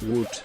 wood.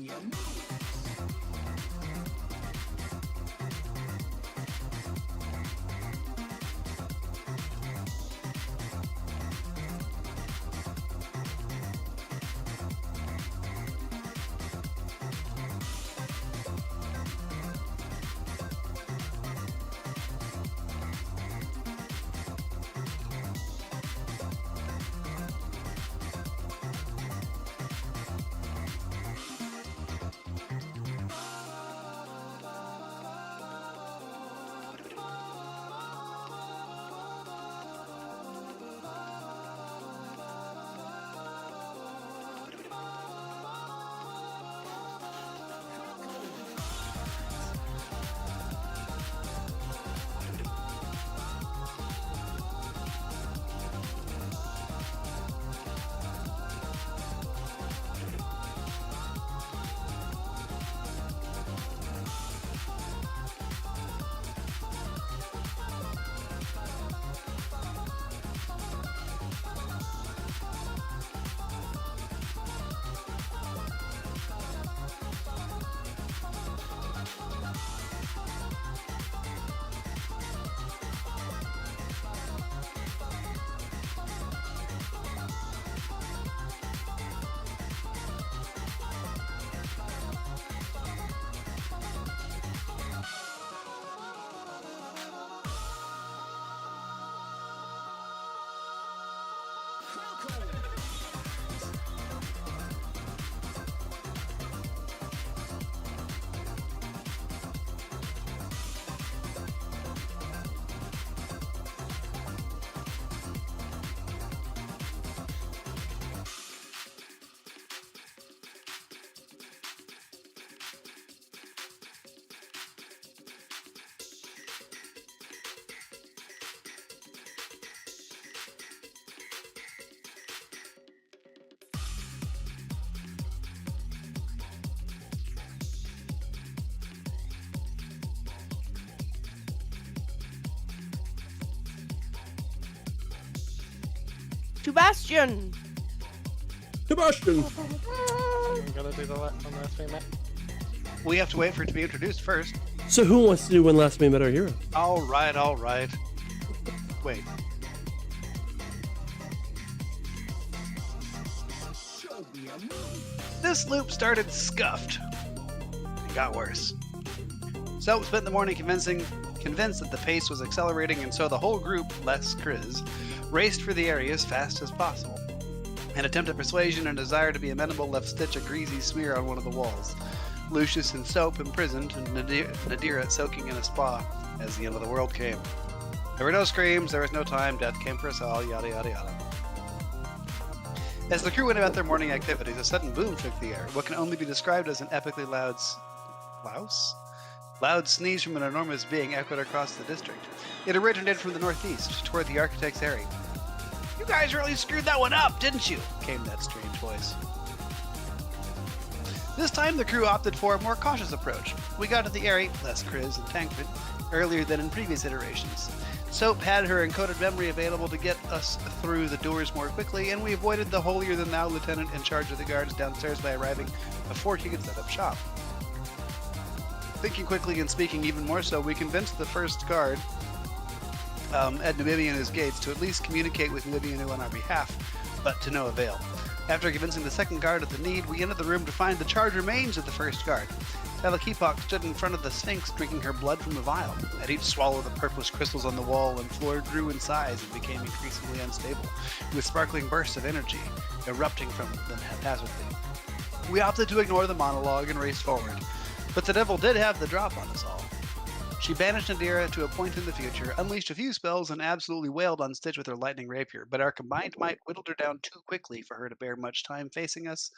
Bastion. to Bastion. Sebastian! Someone gonna do the last name? We have to wait for it to be introduced first. So who wants to do When Last We Met Our Hero? All right, all right. Wait. Shobium. This loop started scuffed. It got worse. Soap spent the morning convinced that the pace was accelerating, and so the whole group, less Chris, raced for the area as fast as possible. An attempt at persuasion and desire to be amenable left Stitch a greasy smear on one of the walls. Lucius and Soap imprisoned, and Nadira soaking in a spa as the end of the world came. There were no screams, there was no time, death came for us all, yada yada yada. As the crew went about their morning activities, a sudden boom shook the air. What can only be described as an epically loud loud sneeze from an enormous being echoed across the district. It originated from the northeast, toward the architect's area. "You guys really screwed that one up, didn't you?" came that strange voice. This time, the crew opted for a more cautious approach. We got to the area, less Chris and Tancred, earlier than in previous iterations. Soap had her encoded memory available to get us through the doors more quickly, and we avoided the holier-than-thou lieutenant in charge of the guards downstairs by arriving before he could set up shop. Thinking quickly and speaking even more so, we convinced the first guard at Nubianu's gates to at least communicate with Nubianu on our behalf, but to no avail. After convincing the second guard of the need, we entered the room to find the charred remains of the first guard. Telekipok stood in front of the Sphinx, drinking her blood from a vial. At each swallow, the purplish crystals on the wall and floor grew in size and became increasingly unstable, with sparkling bursts of energy erupting from them haphazardly. We opted to ignore the monologue and race forward, but the devil did have the drop on us all. She banished Nadira to a point in the future, unleashed a few spells, and absolutely wailed on Stitch with her lightning rapier, but our combined might whittled her down too quickly for her to bear much time facing us,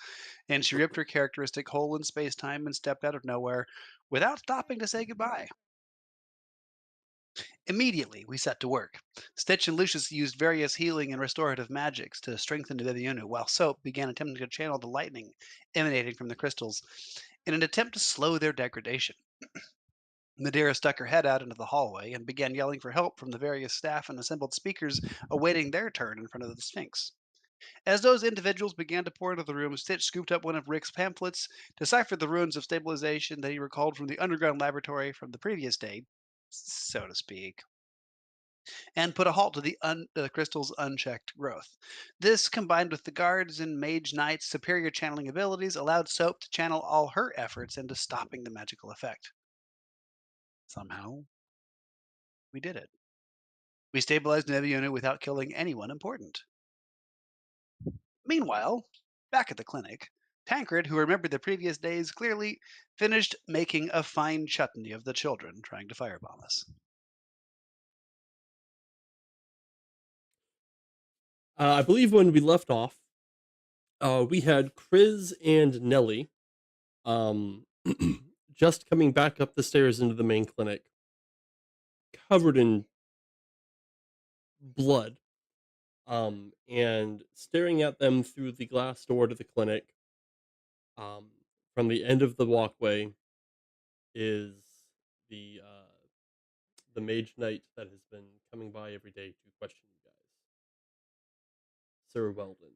and she ripped her characteristic hole in space-time and stepped out of nowhere without stopping to say goodbye. Immediately, we set to work. Stitch and Lucius used various healing and restorative magics to strengthen Vivianu, while Soap began attempting to channel the lightning emanating from the crystals in an attempt to slow their degradation. Nadira stuck her head out into the hallway and began yelling for help from the various staff and assembled speakers awaiting their turn in front of the Sphinx. As those individuals began to pour into the room, Stitch scooped up one of Rick's pamphlets, deciphered the runes of stabilization that he recalled from the underground laboratory from the previous day, so to speak, and put a halt to the crystal's unchecked growth. This, combined with the guards and Mage Knight's superior channeling abilities, allowed Soap to channel all her efforts into stopping the magical effect. Somehow, we did it. We stabilized Nebiuna without killing anyone important. Meanwhile, back at the clinic, Tancred, who remembered the previous days clearly, finished making a fine chutney of the children trying to firebomb us. I believe when we left off, we had Chris and Nellie um, just coming back up the stairs into the main clinic, covered in blood, and staring at them through the glass door to the clinic. From the end of the walkway is the uh, the mage knight that has been coming by every day to question you guys, Sir Weldon.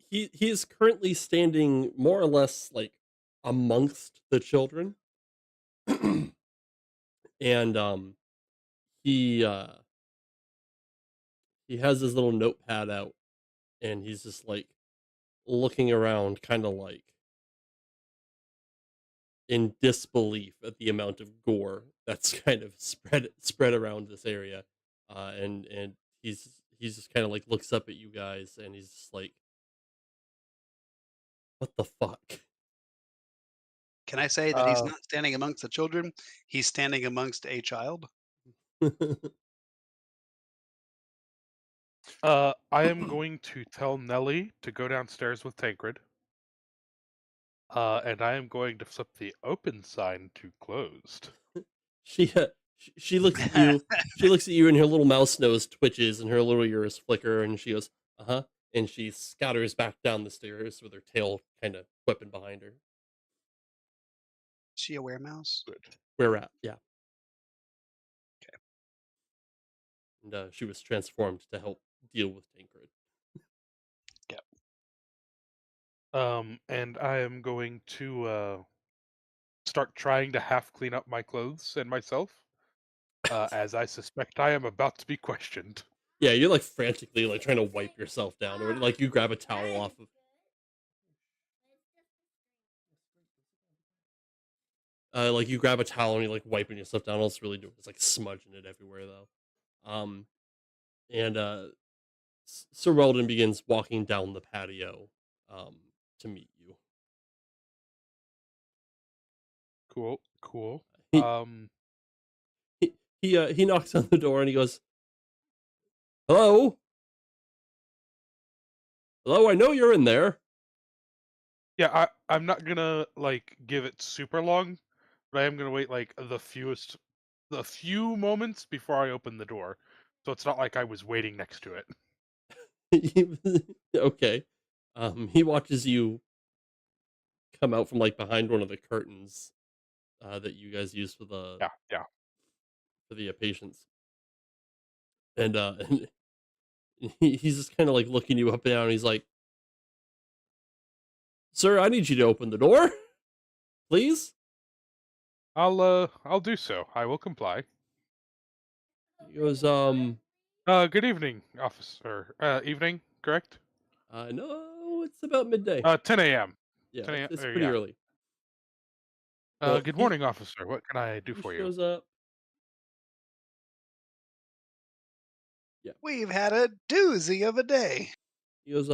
He is currently standing more or less like amongst the children, and he uh he has his little notepad out, and he's just like looking around, kind of like in disbelief at the amount of gore that's kind of spread around this area, and he's just kind of like looks up at you guys, and he's just like, "What the fuck?" Can I say that he's not standing amongst the children? He's standing amongst a child. I am going to tell Nellie to go downstairs with Tancred. And I am going to flip the open sign to closed. She looks at you. She looks at you, and her little mouse nose twitches, and her little ears flicker, and she goes, "Uh huh," and she scatters back down the stairs with her tail kind of whipping behind her. She a weremouse? Good. Where at? Yeah. Okay. and she was transformed to help deal with Tancred. Yeah. And I am going to start trying to half clean up my clothes and myself, as I suspect I am about to be questioned. Yeah, you're like frantically like trying to wipe yourself down, or like you grab a towel off of. Like you grab a towel and you're like wiping yourself down. All it's really doing is like smudging it everywhere, though. Um, and Sir Weldon begins walking down the patio, um, to meet you. Cool, cool. He he knocks on the door and he goes, "Hello, hello. I know you're in there." Yeah, I'm not gonna like give it super long, but I am gonna wait like the few moments before I open the door, so it's not like I was waiting next to it. Okay. He watches you come out from like behind one of the curtains that you guys use Yeah, yeah. for the patients, and and he's just kind of like looking you up and down. And he's like, "Sir, I need you to open the door, please." I'll do so. I will comply. He goes, Good evening, officer. Evening, correct? No, it's about midday. 10 a.m. Yeah, 10 a.m. it's pretty Yeah. early. Well, Good morning, officer. What can I do he for you? shows up. Yeah, We've had a doozy of a day. he goes,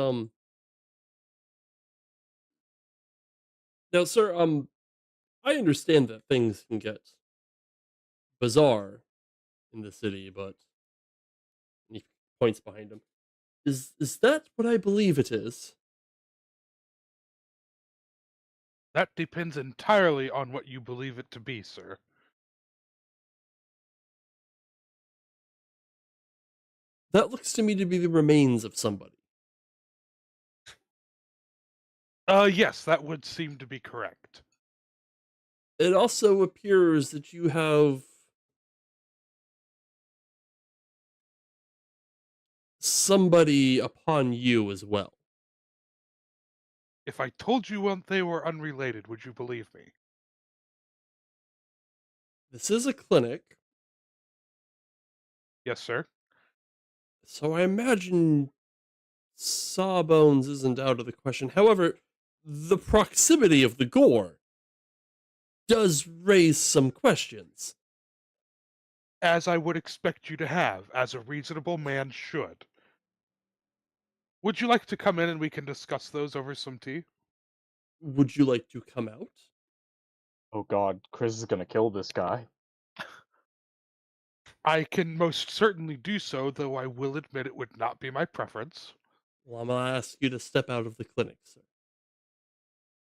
now, sir, I understand that things can get bizarre in the city, but and he points behind him. Is that what I believe it is? That depends entirely on what you believe it to be, sir. That looks to me to be the remains of somebody. Yes, that would seem to be correct. It also appears that you have somebody upon you as well. If I told you they were unrelated, would you believe me? This is a clinic, Yes, sir. so I imagine Sawbones isn't out of the question. However, the proximity of the gore does raise some questions. As I would expect you to have, as a reasonable man should. Would you like to come in and we can discuss those over some tea? Would you like to come out? Oh god, Chris is gonna kill this guy. I can most certainly do so, though I will admit it would not be my preference. Well, I'm gonna ask you to step out of the clinic, sir.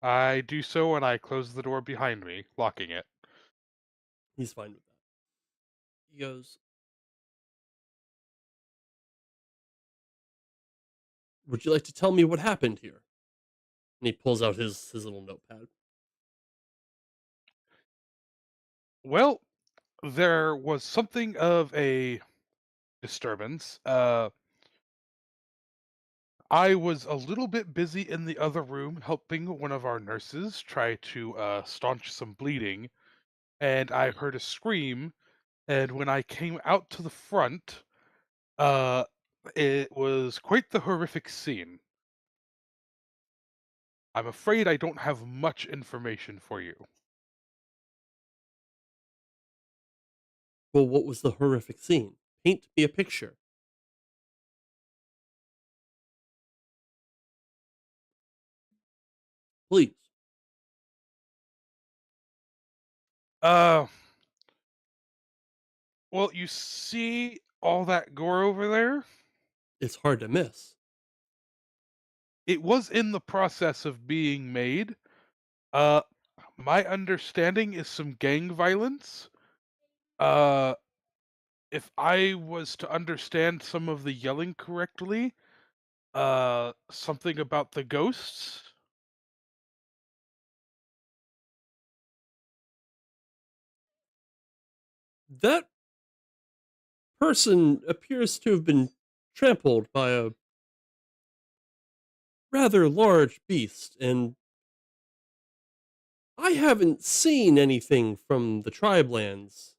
I do so and I close the door behind me, locking it. He's fine with that. He goes, "Would you like to tell me what happened here?" And he pulls out his little notepad. Well, there was something of a disturbance. I was a little bit busy in the other room helping one of our nurses try to staunch some bleeding, and I heard a scream. And when I came out to the front, uh, it was quite the horrific scene. I'm afraid I don't have much information for you. Well, what was the horrific scene? Paint me a picture, please. Uh, well, you see all that gore over there? It's hard to miss. It was in the process of being made. Uh, my understanding is some gang violence. Uh, if I was to understand some of the yelling correctly, something about the ghosts. That person appears to have been trampled by a rather large beast, and I haven't seen anything from the tribe lands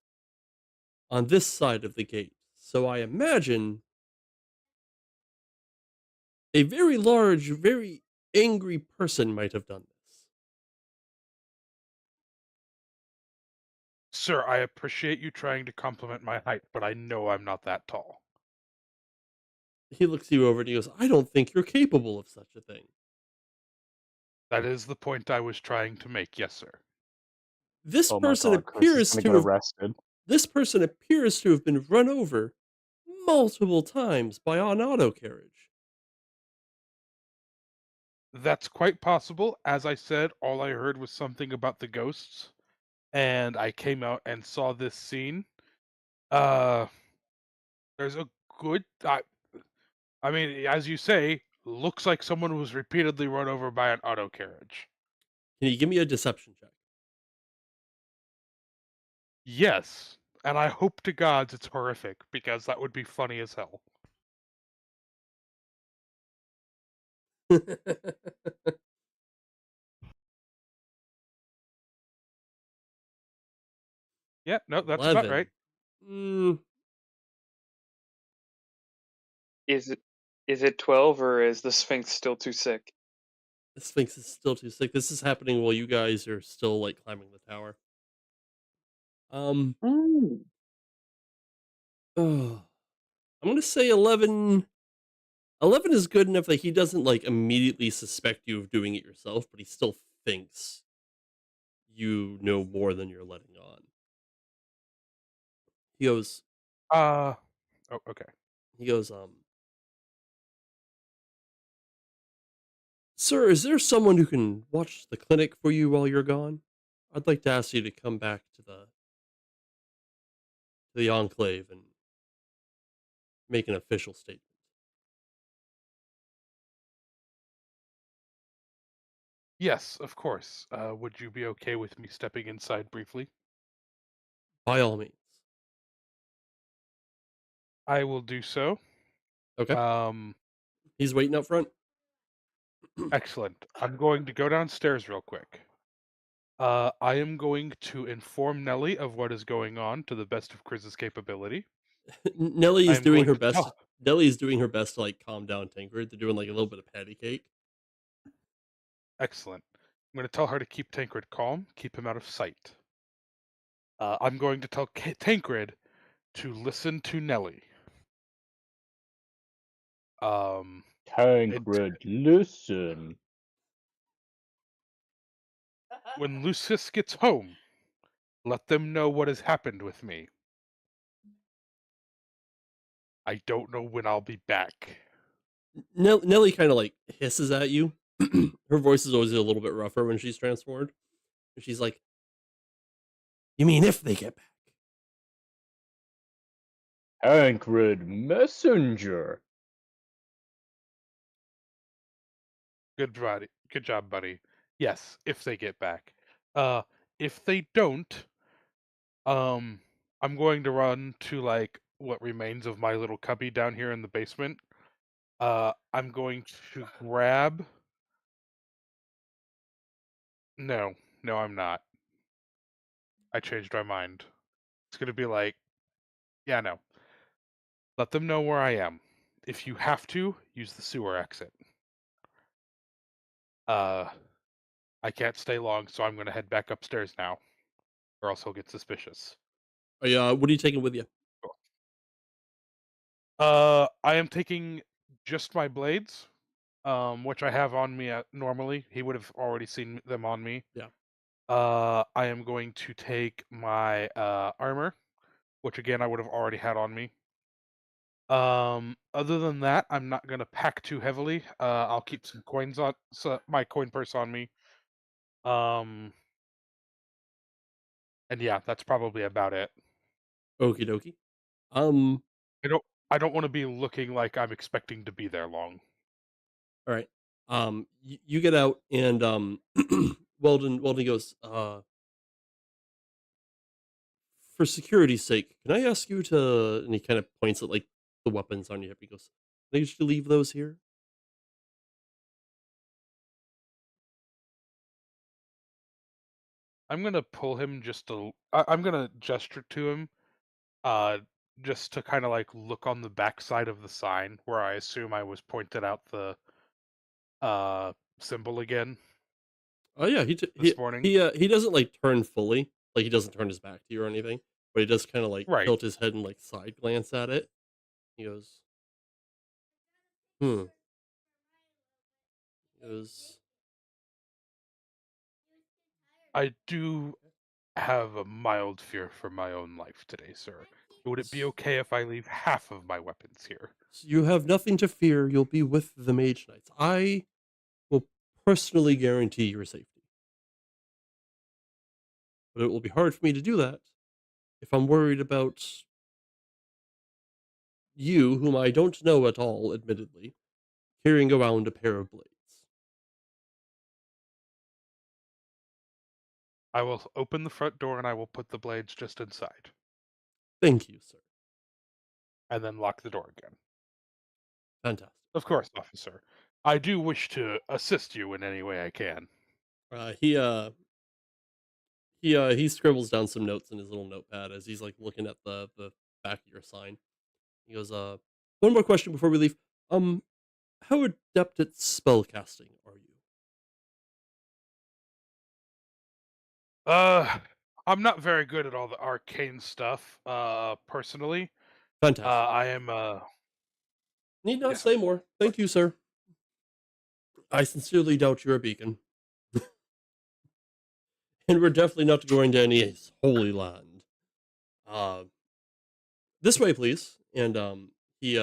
on this side of the gate, so I imagine a very large, very angry person might have done this. Sir, I appreciate you trying to compliment my height, but I know I'm not that tall. He looks you over and he goes, I don't think you're capable of such a thing. That is the point I was trying to make, yes, sir. This Oh my person god, Chris is appears gonna to get have arrested. this person appears to have been run over multiple times by an auto carriage. That's quite possible. As I said, all I heard was something about the ghosts, and I came out and saw this scene. Uh, there's a good. I mean, as you say, looks like someone was repeatedly run over by an auto carriage. Can you give me a deception check? Yes, and I hope to gods it's horrific because that would be funny as hell. Yeah, no, that's about right. 11. Mm, Is it 12 or is the Sphinx still too sick? the Sphinx is still too sick. This is happening while you guys are still like climbing the tower. Um, Mm. oh, I'm gonna say 11. 11 is good enough that he doesn't like immediately suspect you of doing it yourself, but he still thinks you know more than you're letting on. He goes, Uh, oh, okay. he goes, Sir, is there someone who can watch the clinic for you while you're gone? I'd like to ask you to come back to the Enclave and make an official statement. Yes, of course. Would you be okay with me stepping inside briefly? By all means. I will do so. Okay. Um, He's waiting up front. excellent. I'm going to go downstairs real quick. I am going to inform Nellie of what is going on to the best of Chris's capability. Nellie I is am doing going her to best. tell. Nellie is doing her best to like calm down Tancred. They're doing like a little bit of patty cake. Excellent. I'm going to tell her to keep Tancred calm, keep him out of sight. I'm going to tell Tancred to listen to Nellie. And Tancred, listen. when Lucius gets home, let them know what has happened with me. I don't know when I'll be back. Nellie kind of like hisses at you. Her voice is always a little bit rougher when she's transformed. She's like, "You mean if they get back?" Tancred, messenger. Good job, buddy. Yes, if they get back. Uh, if they don't, um, I'm going to run to like what remains of my little cubby down here in the basement. I'm going to grab. No, no, I'm not. I changed my mind. It's gonna be like, yeah, no. Let them know where I am. If you have to, use the sewer exit. Uh, I can't stay long, so I'm gonna head back upstairs now, or else he'll get suspicious. Oh, yeah, what are you taking with you? I am taking just my blades, which I have on me normally. He would have already seen them on me. Yeah. I am going to take my armor, which again I would have already had on me. Other than that, I'm not gonna pack too heavily. I'll keep some coins on, my coin purse on me. Um, and yeah, that's probably about it. Okie dokie. Um. I don't, I don't want to be looking like I'm expecting to be there long. All right. You get out and Weldon goes. for security's sake, can I ask you to? And he kind of points at like the weapons on your hip. He goes, "Can I just leave those here?" I'm gonna pull him I'm gonna gesture to him, uh, just to kind of like look on the backside of the sign where I assume I was pointed out the symbol again Oh yeah, this morning. he doesn't like turn fully, like he doesn't turn his back to you or anything, but he does kind of like Right. tilt his head and like side glance at it. He goes, "Hmm." He goes, I do have a mild fear for my own life today, sir. Would it be "S- okay if I leave half of my weapons here? You have nothing to fear. You'll be with the Mage Knights. I will personally guarantee your safety, but it will be hard for me to do that if I'm worried about you, whom I don't know at all, admittedly, carrying around a pair of blades." I will open the front door and I will put the blades just inside, Thank you, sir. and then lock the door again. Fantastic. Of course, officer. I do wish to assist you in any way I can. Uh, he uh he scribbles down some notes in his little notepad as he's like looking at the back of your sign. He goes, one more question before we leave. Um, how adept at spell casting are you?" Uh, I'm not very good at all the arcane stuff, personally. Fantastic. I am, Need not yes, say more. of Thank you, course. sir. I sincerely doubt you're a beacon. And we're definitely not going to any holy land. Uh, this way, please. And he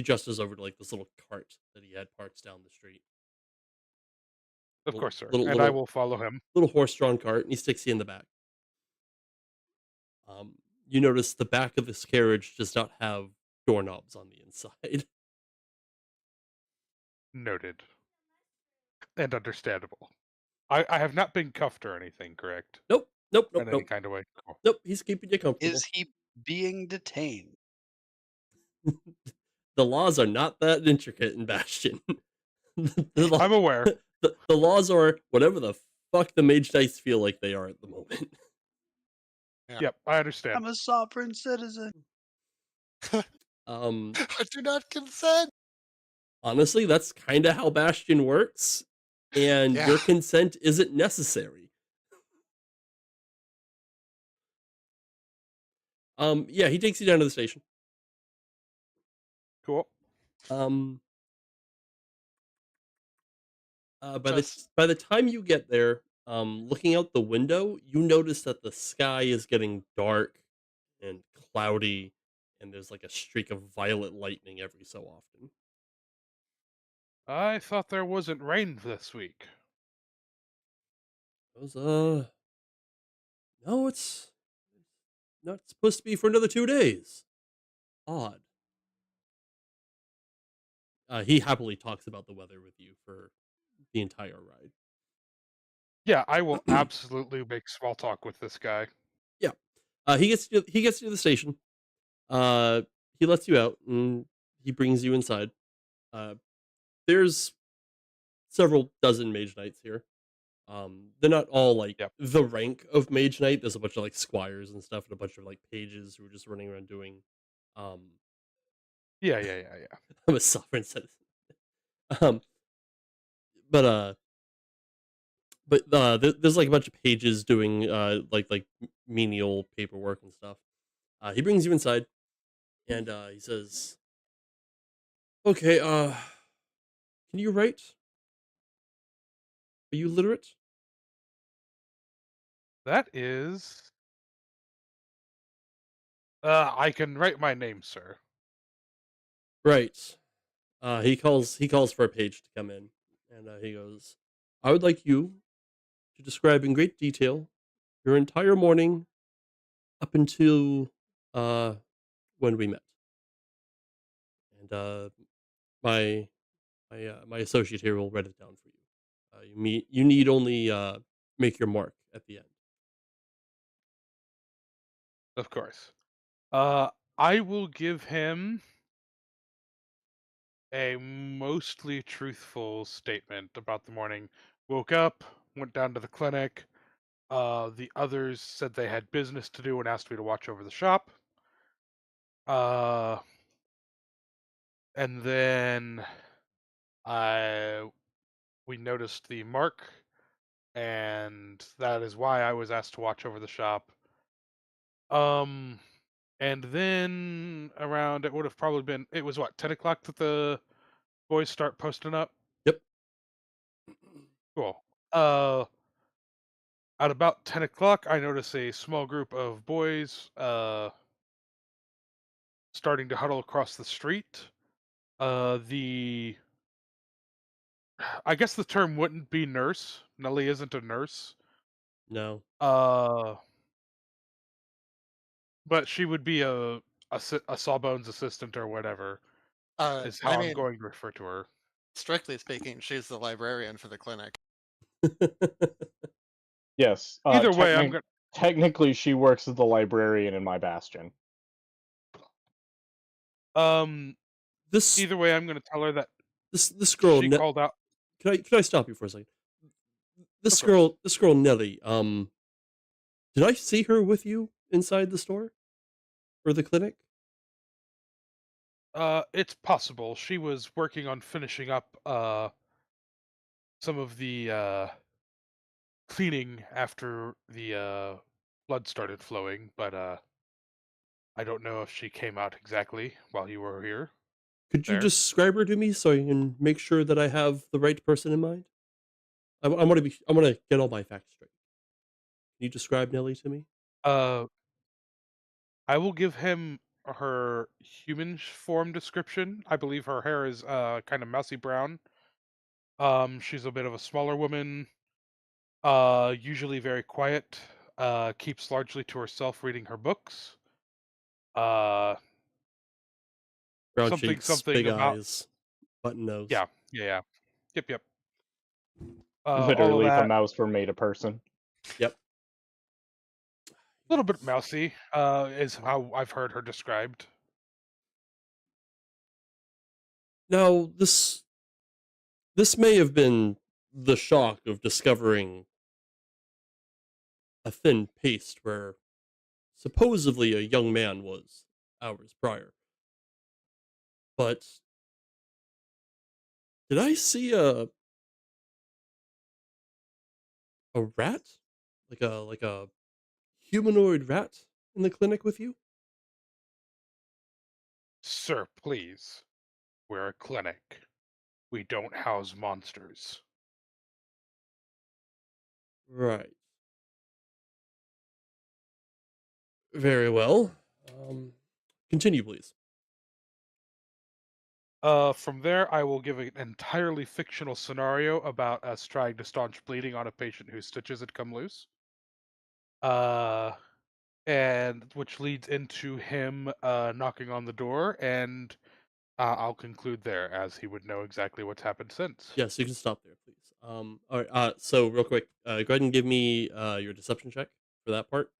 gestures over to like this little cart that he had parked down the street. Of Little course, sir. little And I little will follow him. little horse-drawn cart, and he sticks you in the back. You notice the back of this carriage does not have doorknobs on the inside. Noted. And understandable. I have not been cuffed or anything, correct? Nope, nope, nope, In any nope, kind of way. Cool. nope. He's keeping you comfortable. Is he being detained? The laws are not that intricate in Bastion. I'm aware. The laws are whatever the fuck the Mage Dice feel like they are at the moment. Yeah. Yep, I understand. I'm a sovereign citizen. Um, I do not consent. Honestly, that's kind of how Bastion works, and Yeah. your consent isn't necessary. Yeah, he takes you down to the station. Cool. Um, Just by the time you get there, looking out the window, you notice that the sky is getting dark and cloudy, and there's like a streak of violet lightning every so often. I thought there wasn't rain this week. Those, no, it's not supposed to be for another 2 days. Odd. He happily talks about the weather with you for the entire Yeah, I will ride. absolutely make small talk with this guy. Yeah. He gets you to the station. Uh, he lets you out and he brings you inside. Uh, there's several dozen mage knights here. They're not all like Yep. the rank of mage knight. There's a bunch of like squires and stuff, and a bunch of like pages who are just running around doing. Um, Yeah. I'm a sovereign citizen. Um, but there's like a bunch of pages doing like menial paperwork and stuff. He brings you inside, and he says, "Okay, can you write? Are you literate?" That is. I can write my name, sir. Right. He calls for a page to come in, and he goes, "I would like you to describe in great detail your entire morning up until uh when we met." And my my associate here will write it down for you. You need only make your mark at the end. Of course. Uh, I will give him a mostly truthful statement about the morning. Woke up, went down to the clinic. The others said they had business to do and asked me to watch over the shop. Uh, and then I we noticed the mark, and that is why I was asked to watch over the shop. Um, and then around it would have probably been it was what 10 o'clock that the boys start posting up. Yep. Cool. At about 10 o'clock, I notice a small group of boys starting to huddle across the street. The I guess the term wouldn't be nurse. Nelly isn't a nurse. No. Uh, but she would be a Sawbones assistant or whatever is how I I'm mean, going to refer to her. strictly speaking, she's the librarian for the clinic. Yes. Either way, I'm gonna. Technically, she works as the librarian in my Bastion. Um. this Either way, I'm gonna tell her that this girl. she called out. Can I stop you for a second? Of course. This girl Nelly. Did I see her with you inside the store or the clinic? It's possible she was working on finishing up some of the cleaning after the blood started flowing, but I don't know if she came out exactly while you were here. Could you There. describe her to me so I can make sure that I have the right person in mind? I want to be. I want to get all my facts straight. Can you describe Nelly to me? Uh, I will give him her human form description. I believe her hair is kind of mousy brown. She's a bit of a smaller woman. Usually very quiet. Keeps largely to herself, reading her books. Uh, Brown something cheeks, something big about eyes, button nose. yeah, yeah, yeah. Yep, yep. All of Literally, if a that. mouse were made a person. Yep. A little bit mousy, is how I've heard her described. Now this may have been the shock of discovering a thin paste where supposedly a young man was hours prior. But did I see a rat? Like a humanoid rat in the clinic with you? Sir, please. We're a clinic. We don't house monsters. Right. Very well. Um Continue please. From there, I will give an entirely fictional scenario about us trying to staunch bleeding on a patient whose stitches had come loose. Uh, and which leads into him knocking on the door, and I'll conclude there, as he would know exactly what's happened since. Yes, you can stop there, please. All right. So real quick, go ahead and give me your deception check for that part.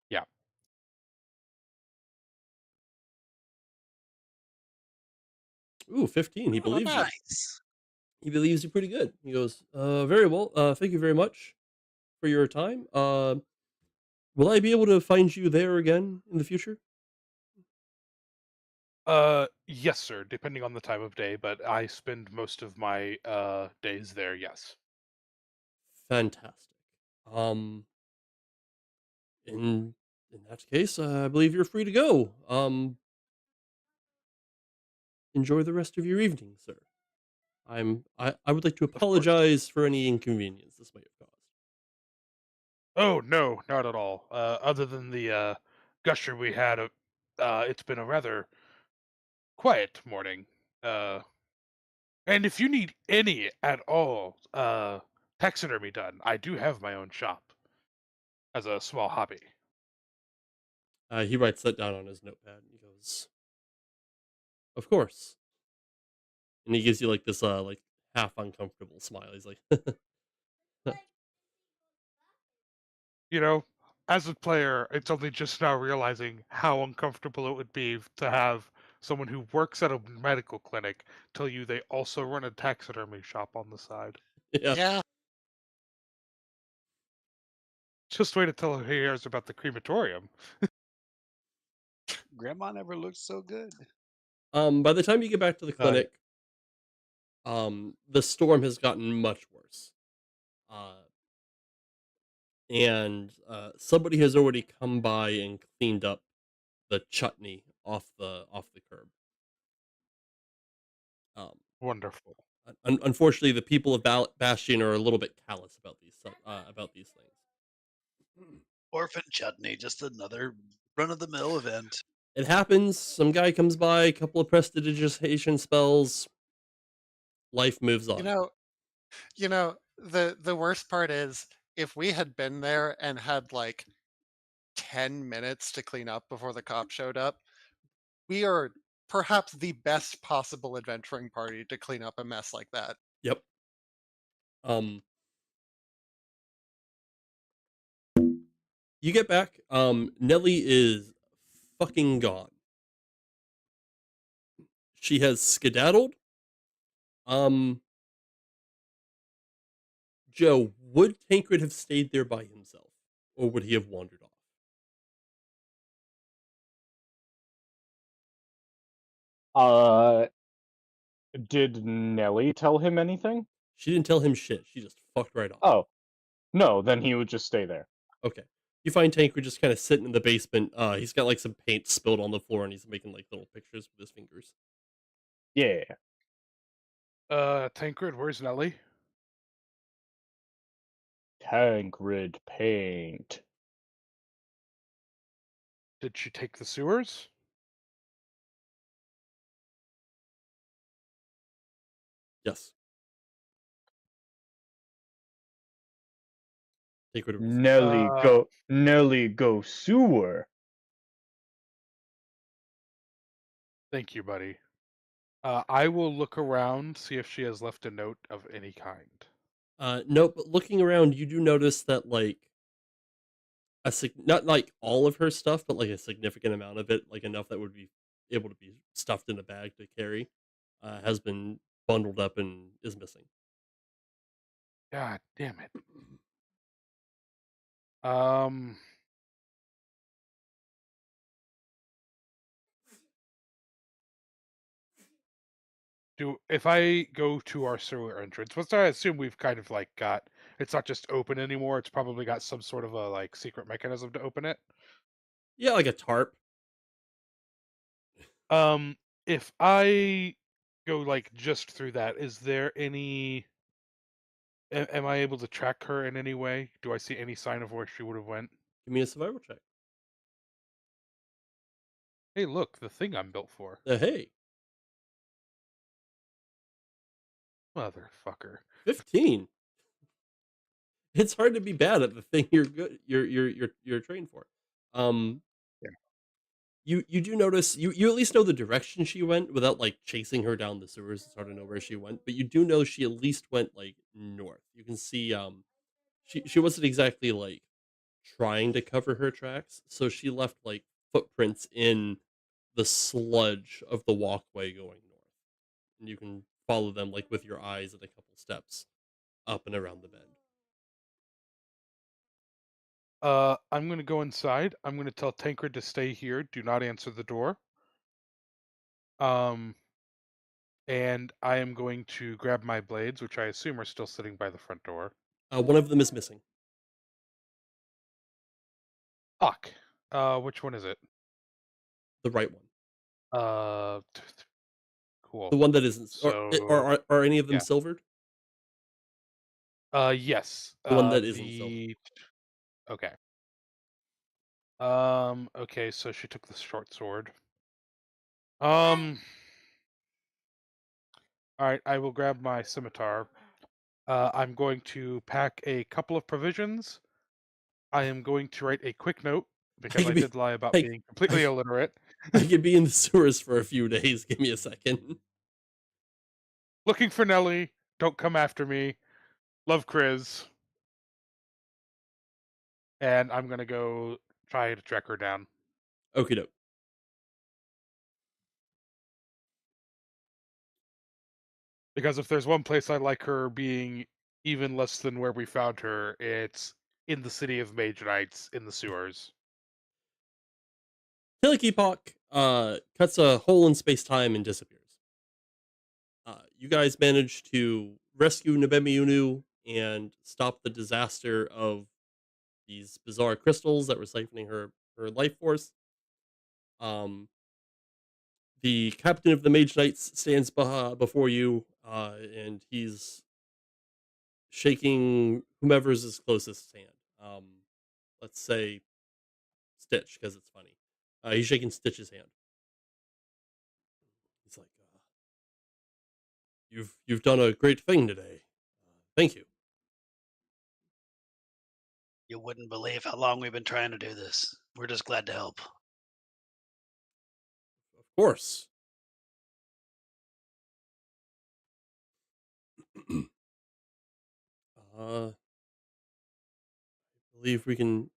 Yeah. Ooh, 15. He Oh, believes you. nice. He believes you pretty good. He goes, very well. Thank you very much for your time. Will I be able to find you there again in the future? Yes, sir, depending on the time of day, but I spend most of my days there, yes. Fantastic. Um, in that case, I believe you're free to go. Enjoy the rest of your evening, sir. I would like to Of course. apologize for any inconvenience this may have caused. Oh, no, not at all. Other than the gusher we had, it's been a rather quiet morning. Uh, and if you need any at all taxidermy done, I do have my own shop as a small hobby. He writes that down on his notepad. He goes, "Of course," and he gives you like this like half uncomfortable smile. He's like, You know, as a player, it's only just now realizing how uncomfortable it would be to have someone who works at a medical clinic tell you they also run a taxidermy shop on the side. Yeah. Yeah. Just wait until he hears about the crematorium. Grandma never looked so good. By the time you get back to the Uh, clinic, the storm has gotten much worse. Uh, and somebody has already come by and cleaned up the chutney off the curb. Um, Wonderful. unfortunately, the people of Bastion are a little bit callous about these things. Orphan chutney, just another run of the mill event. It happens. Some guy comes by, a couple of prestidigitation spells. Life moves You on. know, the worst part is if we had been there and had like 10 minutes to clean up before the cop showed up, we are perhaps the best possible adventuring party to clean up a mess like that. Yep. Um, you get back. Nelly is fucking gone. She has skedaddled. Um, Joe, would Tancred have stayed there by himself, or would he have wandered off? Uh, did Nelly tell him anything? She didn't tell him shit. She just fucked right off. Oh, no, then he would just stay there. Okay. You find Tancred just kind of sitting in the basement. He's got like some paint spilled on the floor, and he's making like little pictures with his fingers. Yeah. Tancred, where's Nelly? Tancred paint. Did she take the sewers? Yes. Tancred would say, Nelly go sewer. Thank you, buddy. I will look around, see if she has left a note of any kind. no, but looking around, you do notice that like not like all of her stuff, but like a significant amount of it, like enough that would be able to be stuffed in a bag to carry, has been bundled up and is missing. God damn it. Um, if I go to our sewer entrance, which I assume we've kind of like got, it's not just open anymore. It's probably got some sort of a like secret mechanism to open it. Yeah, like a tarp. Um, if I go like just through that, is there any? Am I able to track her in any way? Do I see any sign of where she would have went? Give me a survival check. Hey, look, the thing I'm built for, Hey, motherfucker. 15. It's hard to be bad at the thing you're good. You're trained for. Um, Yeah. you do notice you at least know the direction she went without like chasing her down the sewers. It's hard to know where she went, but you do know she at least went like north. You can see she wasn't exactly like trying to cover her tracks, so she left like footprints in the sludge of the walkway going north, and you can follow them like with your eyes at a couple steps up and around the bend. I'm gonna go inside. I'm gonna tell Tancred to stay here. Do not answer the door. Um, and I am going to grab my blades, which I assume are still sitting by the front door. One of them is missing. Fuck. Which one is it? The right one. Cool. The one that isn't. So Are any of them yeah. silvered? Yes. The one that isn't silvered. Okay. Okay, so she took the short sword. All right, I will grab my scimitar. I'm going to pack a couple of provisions. I am going to write a quick note because I did lie about being completely illiterate. I could be in the sewers for a few days. Give me a second. Looking for Nelly. Don't come after me. Love, Chris. and I'm gonna go try to track her down. Okie doke. Because if there's one place I like her being even less than where we found her, it's in the city of Mage Knights in the sewers. Tillikipok cuts a hole in space time and disappears. You guys manage to rescue Nebemiunu and stop the disaster of these bizarre crystals that were siphoning her life force. Um, the captain of the Mage Knights stands before you, and he's shaking whomever's his closest hand. Let's say Stitch, because it's funny. He's shaking Stitch's hand. He's like, "You've done a great thing today. Thank you." You wouldn't believe how long we've been trying to do this. We're just glad to help. Of course. I believe we can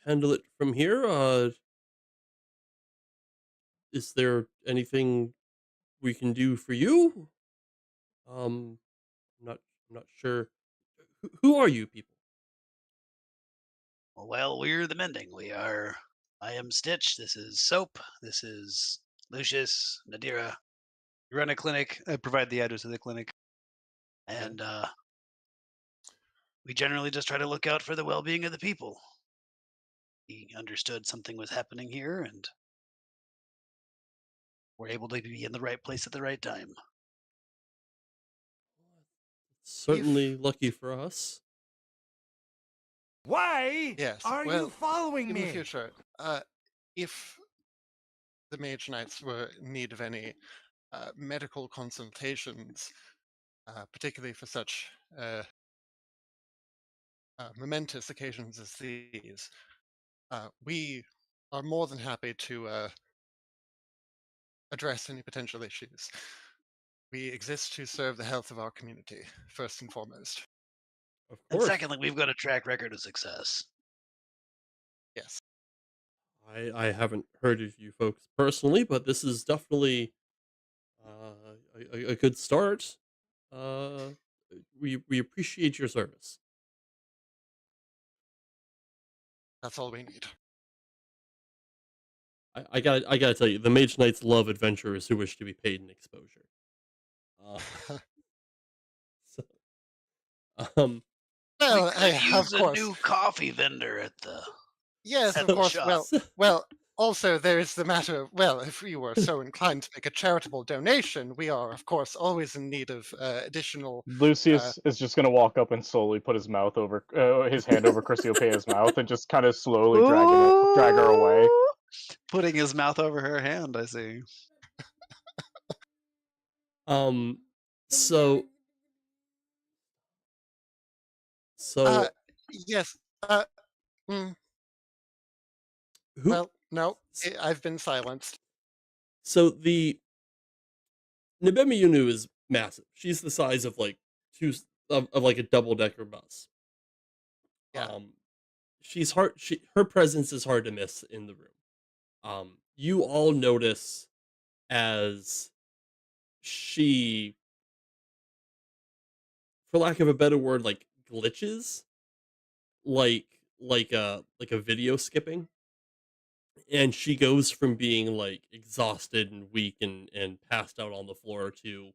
handle it from here. Is there anything we can do for you? Um, I'm not sure. Who are you people? Well, we're the Mending. I am Stitch. This is Soap. This is Lucius, Nadira. We run a clinic. I provide the address of the clinic. And we generally just try to look out for the well being of the people. We understood something was happening here and we're able to be in the right place at the right time. Certainly If lucky for us. Why yes, are you well, following in the me? future, if the Mage Knights were in need of any medical consultations, particularly for such momentous occasions as these, we are more than happy to address any potential issues. We exist to serve the health of our community, first and foremost. Of And course. secondly, we've got a track record of success. Yes. I haven't heard of you folks personally, but this is definitely a good start. Uh, we appreciate your service. That's all we need. I gotta tell you, the Mage Knights love adventurers who wish to be paid in exposure. Uh, so, um, We Well, could of use a course. new coffee vendor Yes, at of the so, course. shop. Well, also there is the matter of, well, if we were so inclined to make a charitable donation, we are, of course, always in need of additional. Lucius is just gonna walk up and slowly put his hand over Crassiopeia's mouth and just kind of slowly drag her away. Putting his mouth over her hand, I see. um, so, Uh, so yes. Mm, who? well, no, I've been silenced. So the Nebemiunu is massive. She's the size of like of like a double decker bus. Yeah. Um, she's hard. Her presence is hard to miss in the room. You all notice as she, for lack of a better word, like glitches, like like a video skipping, and she goes from being like exhausted and weak and passed out on the floor to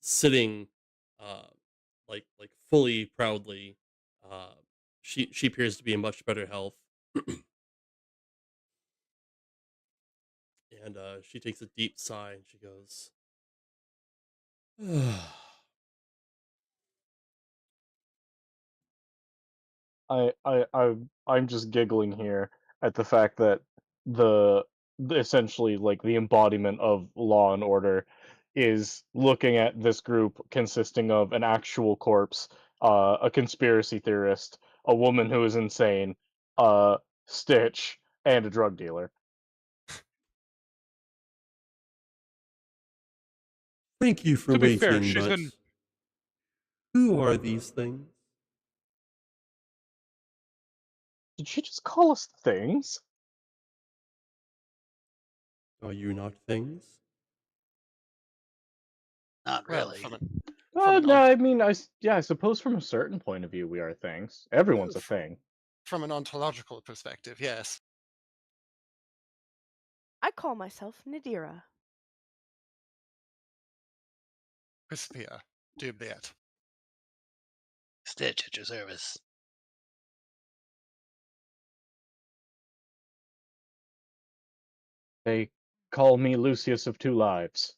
sitting, uh, like fully proudly. Uh, she appears to be in much better health, and she takes a deep sigh and she goes, I'm just giggling here at the fact that the essentially like the embodiment of law and order is looking at this group consisting of an actual corpse, a conspiracy theorist, a woman who is insane, Stitch, and a drug dealer. "Thank you for To be fair, waiting, she's but been who are these things?" Did she just call us things? Are you not things? Not Well, really. from an No, I mean, yeah, I suppose from a certain point of view, we are things. Everyone's a f- thing. from an ontological perspective, yes. I call myself Nadira. Crispia, dubiet. Stitch at your service. They call me Lucius of Two Lives.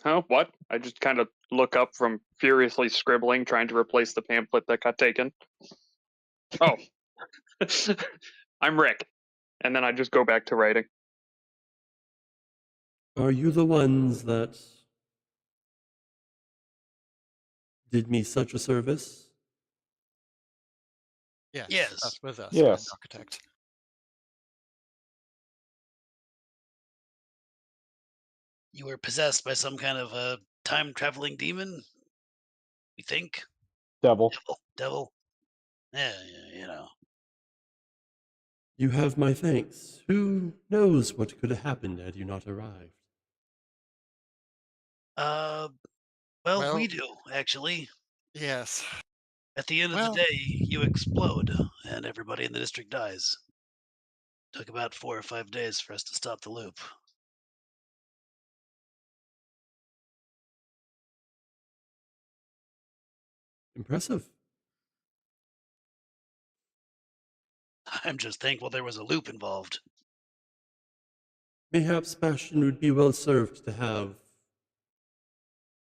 Huh? What? I just kind of look up from furiously scribbling, trying to replace the pamphlet that got taken. Oh, I'm Rick. And then I just go back to writing. Are you the ones that did me such a service? Yes, Yes. that was us, Grand Yes. Architect. You were possessed by some kind of a time traveling demon, we think. Devil. Devil. Yeah, you know. You have my thanks. Who knows what could have happened had you not arrived? Well, we Well, do, actually. yes. At the end of the Well, day, you explode, and everybody in the district dies. Took about 4 or 5 days for us to stop the loop. Impressive. I'm just thankful there was a loop involved. Mayhaps Bastion would be well served to have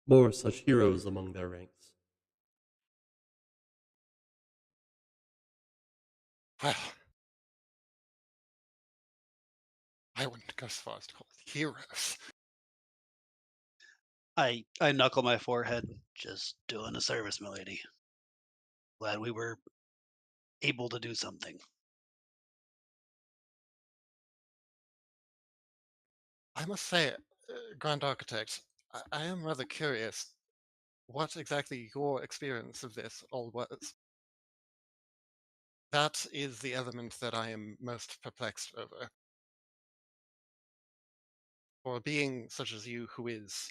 more such heroes among their ranks. well. I wouldn't go so far as to call it heroes. I knuckle my forehead, just doing a service, milady. Glad we were able to do something. I must say, Grand Architect, I am rather curious what exactly your experience of this all was. That is the element that I am most perplexed over. For a being such as you who is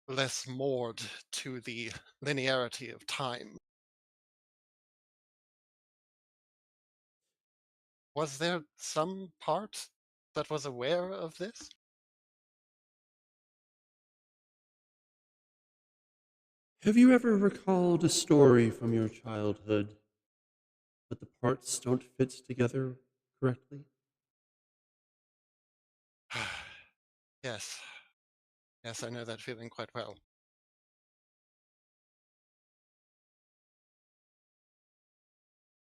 less moored to the linearity of time, was there some part that was aware of this? Have you ever recalled a story from your childhood, but the parts don't fit together correctly? Yes. Yes, I know that feeling quite well.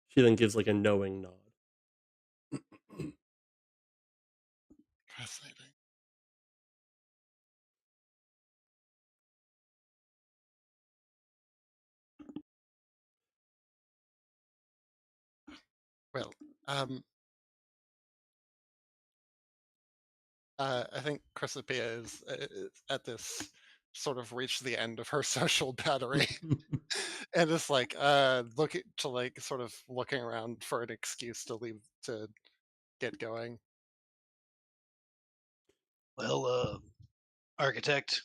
She then gives like a knowing nod. Fascinating. Well, I think Chrysopia is at this sort of reached the end of her social battery, and it's like looking to like sort of looking around for an excuse to leave to get going. Well, architect,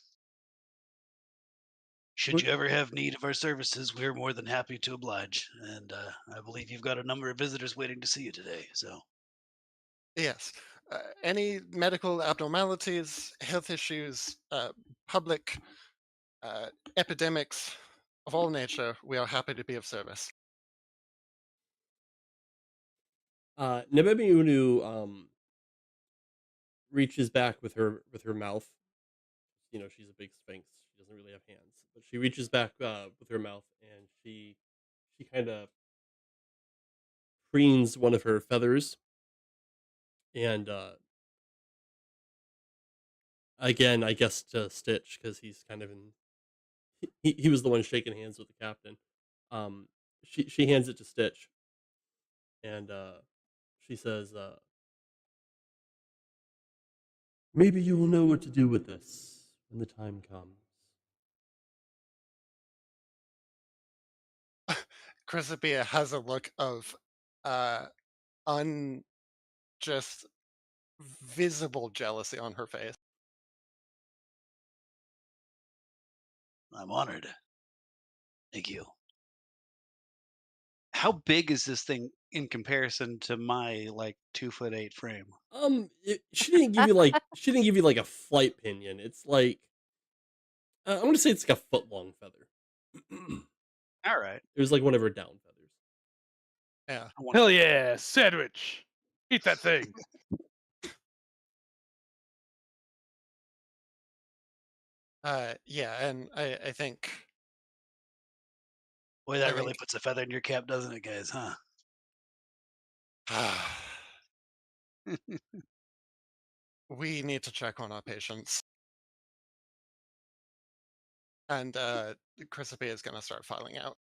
should What- you ever have need of our services, we're more than happy to oblige. And I believe you've got a number of visitors waiting to see you today. So, Yes, any medical abnormalities, health issues, public epidemics of all nature, we are happy to be of service. Nebebiunu reaches back with her mouth. You know, she's a big sphinx. She doesn't really have hands, but she reaches back with her mouth and she kind of preens one of her feathers. And again, I guess to Stitch because he's kind of in. He was the one shaking hands with the captain. Um, she hands it to Stitch, and she says, "Maybe you will know what to do with this when the time comes." Chrysopia has a look of uh un just visible jealousy on her face. I'm honored. Thank you. How big is this thing in comparison to my like 2'8" frame? She didn't give you like a flight pinion. It's like I'm gonna say it's like a foot long feather. All right. It was like one of her down feathers. Yeah. I want Hell yeah, sandwich. Eat that thing. Yeah, and I think Boy, that I really think puts a feather in your cap, doesn't it, guys? Huh? we need to check on our patients. And Chrysopia is gonna start filing out.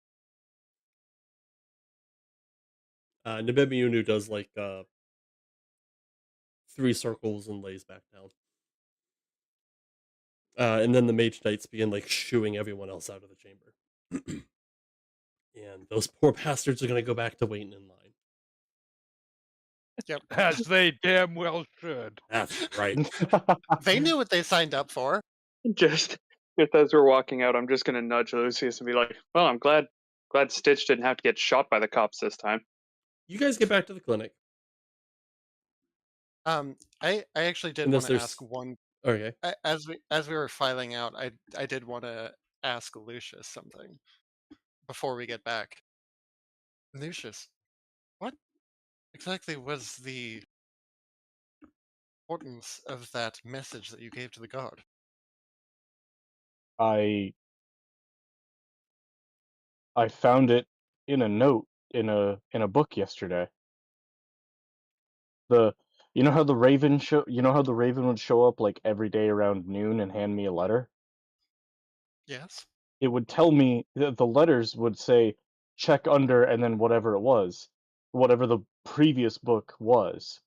Nibemiunu does like 3 circles and lays back down. And then the mage knights begin like shooing everyone else out of the chamber. And those poor bastards are gonna go back to waiting in line. Yep. As they damn well should. That's right. They knew what they signed up for. Just as we're walking out, I'm just gonna nudge Lucius and be like, "Well, I'm glad Stitch didn't have to get shot by the cops this time." You guys get back to the clinic. I actually did Unless want to there's ask one okay. as we were filing out. I did want to ask Lucius something before we get back. Lucius, what exactly was the importance of that message that you gave to the guard? I found it in a note in a book yesterday. The you know how the raven would show up like every day around noon and hand me a letter? Yes. It would tell me the letters would say check under and then whatever it was, whatever the previous book was.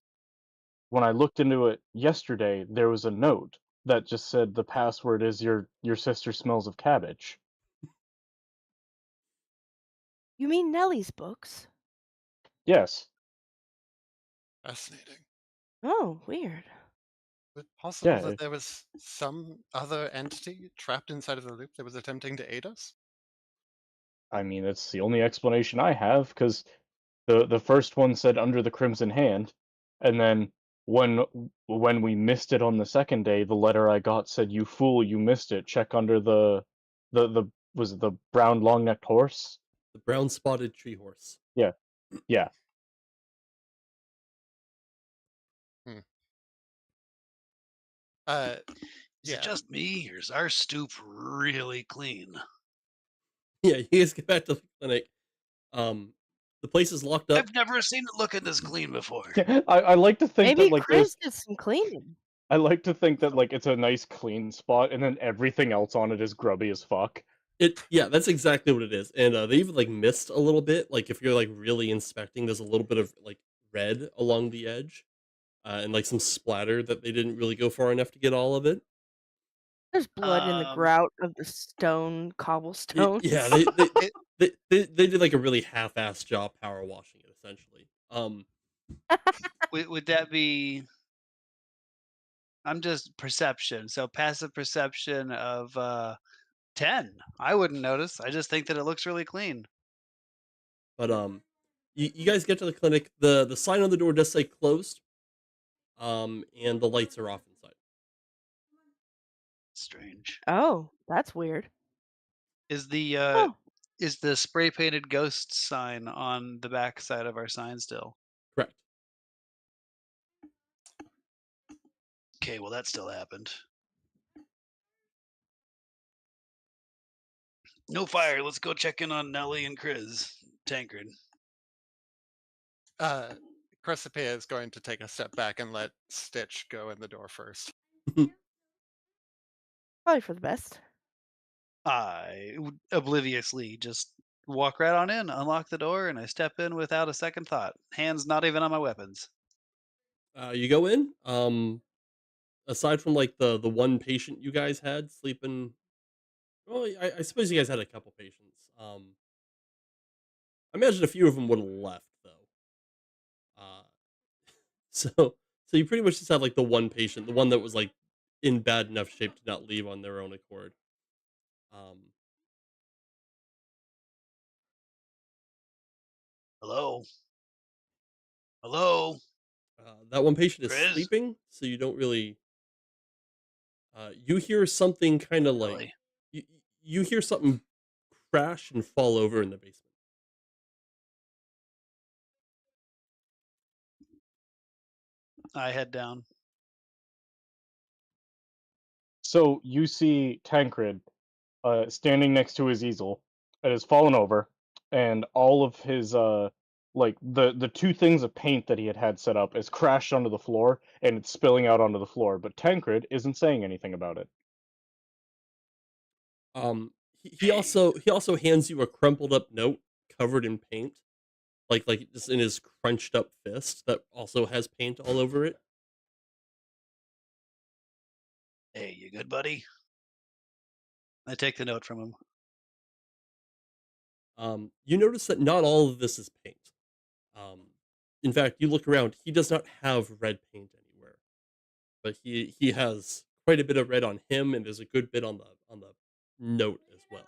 When I looked into it yesterday, there was a note that just said the password is your sister smells of cabbage. You mean Nellie's books? Yes. Fascinating. Oh, weird. Is it possible Yeah. that there was some other entity trapped inside of the loop that was attempting to aid us? I mean, it's the only explanation I have because the first one said under the crimson hand, and then when we missed it on the second day, the letter I got said, "You fool, you missed it. Check under the was it the brown long-necked horse?" The brown spotted tree horse. Yeah, yeah. Hmm. Uh, Is it yeah. just me, or is our stoop really clean? Yeah, you guys get back to the clinic. The place is locked up. I've never seen it looking this clean before. I like to think that Maybe like Chris there's did some cleaning. I like to think that like it's a nice clean spot, and then everything else on it is grubby as fuck. Yeah, that's exactly what it is. And they even like missed a little bit. Like if you're like really inspecting, there's a little bit of like red along the edge, and like some splatter that they didn't really go far enough to get all of it. There's blood in the Um, grout of the cobblestones. Yeah, It, they did like a really half-assed job power washing it essentially. would that be? I'm just perception. So passive perception of 10. I wouldn't notice. I just think that it looks really clean. But you guys get to the clinic. The sign on the door does say closed. And the lights are off inside. Strange. Oh, that's weird. Is the Oh, is the spray painted ghost sign on the back side of our sign still? Correct. Okay, well that still happened. No fire. Let's go check in on Nellie and Chris. Tancred. Chrysopia is going to take a step back and let Stitch go in the door first. probably for the best. I would obliviously just walk right on in, unlock the door, and I step in without a second thought. Hands not even on my weapons. You go in. Aside from like the one patient you guys had sleeping. Well, I suppose you guys had a couple patients. I imagine a few of them would have left though. Uh, so you pretty much just have like the one patient, the one that was like in bad enough shape to not leave on their own accord. Um, Hello? Hello? that one patient is Chris? sleeping, so you don't really. You hear something kind of like Really? you, you hear something crash and fall over in the basement. I head down. So you see Tancred standing next to his easel. It has fallen over, and all of his like the two things of paint that he had set up is crashed onto the floor, and it's spilling out onto the floor. But Tancred isn't saying anything about it. Hey, He also hands you a crumpled up note covered in paint, like just in his crunched up fist that also has paint all over it. hey, you good, buddy? I take the note from him. You notice that not all of this is paint. Um, in fact, you look around; he does not have red paint anywhere, but he has quite a bit of red on him, and there's a good bit on the note as well.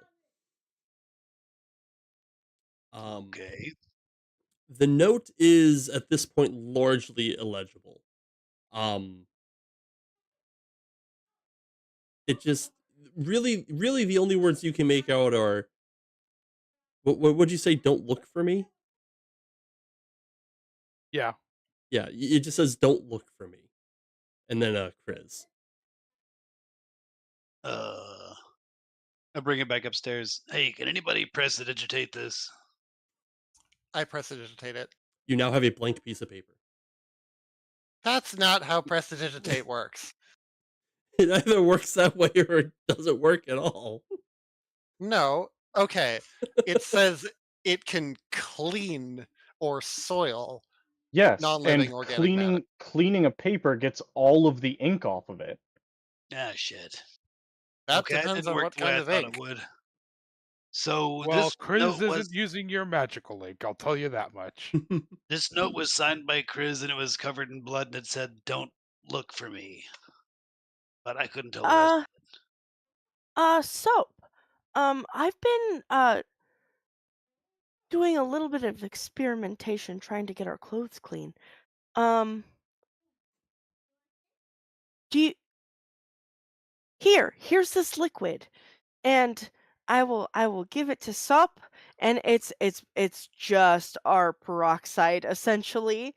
Um, Okay. the note is at this point largely illegible. Um, it just really the only words you can make out are what would you say? Don't look for me. Yeah. Yeah, it just says don't look for me, and then Chris. Uh, I bring it back upstairs. Hey, can anybody prestidigitate this? I prestidigitate it. You now have a blank piece of paper. That's not how prestidigitate works. It either works that way or it doesn't work at all. No. Okay. It says it can clean or soil Yes, non-living and organic matter. cleaning a paper gets all of the ink off of it. Ah, shit. That Okay, it depends didn't on work what the way kind I of thought it ink. would. So Well, this Chris note was isn't using your magical ink, I'll tell you that much. this note was signed by Chris and it was covered in blood and it said, "Don't look for me." But I couldn't tell the rest. Uh, Soap. I've been doing a little bit of experimentation trying to get our clothes clean. Um, do you here's this liquid, and I will give it to Sup, and it's just our peroxide essentially.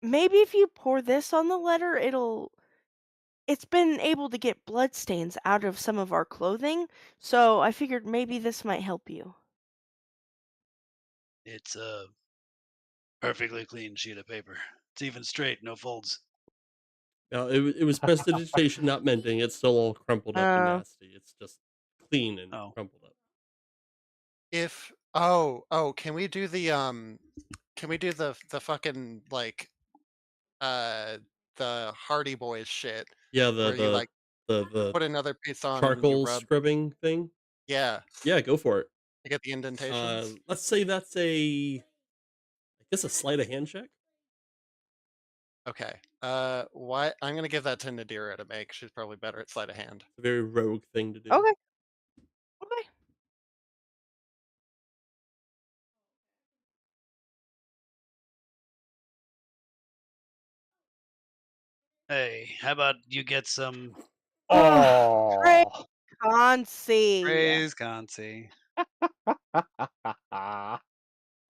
Maybe if you pour this on the letter, it's been able to get blood stains out of some of our clothing, so I figured maybe this might help you. It's a perfectly clean sheet of paper. It's even straight, no folds. Now, it was prestidigitation, not mending. It's still all crumpled up and Uh, nasty. It's just clean and Oh, crumpled up. If can we do the fucking like uh the Hardy Boys shit Yeah, where you like the put another piece on and you charcoal rub? scrubbing thing. Yeah, Yeah, go for it. to get the indentations. Let's say that's I guess a sleight of hand check. Okay. Why I'm gonna give that to Nadira to make. She's probably better at sleight of hand. It's a very rogue thing to do. okay. Okay. hey, how about you get some Great Oh. Concy. praise, Concy?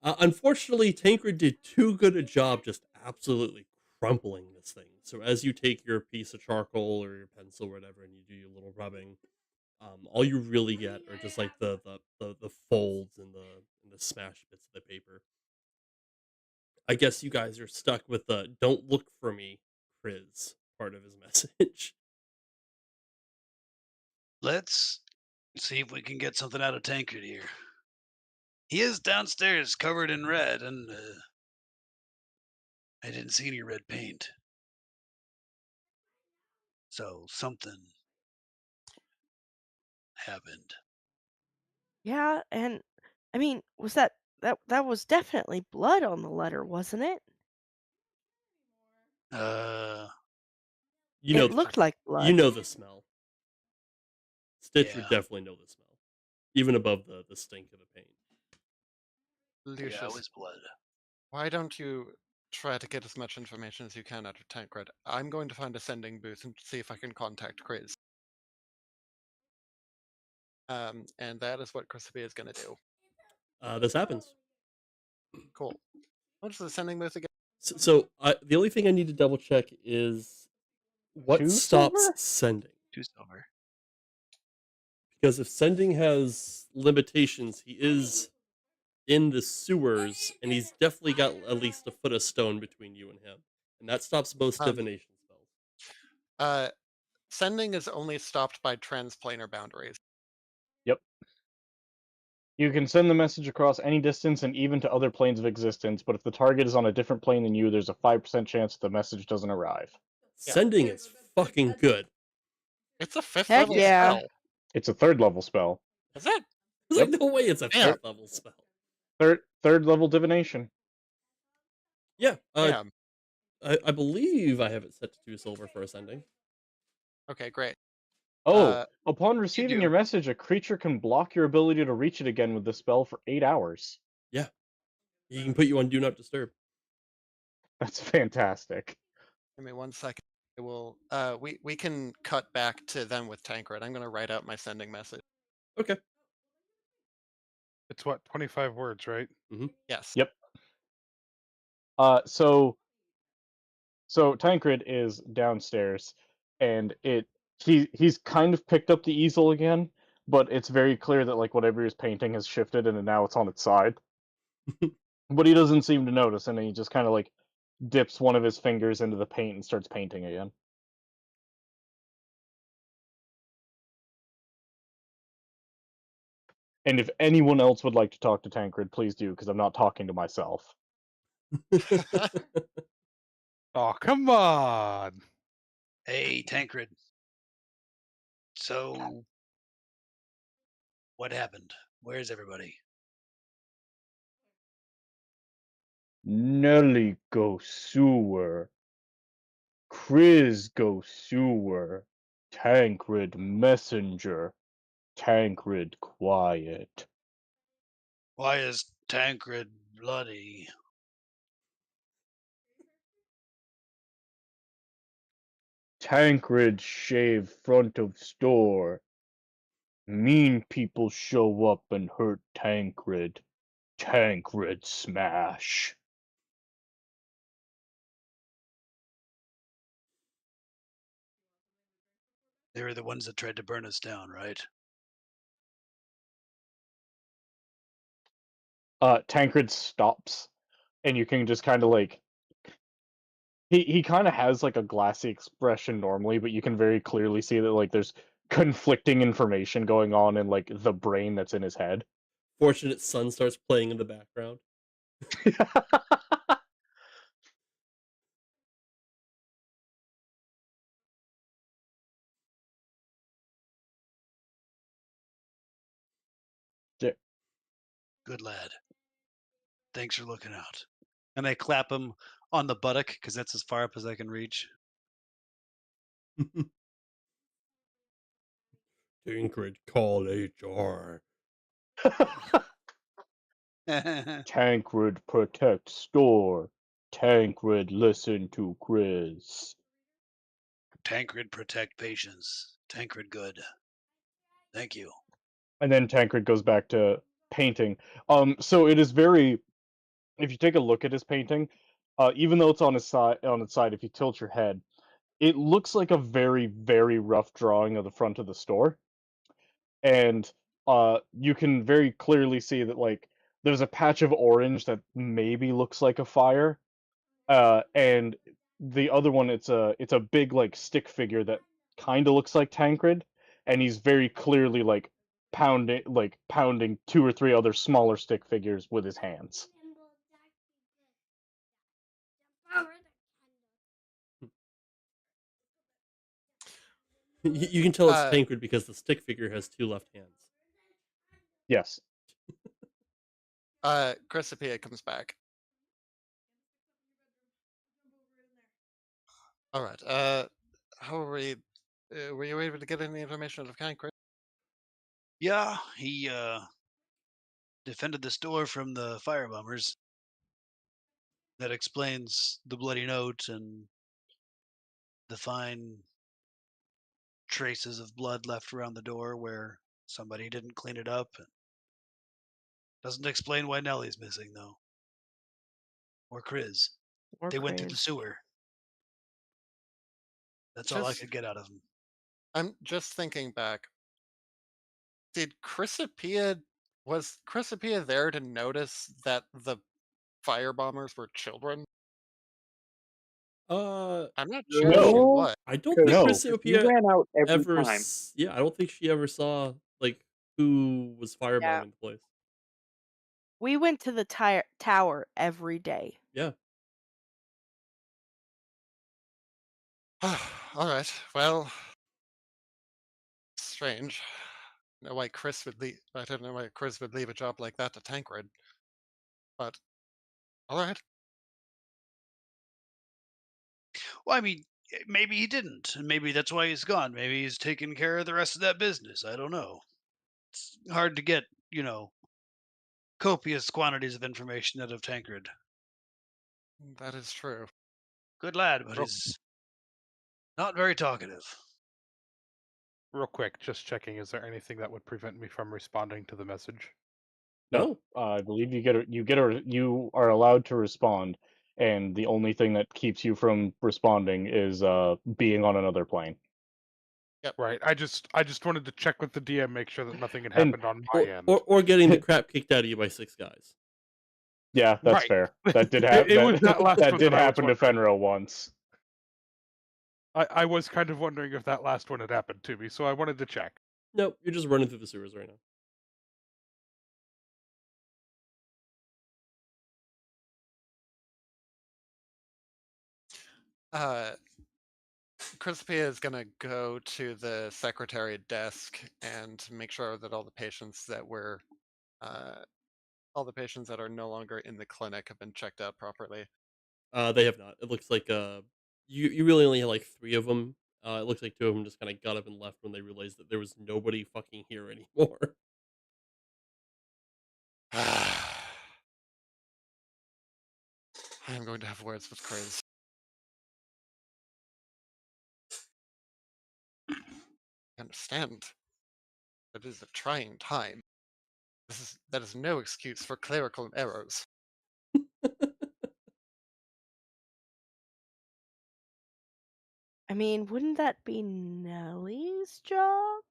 Unfortunately, Tancred did too good a job just absolutely crumpling this thing. So as you take your piece of charcoal or your pencil or whatever, and you do your little rubbing, all you really get are just like the folds and the smashed bits of the paper. I guess you guys are stuck with the "Don't look for me, Chris" part of his message. Let's see if we can get something out of Tankard here. He is downstairs covered in red, and I didn't see any red paint. So something happened. Yeah, and I mean, was that that was definitely blood on the letter, wasn't it? You It know, looked like you blood. know the smell. Stitch would Yeah. definitely know the smell, even above the stink of the paint. Yeah, it Lucius, was blood. why don't you try to get as much information as you can out of Tancred? I'm going to find a sending booth and see if I can contact Chris. And that is what Crispy is going to do. This happens. Cool. What's the sending booth again? So the only thing I need to double check is what 2 stops silver? sending. 2 silver. Because if sending has limitations, he is in the sewers, and he's definitely got at least a foot of stone between you and him, and that stops most Um, divination spells. Sending is only stopped by transplanar boundaries. Yep. You can send the message across any distance and even to other planes of existence, but if the target is on a different plane than you, there's a 5% chance the message doesn't arrive. Yeah. Sending is fucking good. It's a 5th Heck level yeah. spell. It's a 3rd level spell. Is it? There's Yep. like no way it's a Yeah. 5th level spell. Third level divination. Yeah, Yeah. I believe I have it set to 2 silver for ascending. Okay, great. Oh, upon receiving do. your message, a creature can block your ability to reach it again with the spell for 8 hours. Yeah, he can put you on Do Not Disturb. That's fantastic. Give me 1 second. I will. We can cut back to them with Tancred. I'm going to write out my sending message. Okay. It's what, 25 words, right? Yes. Yep. So Tancred is downstairs, and he's kind of picked up the easel again, but it's very clear that like whatever he's painting has shifted and now it's on its side. But he doesn't seem to notice, and he just kind of like dips one of his fingers into the paint and starts painting again. And if anyone else would like to talk to Tancred, please do, because I'm not talking to myself. Oh, come on! Hey, Tancred. So, what happened? Where's everybody? Nelly go sewer. Chris go sewer. Tancred messenger. Tancred quiet. Why is Tancred bloody? Tancred shave front of store. Mean people show up and hurt Tancred. Tancred smash. They were the ones that tried to burn us down, right? Tancred stops, and you can just kind of like he kind of has like a glassy expression normally, but you can very clearly see that like there's conflicting information going on in like the brain that's in his head. Fortunate Son starts playing in the background. Good lad. Thanks for looking out. And I clap him on the buttock because that's as far up as I can reach. Tancred, call HR. Tancred protect store. Tancred listen to Chris. Tancred protect patients. Tancred good. Thank you. And then Tancred goes back to painting. So it is very. If you take a look at his painting, even though it's on its side, if you tilt your head, it looks like a very, very rough drawing of the front of the store. And you can very clearly see that like there's a patch of orange that maybe looks like a fire. And the other one, it's a big like stick figure that kind of looks like Tancred, and he's very clearly like pounding 2 or 3 other smaller stick figures with his hands. You can tell it's Uh, Tancred because the stick figure has 2 left hands. Yes. Chrysopia comes back. All right. How are we? Were you able to get any information out of Chris? Yeah, he defended the store from the firebombers. That explains the bloody note and the fine traces of blood left around the door where somebody didn't clean it up. Doesn't explain why Nellie's missing, though. Or Chris. Or They went through the Chris. sewer. That's all I could get out of them. I'm just thinking back. Was Chrysopia there to notice that the firebombers were children? I'm not sure she No, was. I don't think No. he Chrysopia ran out every ever. time. Yeah, I don't think she ever saw like who was Yeah. firebombing the place. We went to the tower every day. Yeah. All right. Well, strange. I don't know why Chris would leave. I don't know why Chris would leave a job like that to Tancred. But all right. Well, I mean, maybe he didn't, and maybe that's why he's gone. Maybe he's taking care of the rest of that business. I don't know. It's hard to get, copious quantities of information out of Tancred. That is true. Good lad, but Real, he's not very talkative. real quick, just checking. Is there anything that would prevent me from responding to the message? No. I believe you are allowed to respond, and the only thing that keeps you from responding is being on another plane. Right. I just wanted to check with the DM, make sure that nothing had And- happened on my Or, end. or getting the crap kicked out of you by 6 guys. Yeah, that's Right. fair. That did happen. It was that last that one did that I was happen to wondering. Fenrir once. I was kind of wondering if that last one had happened to me, so I wanted to check. Nope, you're just running through the sewers right now. Crispia is gonna go to the secretary desk and make sure that all the patients that are no longer in the clinic have been checked out properly. They have not. It looks like you really only had like 3 of them. It looks like 2 of them just kind of got up and left when they realized that there was nobody fucking here anymore. I'm going to have words with Chris. I understand. It is a trying time. That is no excuse for clerical errors. I mean, wouldn't that be Nellie's job?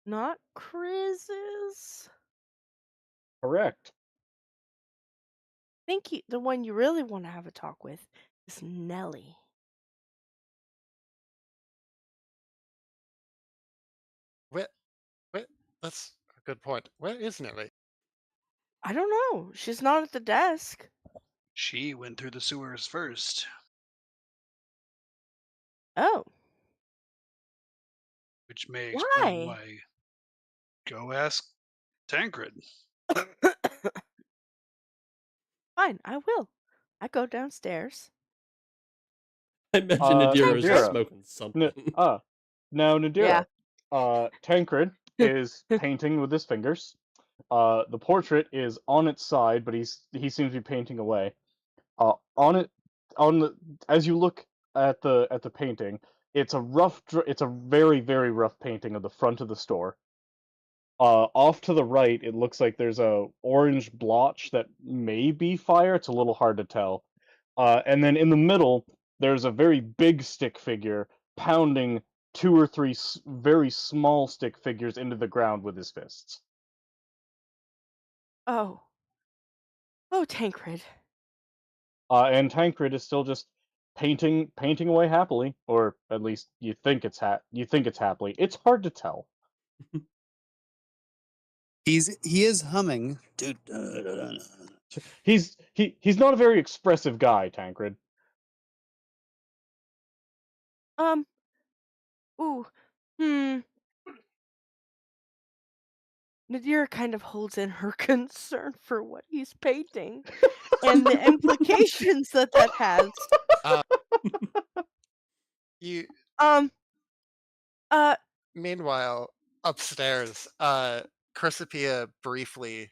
Not Chris's? Correct. I think the one you really want to have a talk with is Nellie. Where, that's a good point. Where is Nellie? I don't know. She's not at the desk. She went through the sewers first, Oh. which may explain Why? why. Go ask Tancred. Fine, I will. I go downstairs. I imagine Nadira is just Nadira. smoking something. Now Nadira. Yeah. Tancred is painting with his fingers. The portrait is on its side, but he seems to be painting away. As you look at the painting, it's a very, very rough painting of the front of the store. Off to the right, it looks like there's a orange blotch that may be fire. It's a little hard to tell. And then in the middle, there's a very big stick figure pounding 2 or 3 very small stick figures into the ground with his fists. Oh. Oh, Tancred. And Tancred is still just painting away happily, or at least you think it's happily. It's hard to tell. He is humming. Dude. He's not a very expressive guy, Tancred. Ooh. Hmm. Nadira kind of holds in her concern for what he's painting and the implications that that has. Uh, you. Um, uh, Meanwhile, upstairs, Chrysopia briefly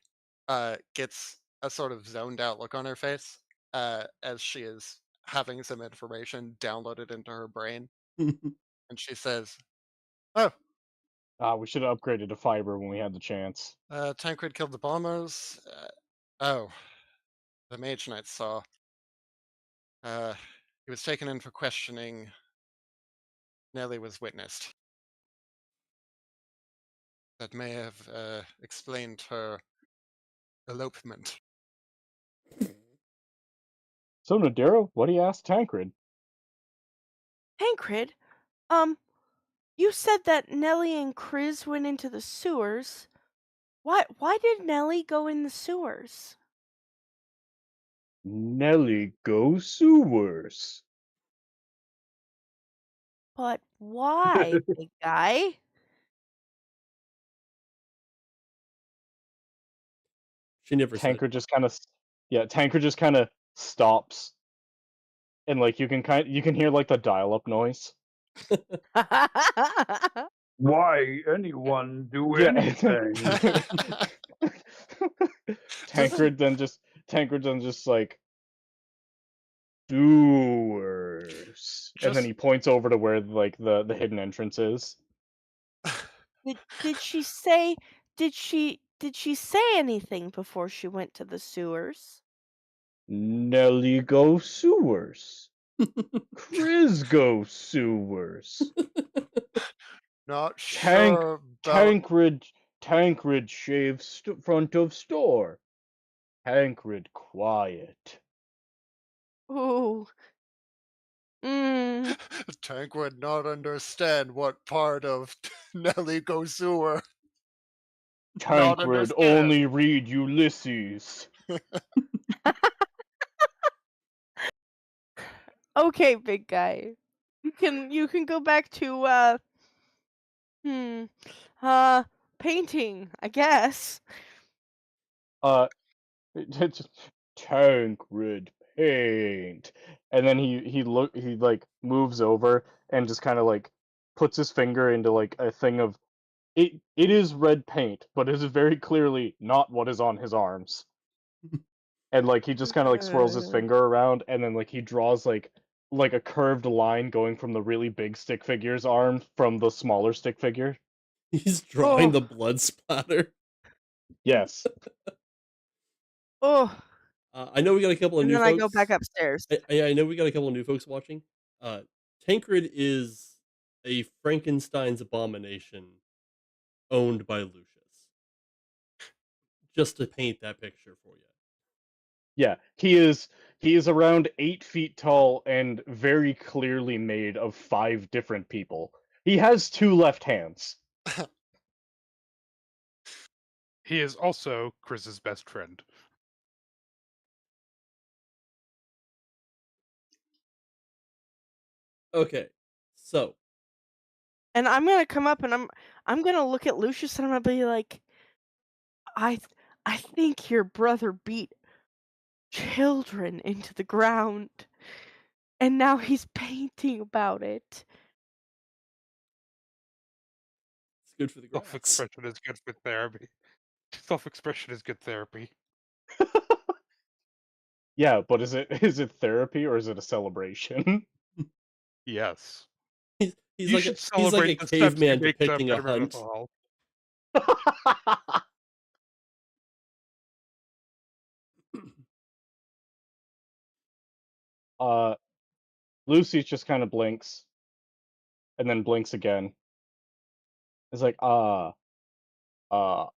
gets a sort of zoned out look on her face as she is having some information downloaded into her brain, and she says, "Oh, We should have upgraded to fiber when we had the chance. Tancred killed the bombers. Oh, the Mage Knight saw. He was taken in for questioning. Nellie was witnessed. That may have explained her elopement." So, Nadira, what do you ask Tancred? Tancred, um, you said that Nellie and Chris went into the sewers. Why did Nellie go in the sewers? Nelly go sewers. But why, big guy? She never said Tancred just kind of, Tancred just kind of stops, and like you can hear like the dial-up noise. Why anyone do Yeah. anything? Tancred then just like sewers, and then Just- he points over to where like the hidden entrance is. Did she say did she say anything before she went to the sewers? Nelly go sewers. Chris go sewers. Not sure about Tancred shaves front of store. Tancred quiet. Ooh. Mm. Tank would not understand what part of Nelly Go Sewer. Not Tancred understand. only read Ulysses. Okay, big guy. You can go back to hmm painting, I guess. It's Tancred paint, and then he like moves over and just kind of like puts his finger into like a thing of it. It is red paint, but it is very clearly not what is on his arms. And like he just kind of like swirls his finger around, and then like he draws like a curved line going from the really big stick figure's arm from the smaller stick figure. He's drawing Oh. the blood splatter. Yes. Oh, I know we got a couple of and new then folks. I go back upstairs. I know we got a couple of new folks watching. Tancred is a Frankenstein's abomination owned by Lucius. Just to paint that picture for you. Yeah, he is around 8 feet tall and very clearly made of 5 different people. He has 2 left hands. He is also Chris's best friend. Okay, so And I'm gonna come up and I'm gonna look at Lucius and I'm gonna be like, I think your brother beat children into the ground, and now he's painting about it. it's good for the grass. Self-expression is good for therapy. Self-expression is good therapy. Yeah, but is it therapy or is it a celebration? Yes. He's You like should he's like celebrate a the steps you caveman make to depicting a better hunt. mental health. Lucy just kind of blinks and then blinks again. It's like, uh, and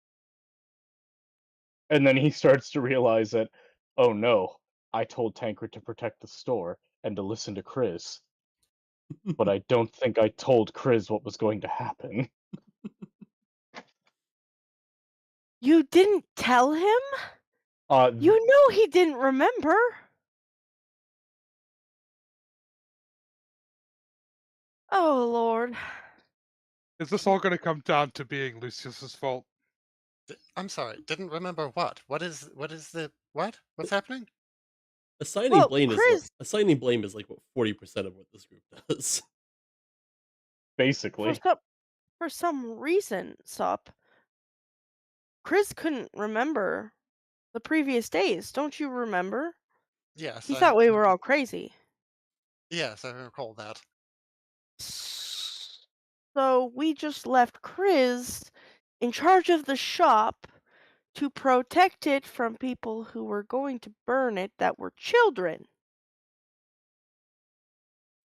then he starts to realize that, oh no, I told Tancred to protect the store and to listen to Chris. But I don't think I told Chris what was going to happen. You didn't tell him? You know he didn't remember. Oh Lord. Is this all going to come down to being Lucius's fault? I'm sorry, didn't remember what? What is the what? What's happening? Assigning Well, blame is Chris, like what 40% of what this group does. for Basically. some reason, Sup, Chris couldn't remember the previous days. Don't you remember? Yes, He thought we were all crazy. yes, I recall that. So we just left Chris in charge of the shop to protect it from people who were going to burn it that were children.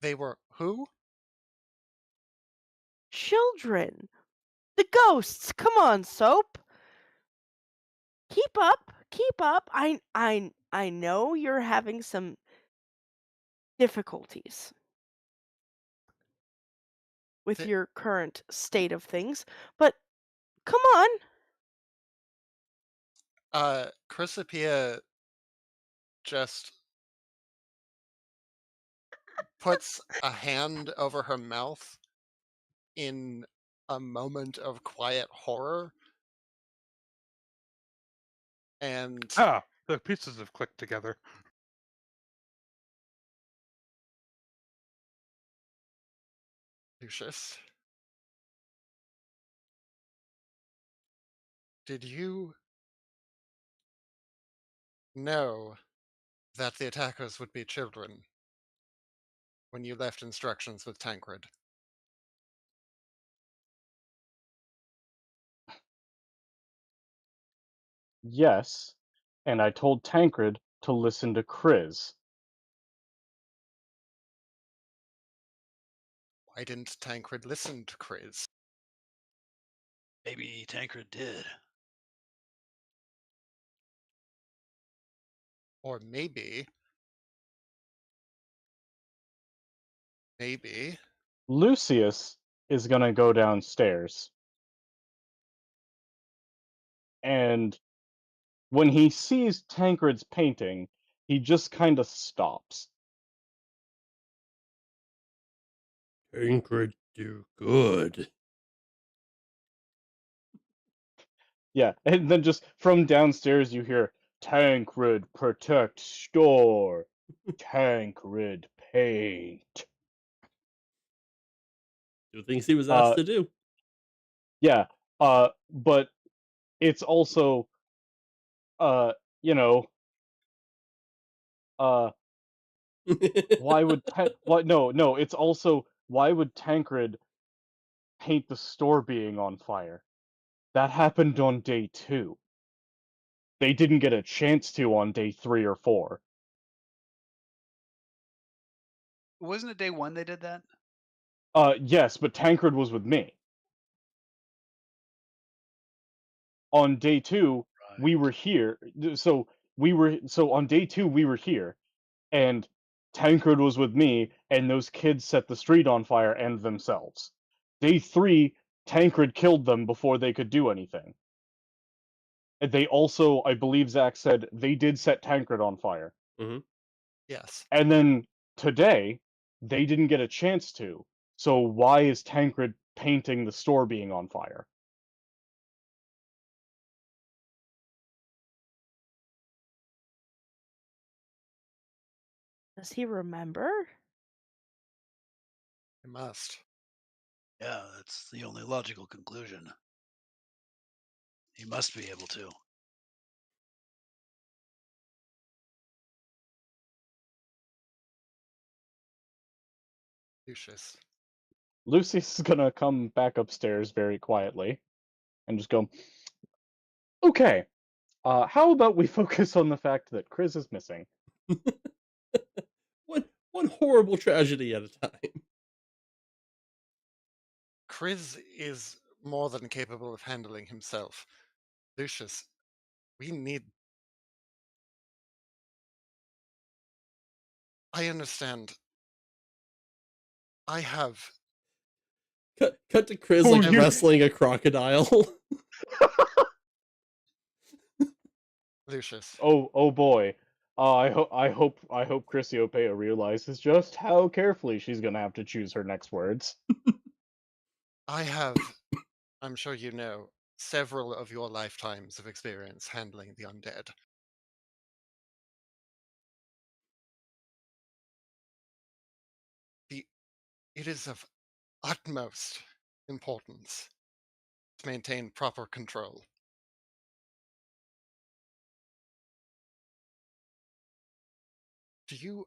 They were who? Children. The ghosts. Come on, Soap. Keep up. Keep up. I know you're having some difficulties with The- your current state of things, but come on. Chrysopia just puts a hand over her mouth in a moment of quiet horror, and Ah, the pieces have clicked together. Lucius, did you know that the attackers would be children when you left instructions with Tancred? Yes, and I told Tancred to listen to Chris. Why didn't Tancred listen to Chris? Maybe Tancred did. Or maybe Lucius is gonna go downstairs, and when he sees Tancred's painting, he just kind of stops. Tancred do good. Yeah, and then just from downstairs you hear Tancred protect store, Tancred paint. Do things he was asked to do. Yeah, but it's also, you know, why would what? No, it's also why would Tancred paint the store being on fire? That happened on day 2. They didn't get a chance to on day 3 or 4. Wasn't it day 1 they did that? Yes, but Tancred was with me. On day 2, we were here. So on day 2 we were here, and Tancred was with me, and those kids set the street on fire and themselves. Day 3, Tancred killed them before they could do anything. And they also, I believe Zach said, they did set Tancred on fire. Yes. And then today, they didn't get a chance to. So why is Tancred painting the store being on fire? Does he remember? It must. Yeah, that's the only logical conclusion. He must be able to. Lucius. Lucy's gonna come back upstairs very quietly and just go, okay, how about we focus on the fact that Chris is missing? One horrible tragedy at a time. Chris is more than capable of handling himself. Lucius, we need... I understand. I have... Cut to Chris Oh, like you- wrestling a crocodile. Lucius. Oh boy. I hope Chrysiopea realizes just how carefully she's gonna have to choose her next words. I have, I'm sure you know, several of your lifetimes of experience handling the undead. The, it is of utmost importance to maintain proper control. Do you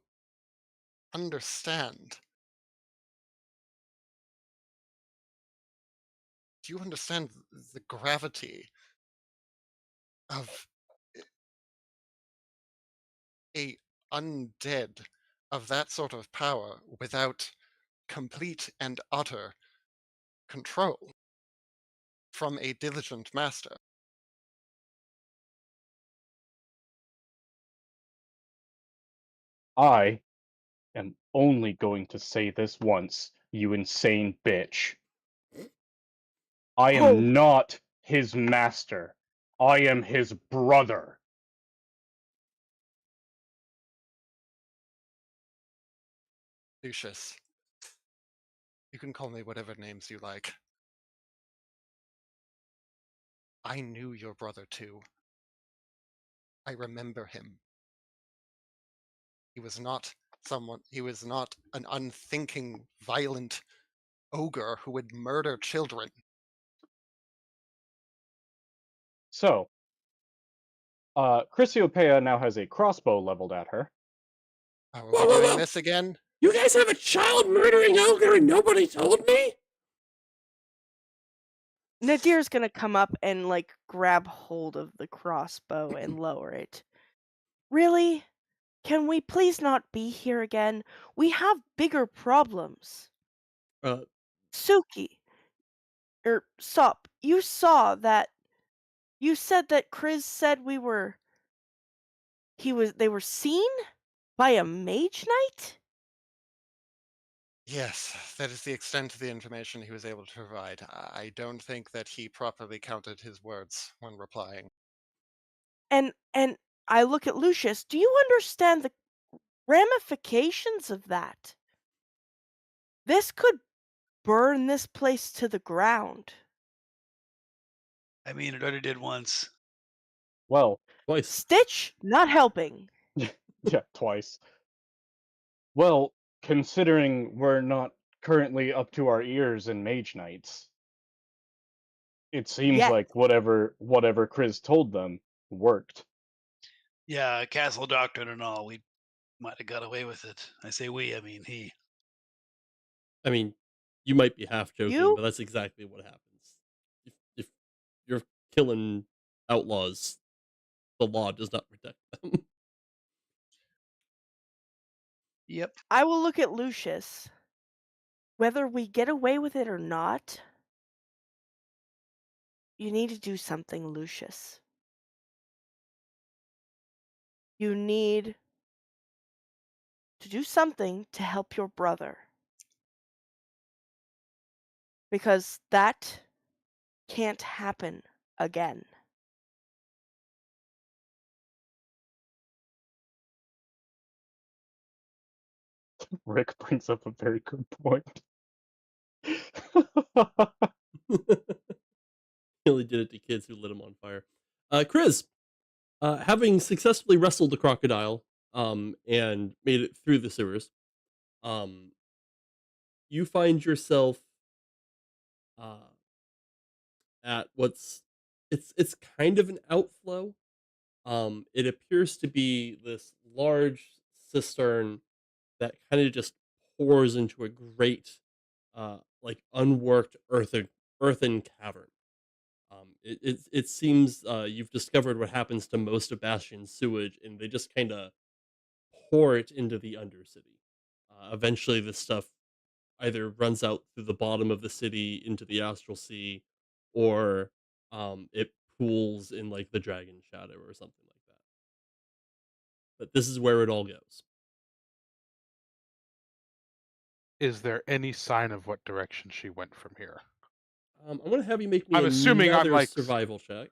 understand? Do you understand the gravity of a undead of that sort of power without complete and utter control from a diligent master? I am only going to say this once, you insane bitch. I Oh. am not his master. I am his brother. Lucius, you can call me whatever names you like. I knew your brother too. I remember him. He was not an unthinking, violent ogre who would murder children. So, Chrysiopeia now has a crossbow leveled at her. Are we doing this again? You guys have a child murdering ogre and nobody told me? Nadir's gonna come up and like grab hold of the crossbow and lower it. Really? Can we please not be here again? We have bigger problems. Uh, Suki, Sop, you saw that. You said that Chris said they were seen by a mage knight? Yes, that is the extent of the information he was able to provide. I don't think that he properly counted his words when replying. And I look at Lucius. Do you understand the ramifications of that? This could burn this place to the ground. I mean, it already did once. Well, twice. Stitch not helping. yeah, twice. Well, considering we're not currently up to our ears in Mage Knights, it seems Yet. like whatever Chris told them worked. Yeah, castle doctrine and all. We might have got away with it. I say we, I mean he. I mean, you might be half joking, You? but that's exactly what happens. If you're killing outlaws, the law does not protect them. Yep. I will look at Lucius. Whether we get away with it or not, you need to do something, Lucius. You need to do something to help your brother. Because that can't happen again. Rick brings up a very good point. He only did it to kids who lit him on fire. Chris, having successfully wrestled the crocodile, and made it through the sewers, you find yourself uh, at it's kind of an outflow. It appears to be this large cistern that kind of just pours into a great, like unworked earthen cavern. It seems you've discovered what happens to most of Bastion's sewage, and they just kind of pour it into the undercity. Eventually, this stuff either runs out through the bottom of the city into the astral sea, or it pools in like the dragon shadow or something like that. But this is where it all goes. Is there any sign of what direction she went from here? I'm gonna have you make me I'm assuming I'm another like survival check.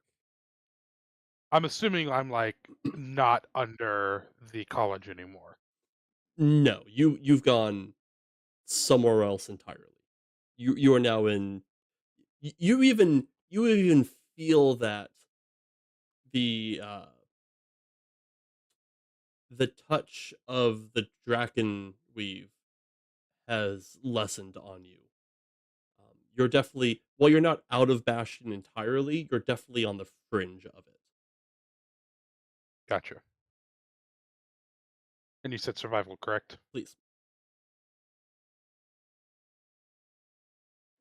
I'm assuming I'm like not under the college anymore. No, you've gone somewhere else entirely. You are now in. You even feel that the the touch of the Draken weave has lessened on you. You're definitely, while you're not out of Bastion entirely, you're definitely on the fringe of it. Gotcha. And you said survival, correct? Please.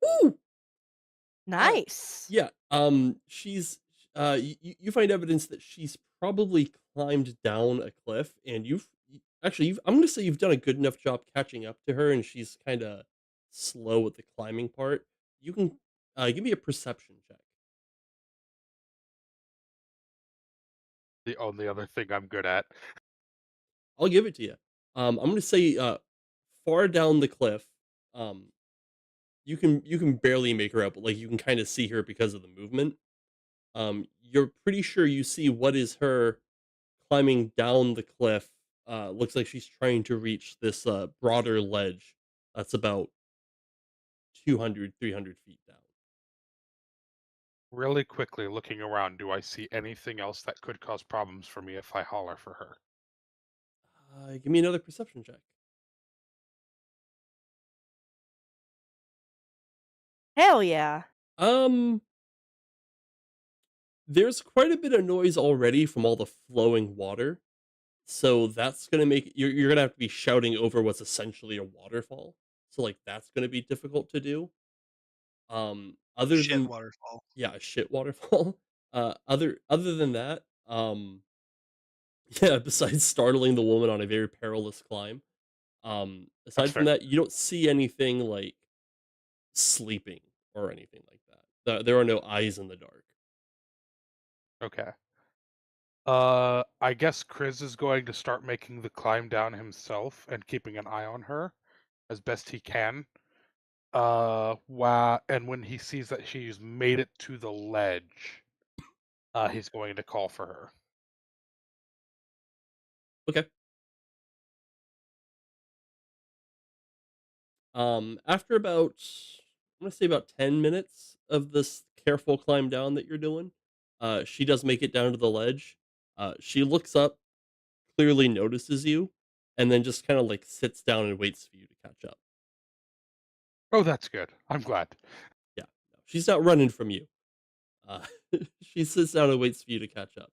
Woo! Nice. Yeah. She's you find evidence that she's probably climbed down a cliff, and I'm gonna say you've done a good enough job catching up to her, and she's kind of slow at the climbing part. You can give me a perception check. The only other thing I'm good at. I'll give it to you. I'm gonna say far down the cliff. Um, you can barely make her out, but like you can kind of see her because of the movement. You're pretty sure you see what is her climbing down the cliff. Looks like she's trying to reach this broader ledge that's about 200, 300 feet down. Really quickly looking around, do I see anything else that could cause problems for me if I holler for her? Give me another perception check. Hell yeah. Um, there's quite a bit of noise already from all the flowing water, so that's gonna make you're gonna have to be shouting over what's essentially a waterfall. So like that's gonna be difficult to do. Other Shit than waterfall. yeah, a shit waterfall. Other than that, yeah, besides startling the woman on a very perilous climb, That's aside from fair. that, you don't see anything like sleeping or anything like that. There are no eyes in the dark. Okay. I guess Chris is going to start making the climb down himself and keeping an eye on her as best he can. Wow. And when he sees that she's made it to the ledge, he's going to call for her. Okay. After about, I'm gonna say about 10 minutes of this careful climb down that you're doing, she does make it down to the ledge. She looks up, clearly notices you, and then just kind of like sits down and waits for you to catch up. Oh, that's good. I'm glad. Yeah, no, she's not running from you. Uh, she sits down and waits for you to catch up.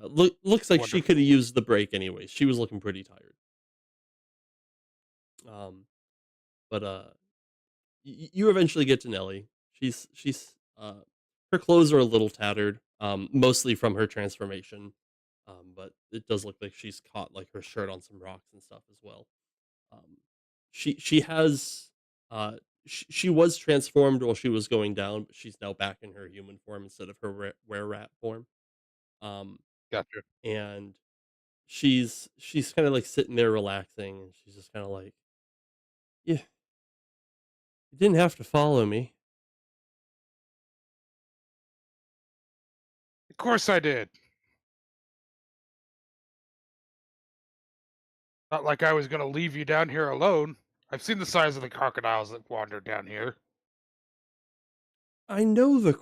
Looks like she could have Wonderful. used the break anyway. She was looking pretty tired. Um, but you eventually get to Nellie. She's her clothes are a little tattered, mostly from her transformation. But it does look like she's caught like her shirt on some rocks and stuff as well. Um, she has she was transformed while she was going down, but she's now back in her human form instead of her were rat form. Um, Gotcha. and she's kind of like sitting there relaxing, and she's just kind of like, yeah, you didn't have to follow me. Of course I did. Not like I was going to leave you down here alone. I've seen the size of the crocodiles that wander down here. I know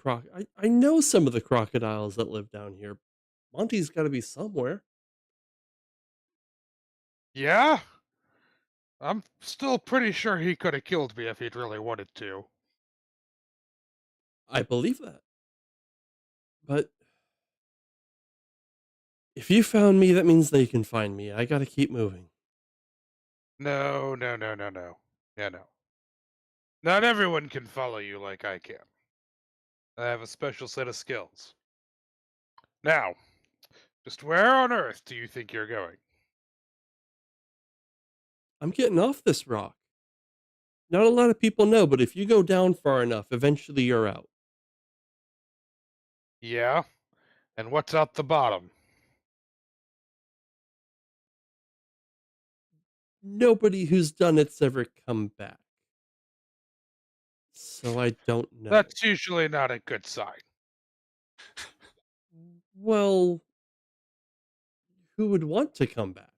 I know some of the crocodiles that live down here. Monty's got to be somewhere. Yeah? I'm still pretty sure he could have killed me if he'd really wanted to. I believe that. But if you found me, that means they can find me. I got to keep moving. No, no, no, no, no. Yeah, no. Not everyone can follow you like I can. I have a special set of skills. Now, just where on earth do you think you're going? I'm getting off this rock. Not a lot of people know, but if you go down far enough, eventually you're out. Yeah? And what's at the bottom? Nobody who's done it's ever come back. So I don't know. That's usually not a good sign. Well, who would want to come back?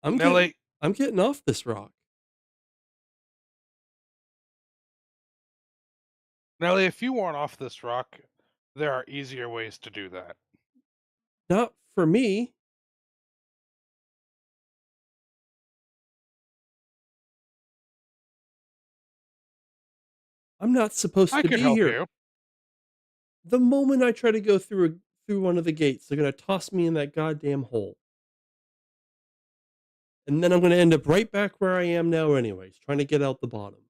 I'm getting Nelly, I'm getting off this rock. Nelly, if you want off this rock, there are easier ways to do that. Not for me. I'm not supposed I to could be help here. you. The moment I try to go through one of the gates, they're gonna toss me in that goddamn hole. And then I'm gonna end up right back where I am now anyways, trying to get out the bottom.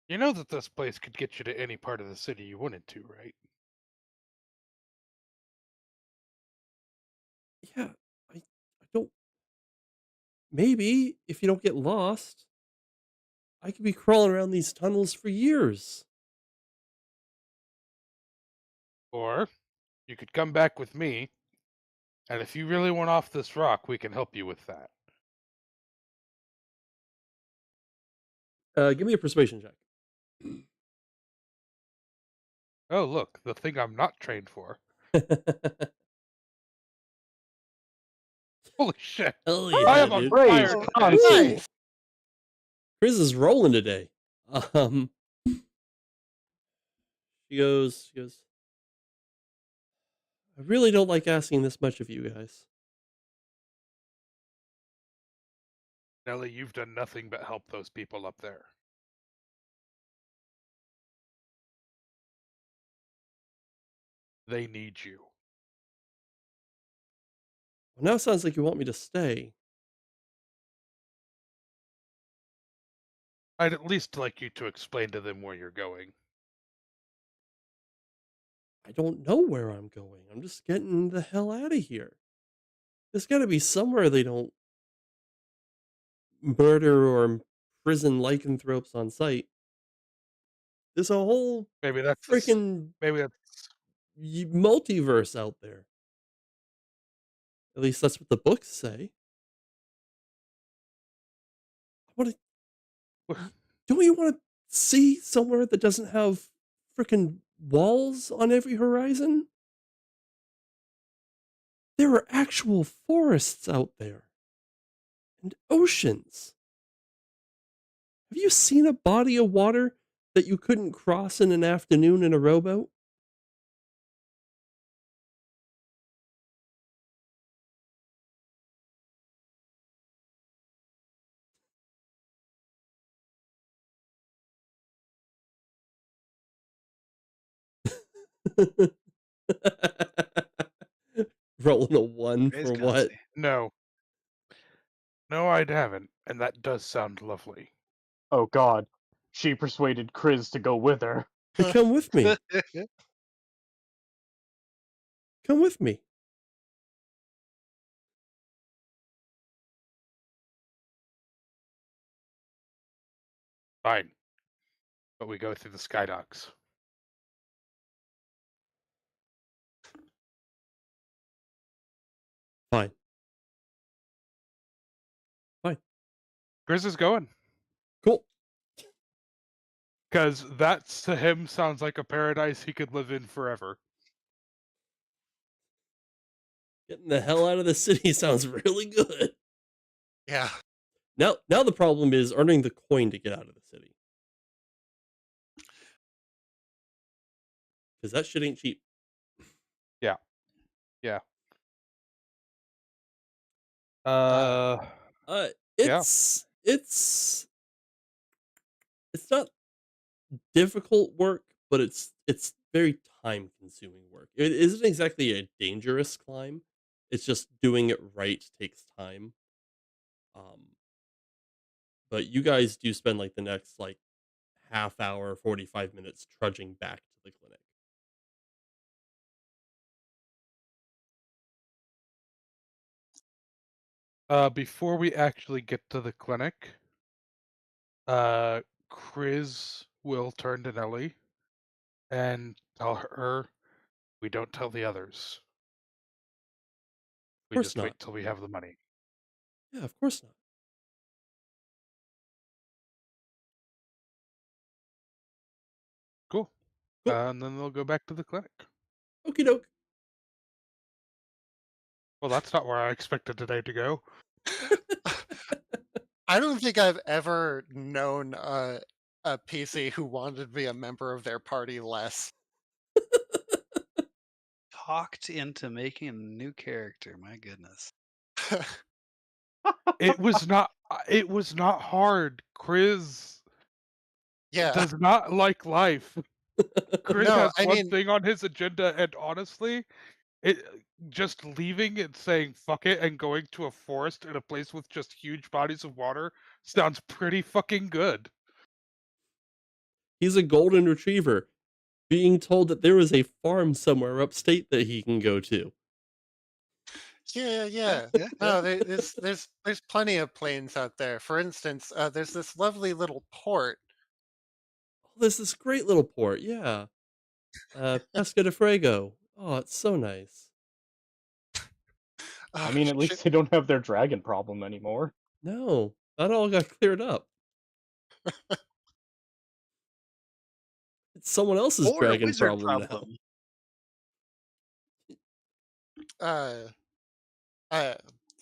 You know that this place could get you to any part of the city you wanted to, right? Yeah, I don't maybe if you don't get lost, I could be crawling around these tunnels for years. Or you could come back with me, and if you really want off this rock, we can help you with that. Give me a persuasion check. Oh, look, the thing I'm not trained for. Holy shit! Hell I yeah, am on dude. Praise fire! console. Nice. Chris is rolling today. She goes, I really don't like asking this much of you guys. Nelly, you've done nothing but help those people up there. They need you. Well, now it sounds like you want me to stay. I'd at least like you to explain to them where you're going. I don't know where I'm going. I'm just getting the hell out of here. There's got to be somewhere they don't murder or imprison lycanthropes on sight. There's a whole Maybe that's freaking maybe that's multiverse out there. At least that's what the books say. What? Don't you want to see somewhere that doesn't have freaking walls on every horizon? There are actual forests out there and oceans. Have you seen a body of water that you couldn't cross in an afternoon in a rowboat? Rolling a one Praise for what? Consi. no. No, I haven't, and that does sound lovely. Oh god. She persuaded Chris to go with her. Hey, come with me. Come with me. Fine. But we go through the sky docks. Fine. Fine. Chris is going. Cool. Because that to him sounds like a paradise he could live in forever. Getting the hell out of the city sounds really good. Yeah. Now the problem is earning the coin to get out of the city. Because that shit ain't cheap. Yeah. Yeah. Uh, Yeah. it's not difficult work, but it's very time consuming work. It isn't exactly a dangerous climb. It's just doing it right takes time. But you guys do spend like the next like half hour, 45 minutes trudging back to the clinic. Before we actually get to the clinic, Chris will turn to Nelly and tell her we don't tell the others. Of We course just not. wait till we have the money. Yeah, of course not. Cool. Cool. And then they'll go back to the clinic. Okie doke. Well, that's not where I expected today to go. I don't think I've ever known a a PC who wanted to be a member of their party less. Talked into making a new character. My goodness. It was not. It was not hard. Chris Yeah. does not like life. Chris No, has I one mean, thing on his agenda, and honestly, it just leaving and saying fuck it and going to a forest in a place with just huge bodies of water sounds pretty fucking good. He's a golden retriever being told that there is a farm somewhere upstate that he can go to. yeah. Yeah. No, there's plenty of plains out there. For instance, there's this lovely little port. Oh, there's this great little port, yeah. Pesca de Frego. Oh, it's so nice. I mean, at Shit. least they don't have their dragon problem anymore. No, that all got cleared up. It's someone else's Or a dragon wizard problem now. problem. Uh,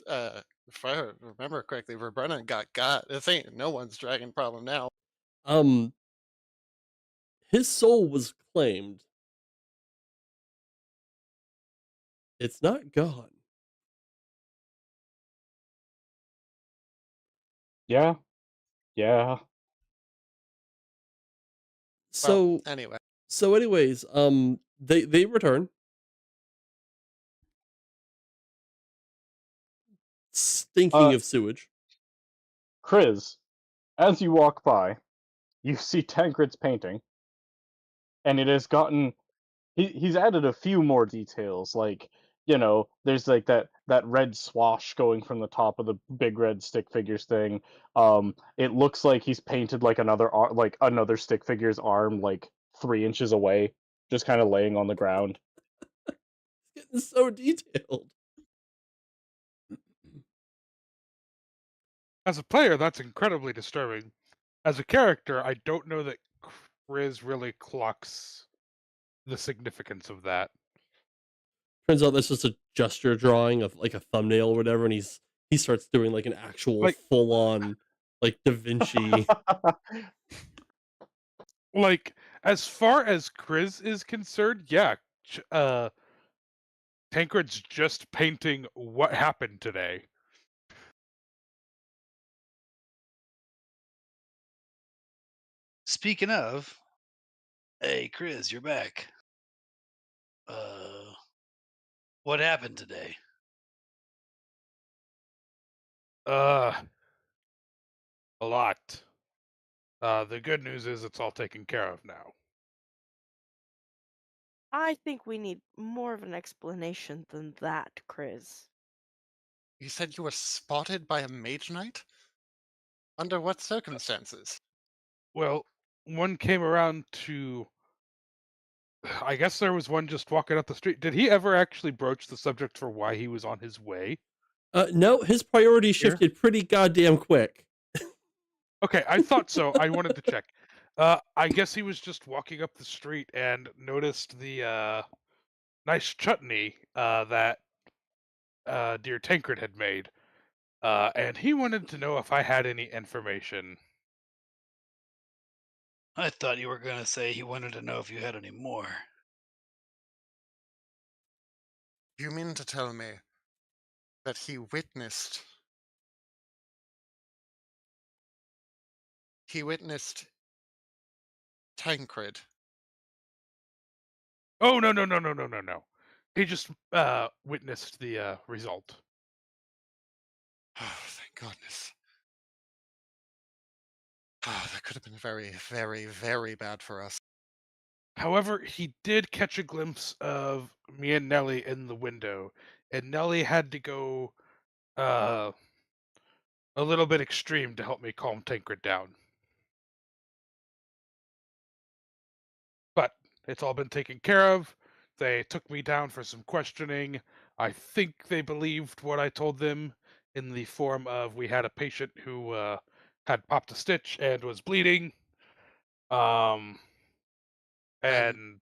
uh, if I remember correctly, Verbrunna got. This ain't no one's dragon problem now. Um, his soul was claimed. It's not gone. Yeah, yeah. So, Anyway, anyways, they return. Stinking Uh, of sewage. Chris, as you walk by, you see Tancred's painting, and it has gotten. He's added a few more details, like there's like that red swash going from the top of the big red stick figures thing. It looks like he's painted like another stick figure's arm, like 3 inches away, just kind of laying on the ground. It's getting so detailed. As a player, that's incredibly disturbing. As a character, I don't know that Chris really clocks the significance of that. Turns out that's just a gesture drawing of like a thumbnail or whatever, and he starts doing like an actual Like- full on like Da Vinci. Like, as far as Chris is concerned, yeah, Tancred's just painting what happened today. Speaking of, hey Chris, you're back. What happened today? A lot. The good news is it's all taken care of now. I think we need more of an explanation than that, Chris. you said you were spotted by a mage knight? Under what circumstances? Well, one came around to. I guess there was one just walking up the street. Did he ever actually broach the subject for why he was on his way? No, his priorities Here? shifted pretty goddamn quick. Okay, I thought so. I wanted to check. I guess he was just walking up the street and noticed the nice chutney that dear Tancred had made. And he wanted to know if I had any information. I thought you were going to say he wanted to know if you had any more. You mean to tell me that he witnessed Tancred? Oh, no. He just witnessed the result. Oh, thank goodness. Oh, that could have been very, very, very bad for us. However, he did catch a glimpse of me and Nellie in the window, and Nellie had to go a little bit extreme to help me calm Tancred down. But it's all been taken care of. They took me down for some questioning. I think they believed what I told them in the form of we had a patient who had popped a stitch and was bleeding. And And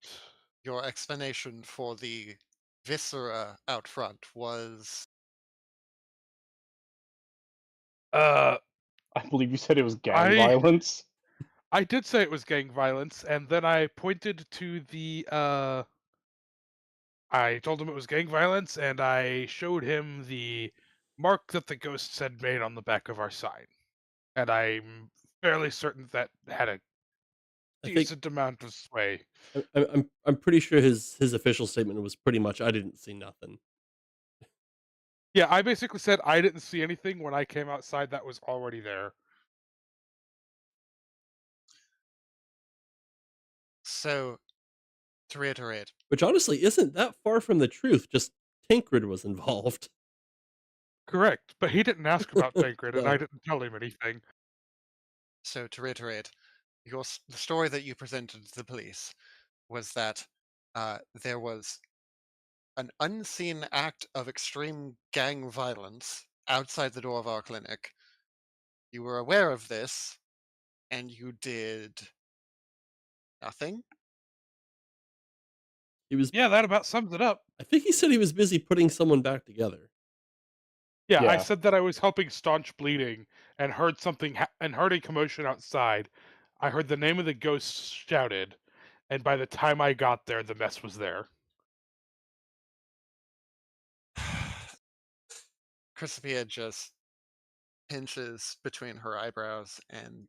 your explanation for the viscera out front was I believe you said it was gang I- violence. I did say it was gang violence, and then I pointed to the I told him it was gang violence, and I showed him the mark that the ghosts had made on the back of our sign. And I'm fairly certain that had a I think decent amount of sway. I'm pretty sure his official statement was pretty much, "I didn't see nothing." Yeah, I basically said I didn't see anything when I came outside that was already there. So, to reiterate, Which honestly isn't that far from the truth, just Tancred was involved. Correct, but he didn't ask about Tancred, and I So didn't tell him anything. the story that you presented to the police was that there was an unseen act of extreme gang violence outside the door of our clinic. You were aware of this, and you did nothing. he was Yeah, that about sums it up. I think he said he was busy putting someone back together. Yeah, I Yeah. said that I was helping staunch bleeding and heard and heard a commotion outside. I heard the name of the ghost shouted, and by the time I got there, the mess was there. Crispia just pinches between her eyebrows and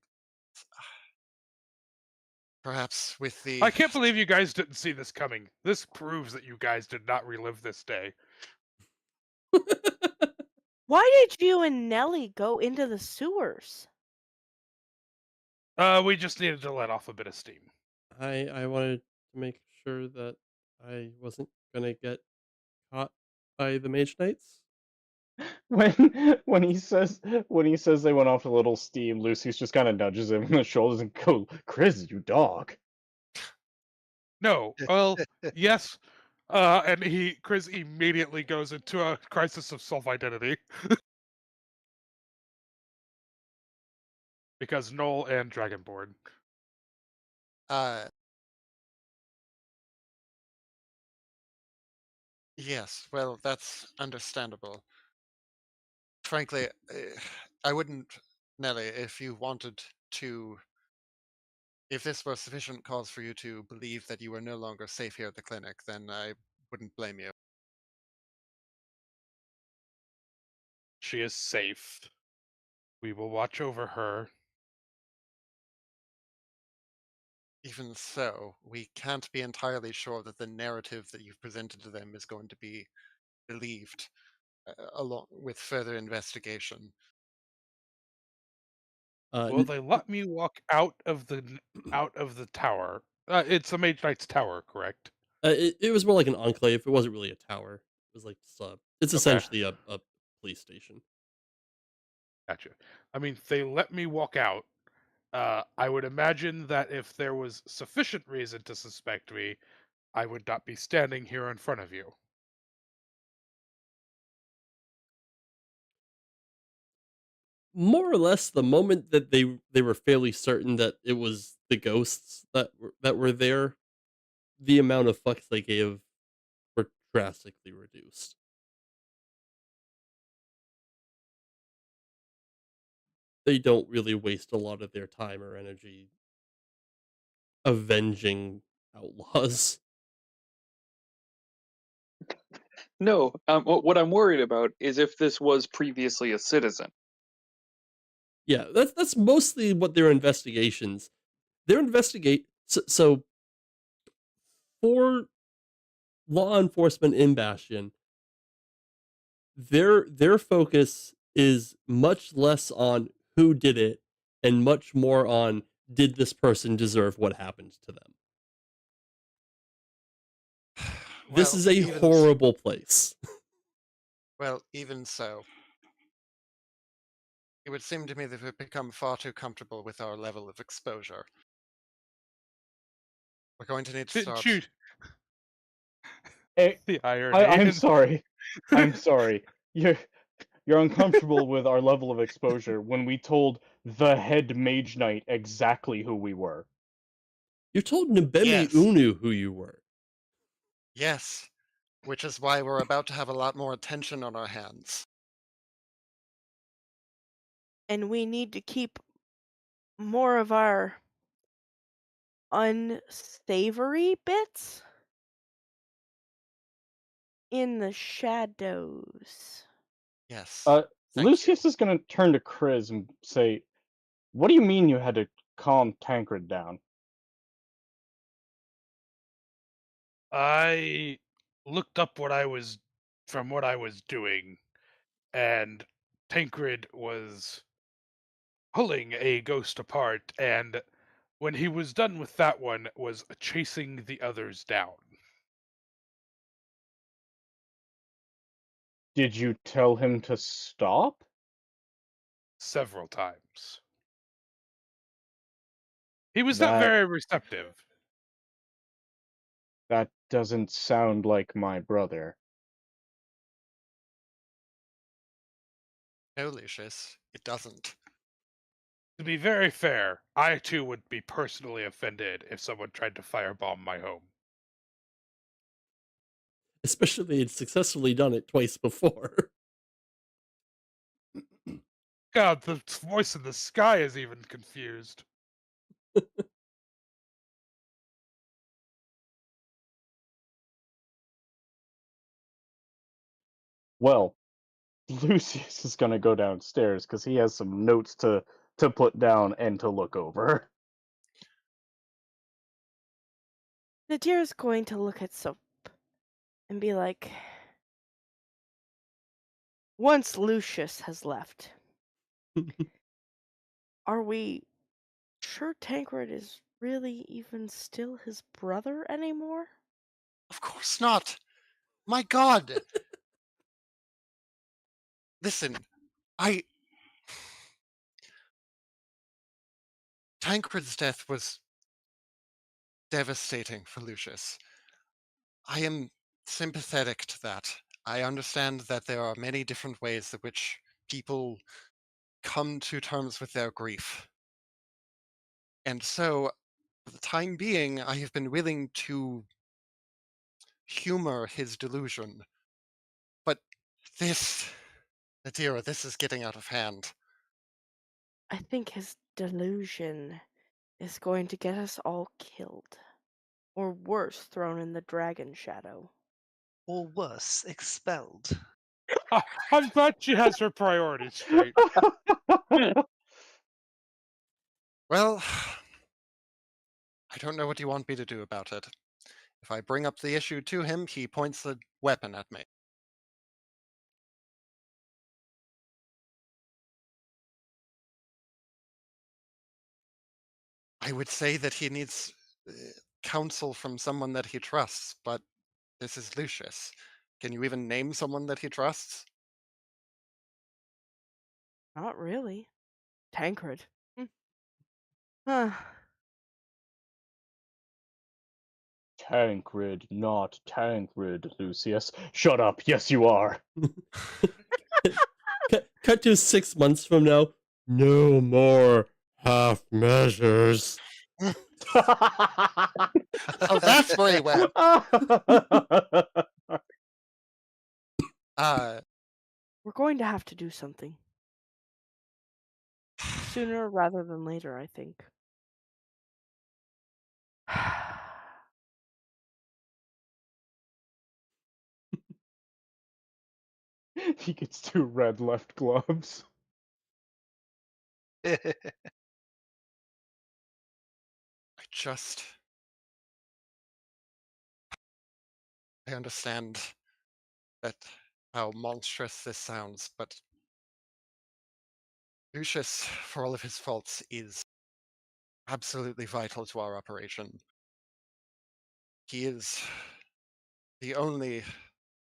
perhaps with the I can't believe you guys didn't see this coming. This proves that you guys did not relive this day. Why did you and Nellie go into the sewers? We just needed to let off a bit of steam. I wanted to make sure that I wasn't gonna get caught by the Mage Knights. When when he says they went off a little steam, Lucius just kind of nudges him in the shoulders and go, "Chris, you dog." No, well, yes. And Chris immediately goes into a crisis of self-identity. Because Noel and Dragonborn. uh yes, well, that's understandable. Frankly, I wouldn't, Nelly, if this was sufficient cause for you to believe that you were no longer safe here at the clinic, then I wouldn't blame you. She is safe. We will watch over her. Even so, we can't be entirely sure that the narrative that you've presented to them is going to be believed along with further investigation. Will they let me walk out of the tower? It's a Mage Knight's tower, correct? It was more like an enclave. It wasn't really a tower. It was like it's Okay, essentially a police station. gotcha. I mean, if they let me walk out, I would imagine that if there was sufficient reason to suspect me, I would not be standing here in front of you. More or less, the moment that they were fairly certain that it was the ghosts that were there, the amount of fucks they gave were drastically reduced. They don't really waste a lot of their time or energy avenging outlaws. No, what I'm worried about is if this was previously a citizen. Yeah, that's mostly what their investigations. Their investigate so for law enforcement in Bastion, their focus is much less on who did it and much more on did this person deserve what happened to them. This Well, is a horrible place. well, even so, it would seem to me that we've become far too comfortable with our level of exposure. We're going to need to Didn't start. you? Hey, The irony. I'm sorry. I'm sorry. You're uncomfortable with our level of exposure when we told the head Mage Knight exactly who we were. You told Nbemi Yes. Unu who you were. Yes, which is why we're about to have a lot more attention on our hands. And we need to keep more of our unsavory bits in the shadows. Yes. Thank Lucius is going to turn to Chris and say, "What do you mean you had to calm Tancred down?" I looked up what I was doing, and Tancred was pulling a ghost apart, and when he was done with that one, was chasing the others down. Did you tell him to stop? Several times. He was not That very receptive. that doesn't sound like my brother. No, Lucius, it doesn't. To be very fair, I too would be personally offended if someone tried to firebomb my home. Especially they had successfully done it twice before. God, the voice in the sky is even confused. Well, Lucius is going to go downstairs because he has some notes to put down and to look over. Nadira's going to look at Soap and be like, once Lucius has left, are we sure Tancred is really even still his brother anymore? Of course not. My God. Listen, Tancred's death was devastating for Lucius. I am sympathetic to that. I understand that there are many different ways in which people come to terms with their grief. And so, for the time being, I have been willing to humor his delusion. But this, Nadira, this is getting out of hand. I think his delusion is going to get us all killed. Or worse, thrown in the dragon shadow. Or worse, expelled. I'm glad she has her priorities straight. Well, I don't know what you want me to do about it. If I bring up the issue to him, he points the weapon at me. I would say that he needs counsel from someone that he trusts, but this is Lucius. Can you even name someone that he trusts? Not really. Tancred. Huh. Tancred, not Tancred, Lucius. Shut up. Yes, you are. Cut to 6 months from now. No more half measures. Oh, that's where he went. We're going to have to do something. Sooner rather than later, I think. He gets 2 red left gloves. I understand that how monstrous this sounds, but Lucius, for all of his faults, is absolutely vital to our operation. He is the only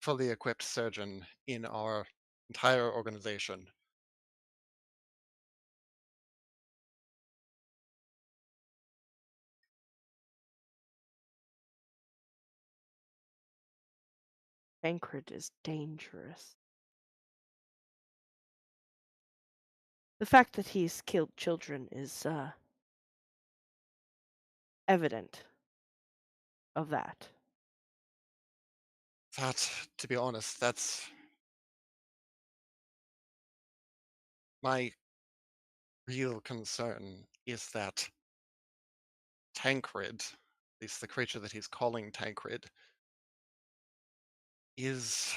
fully equipped surgeon in our entire organization. Tancred is dangerous. The fact that he's killed children is evident of that. That, to be honest, that's my real concern, is that Tancred, at least the creature that he's calling Tancred, is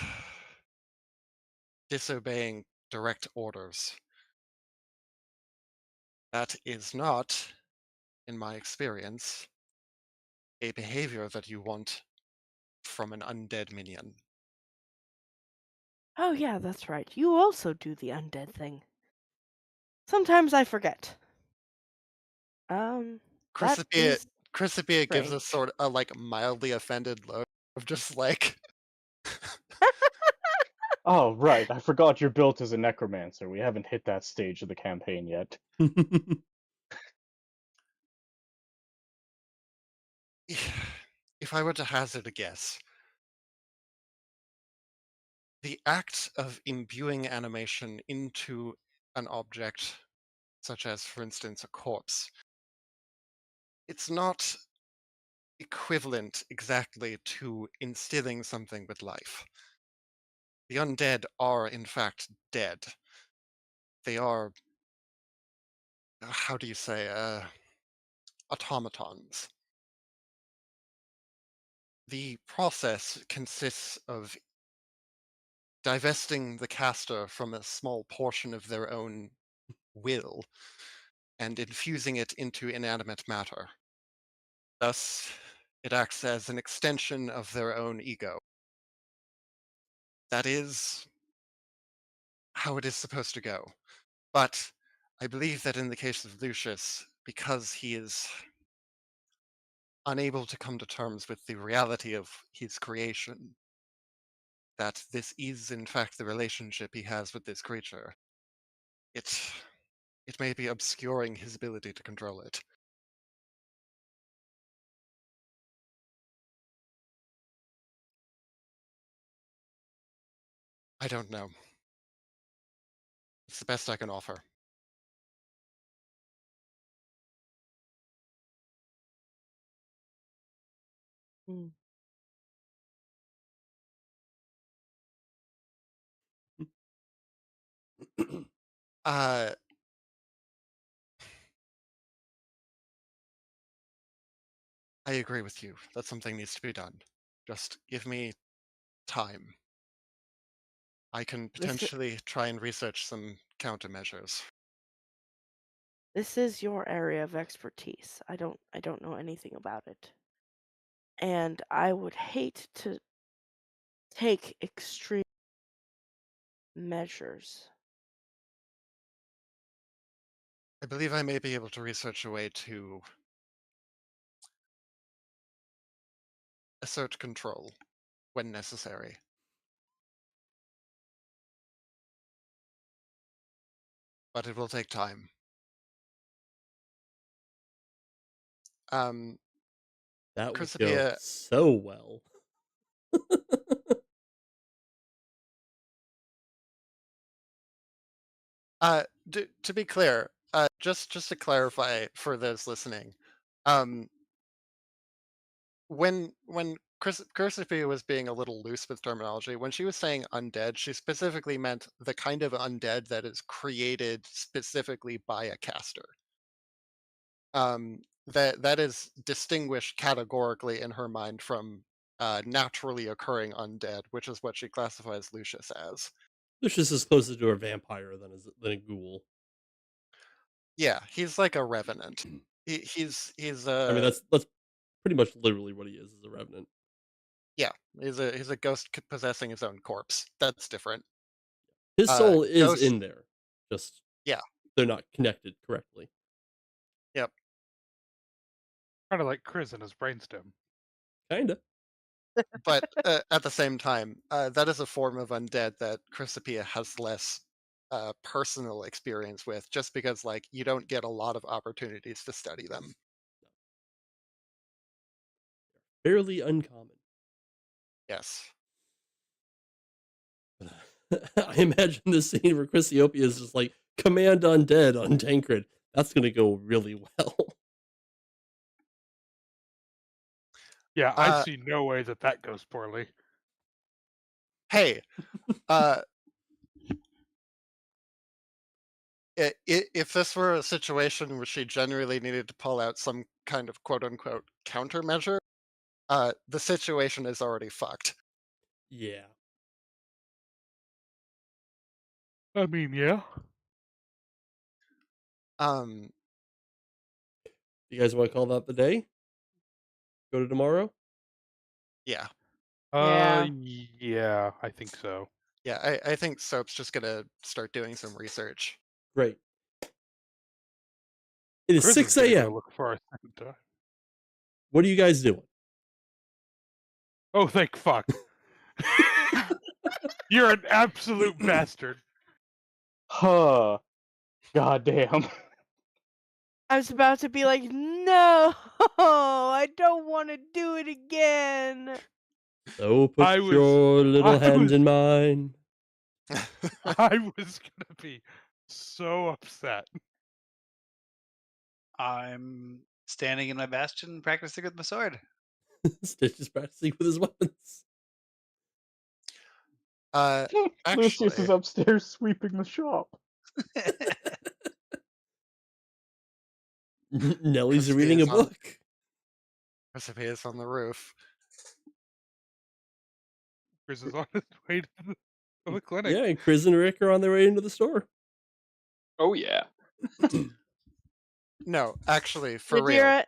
disobeying direct orders. That is not, in my experience, a behavior that you want from an undead minion. Oh, yeah, that's right. You also do the undead thing. Sometimes I forget. That Chrysopia is gives us strange. sort of a like mildly offended look of just like Oh, right. I forgot you're built as a necromancer. We haven't hit that stage of the campaign yet. if I were to hazard a guess, the act of imbuing animation into an object, such as, for instance, a corpse, it's not equivalent exactly to instilling something with life. The undead are, in fact, dead. They are, how do you say, automatons. The process consists of divesting the caster from a small portion of their own will and infusing it into inanimate matter. Thus, it acts as an extension of their own ego. That is how it is supposed to go. But I believe that in the case of Lucius, because he is unable to come to terms with the reality of his creation, that this is in fact the relationship he has with this creature, it may be obscuring his ability to control it. I don't know. It's the best I can offer. Hmm. Uh, I agree with you that something needs to be done. Just give me time. I can potentially try and research some countermeasures. This is your area of expertise. I don't know anything about it. And I would hate to take extreme measures. I believe I may be able to research a way to assert control when necessary. But it will take time. That would go Chrysopia, so well. to be clear, just to clarify for those listening, when Chrysopia was being a little loose with terminology, when she was saying undead, she specifically meant the kind of undead that is created specifically by a caster. That is distinguished categorically in her mind from naturally occurring undead, which is what she classifies Lucius as. Lucius is closer to a vampire than a ghoul. Yeah, he's like a revenant. He's I mean, that's pretty much literally what he is a revenant. yeah, he's a ghost possessing his own corpse. That's different. His soul is Ghost, in there. Just yeah, they're not connected correctly. yep. Kind of like Chris and his brainstem. Kinda. But at the same time, that is a form of undead that Chrysopia has less personal experience with, just because like you don't get a lot of opportunities to study them. Fairly uncommon. Yes. I imagine this scene where Chrysiopia is just like, command undead on Tancred. That's gonna go really well. Yeah, I see no way that goes poorly. Hey, If this were a situation where she genuinely needed to pull out some kind of quote unquote countermeasure, the situation is already fucked. Yeah. I mean, yeah. Um, You guys want to call that the day? Go to tomorrow? yeah, Yeah. Yeah, I think so. yeah. I think Soap's just gonna start doing some research. Great. It is Chris is 6 gonna go a.m. look for our second time. What are you guys doing? Oh, thank fuck. You're an absolute bastard. Huh. Goddamn. I was about to be like, no, I don't want to do it again. So I put was- your little I hand was- in mine. I was gonna be so upset. I'm standing in my bastion practicing with my sword. Stitch is practicing with his weapons. Lucius is Actually, upstairs sweeping the shop. Nellie's Crispy reading a is on- book. Recipe is on the roof. Chris is on his way to the clinic. Yeah, and Chris and Rick are on their way into the store. Oh yeah. No, actually, for real.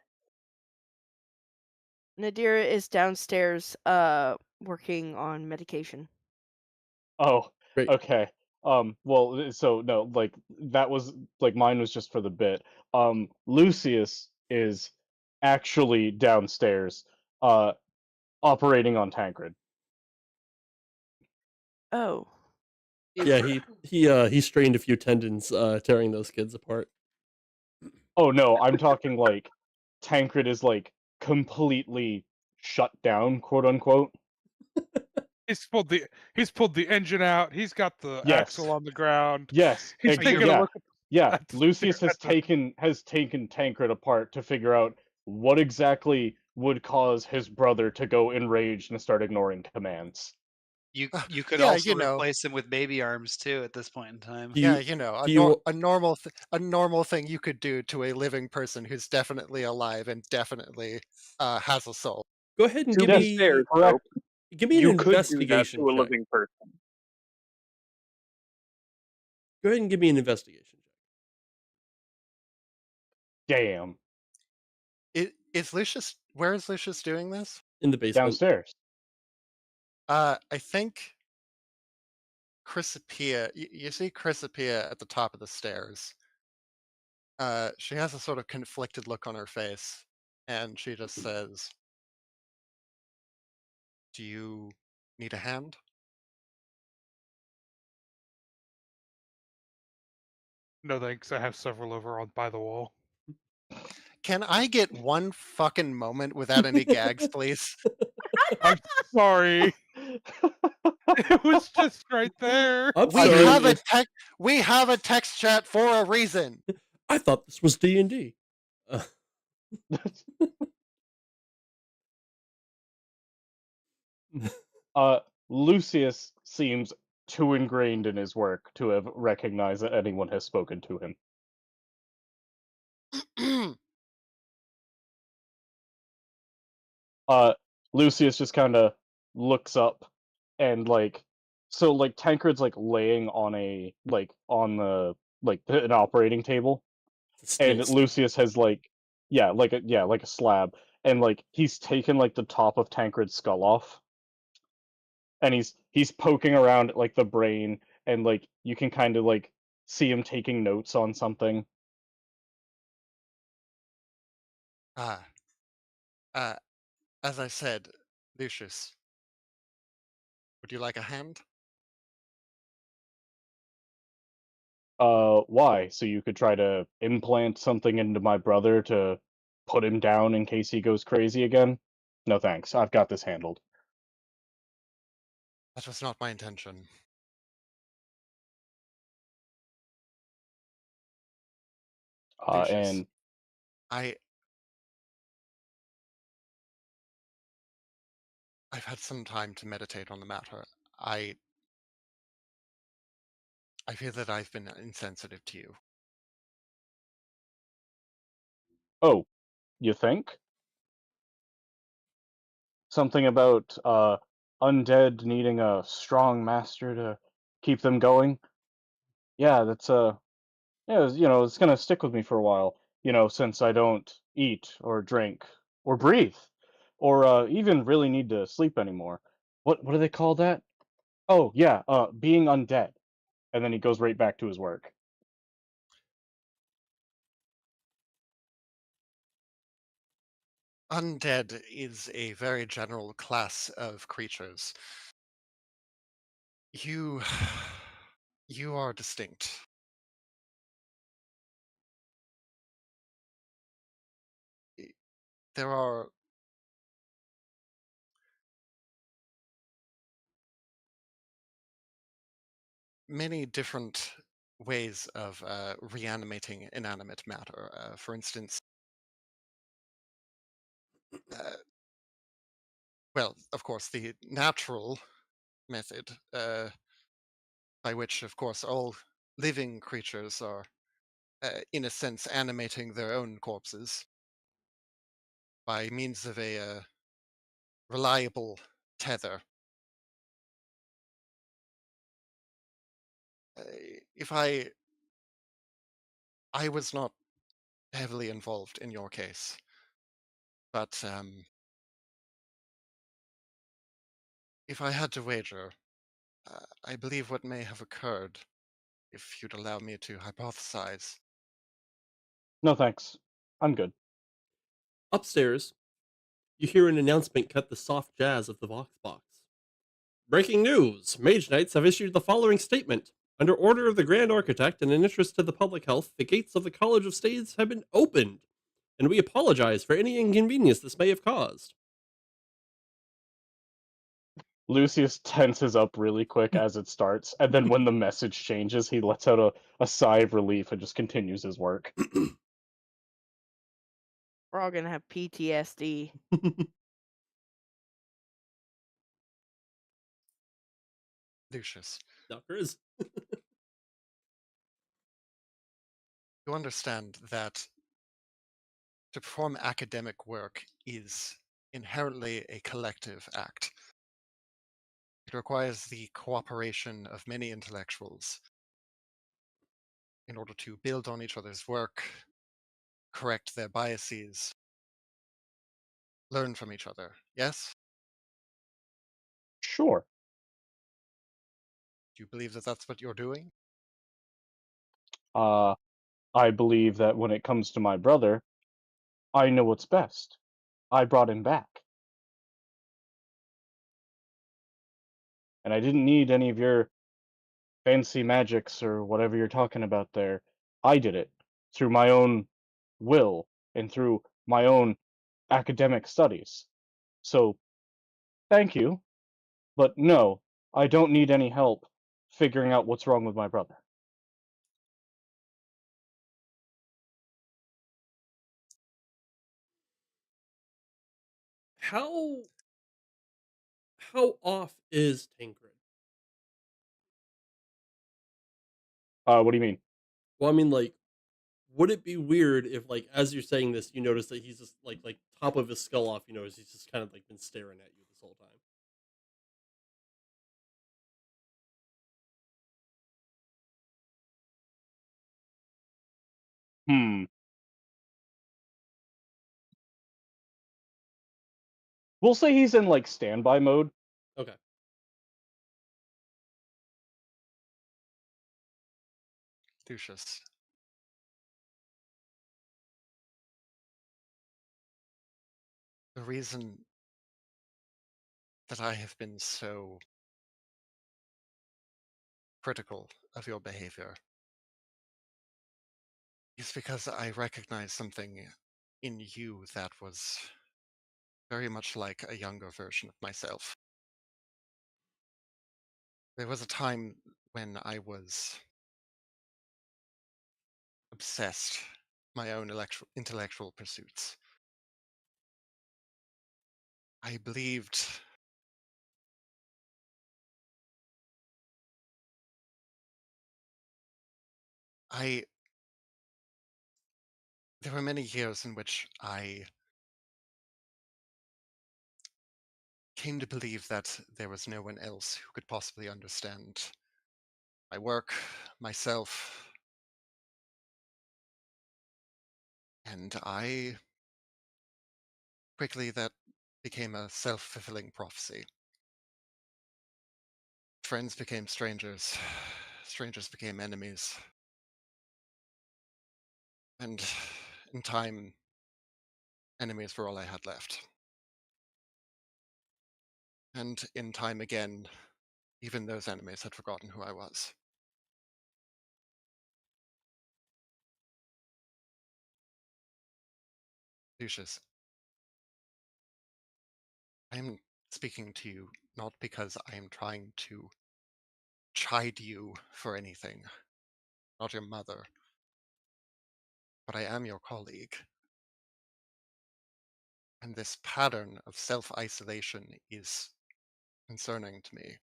Nadira is downstairs working on medication. Oh, Great. okay. Well, so no, like that was like mine was just for the bit. Lucius is actually downstairs, operating on Tancred. Oh. Yeah, he strained a few tendons tearing those kids apart. Oh no, I'm talking like Tancred is like completely shut down, quote unquote. He's pulled the engine out. He's got the Yes. axle on the ground. Yes, He's taking a yeah, look. yeah. That's- Lucius has that's- taken Tancred apart to figure out what exactly would cause his brother to go enraged and start ignoring commands. You could Yeah, also you know. replace him with baby arms too at this point in time. Do Yeah, you- you know, do you- a normal thing you could do to a living person who's definitely alive and definitely has a soul. Go ahead and To give be me fair, correct. Soap, give me an you could do that investigation to a check. living person. Go ahead and give me an investigation check. Damn. Is Lucius? Where is Lucius doing this? In the basement. Downstairs. I think Chrysopia. You see Chrysopia at the top of the stairs. She has a sort of conflicted look on her face, and she just says, "Do you need a hand?" No thanks. I have several over on by the wall. Can I get one fucking moment without any gags, please? I'm sorry. It was just right there. I'm We sorry. have a text chat for a reason. I thought this was D&D. Lucius seems too ingrained in his work to have recognized that anyone has spoken to him. Lucius just kind of looks up and so Tancred's laying on an operating table, and Still- Lucius has like a slab, and he's taken the top of Tancred's skull off, and he's poking around at the brain, and you can kind of see him taking notes on something. As I said, Lucius, would you like a hand? Why? So you could try to implant something into my brother to put him down in case he goes crazy again? No thanks. I've got this handled. That was not my intention. Lucius, And I've had some time to meditate on the matter. I feel that I've been insensitive to you. Oh, you think? Something about undead needing a strong master to keep them going? Yeah, that's yeah, it's gonna stick with me for a while. Since I don't eat or drink or breathe or even really need to sleep anymore. What do they call that? Oh yeah, being undead. And then he goes right back to his work. Undead is a very general class of creatures. You you are distinct. I- There are many different ways of reanimating inanimate matter. For instance, uh, well, of course, the natural method, by which, of course, all living creatures are, in a sense, animating their own corpses by means of a reliable tether. If I was not heavily involved in your case, but if I had to wager, I believe what may have occurred, if you'd allow me to hypothesize. No thanks. I'm good. Upstairs, you hear an announcement cut the soft jazz of the Vox box. Breaking news! Mage Knights have issued the following statement. Under order of the Grand Architect and in interest to the public health, the gates of the College of Stays have been opened, and we apologize for any inconvenience this may have caused. Lucius tenses up really quick as it starts, and then when the message changes, he lets out a sigh of relief and just continues his work. We're all gonna have PTSD. Lucius, Doctor is. you understand that to perform academic work is inherently a collective act. It requires the cooperation of many intellectuals in order to build on each other's work, correct their biases, learn from each other. Yes? Sure. Do you believe that that's what you're doing? Uh, I believe that when it comes to my brother, I know what's best. I brought him back. And I didn't need any of your fancy magics or whatever you're talking about there. I did it through my own will and through my own academic studies. So, thank you, but no, I don't need any help figuring out what's wrong with my brother. How how off is Tancred? What do you mean? Well, I mean, like, would it be weird if, like, as you're saying this, you notice that he's just like top of his skull off? You notice he's just kind of like been staring at you this whole time. Hmm. We'll say he's in like standby mode. Okay. Lucius, the reason that I have been so critical of your behavior is because I recognize something in you that was very much like a younger version of myself. There was a time when I was obsessed with my own intellectual pursuits. I believed I there were many years in which I came to believe that there was no one else who could possibly understand my work, myself, and quickly that became a self-fulfilling prophecy. Friends became strangers, strangers became enemies, and in time, enemies were all I had left. And in time again, even those enemies had forgotten who I was. Lucius, I am speaking to you not because I am trying to chide you for anything, not your mother, but I am your colleague. And this pattern of self-isolation is concerning to me.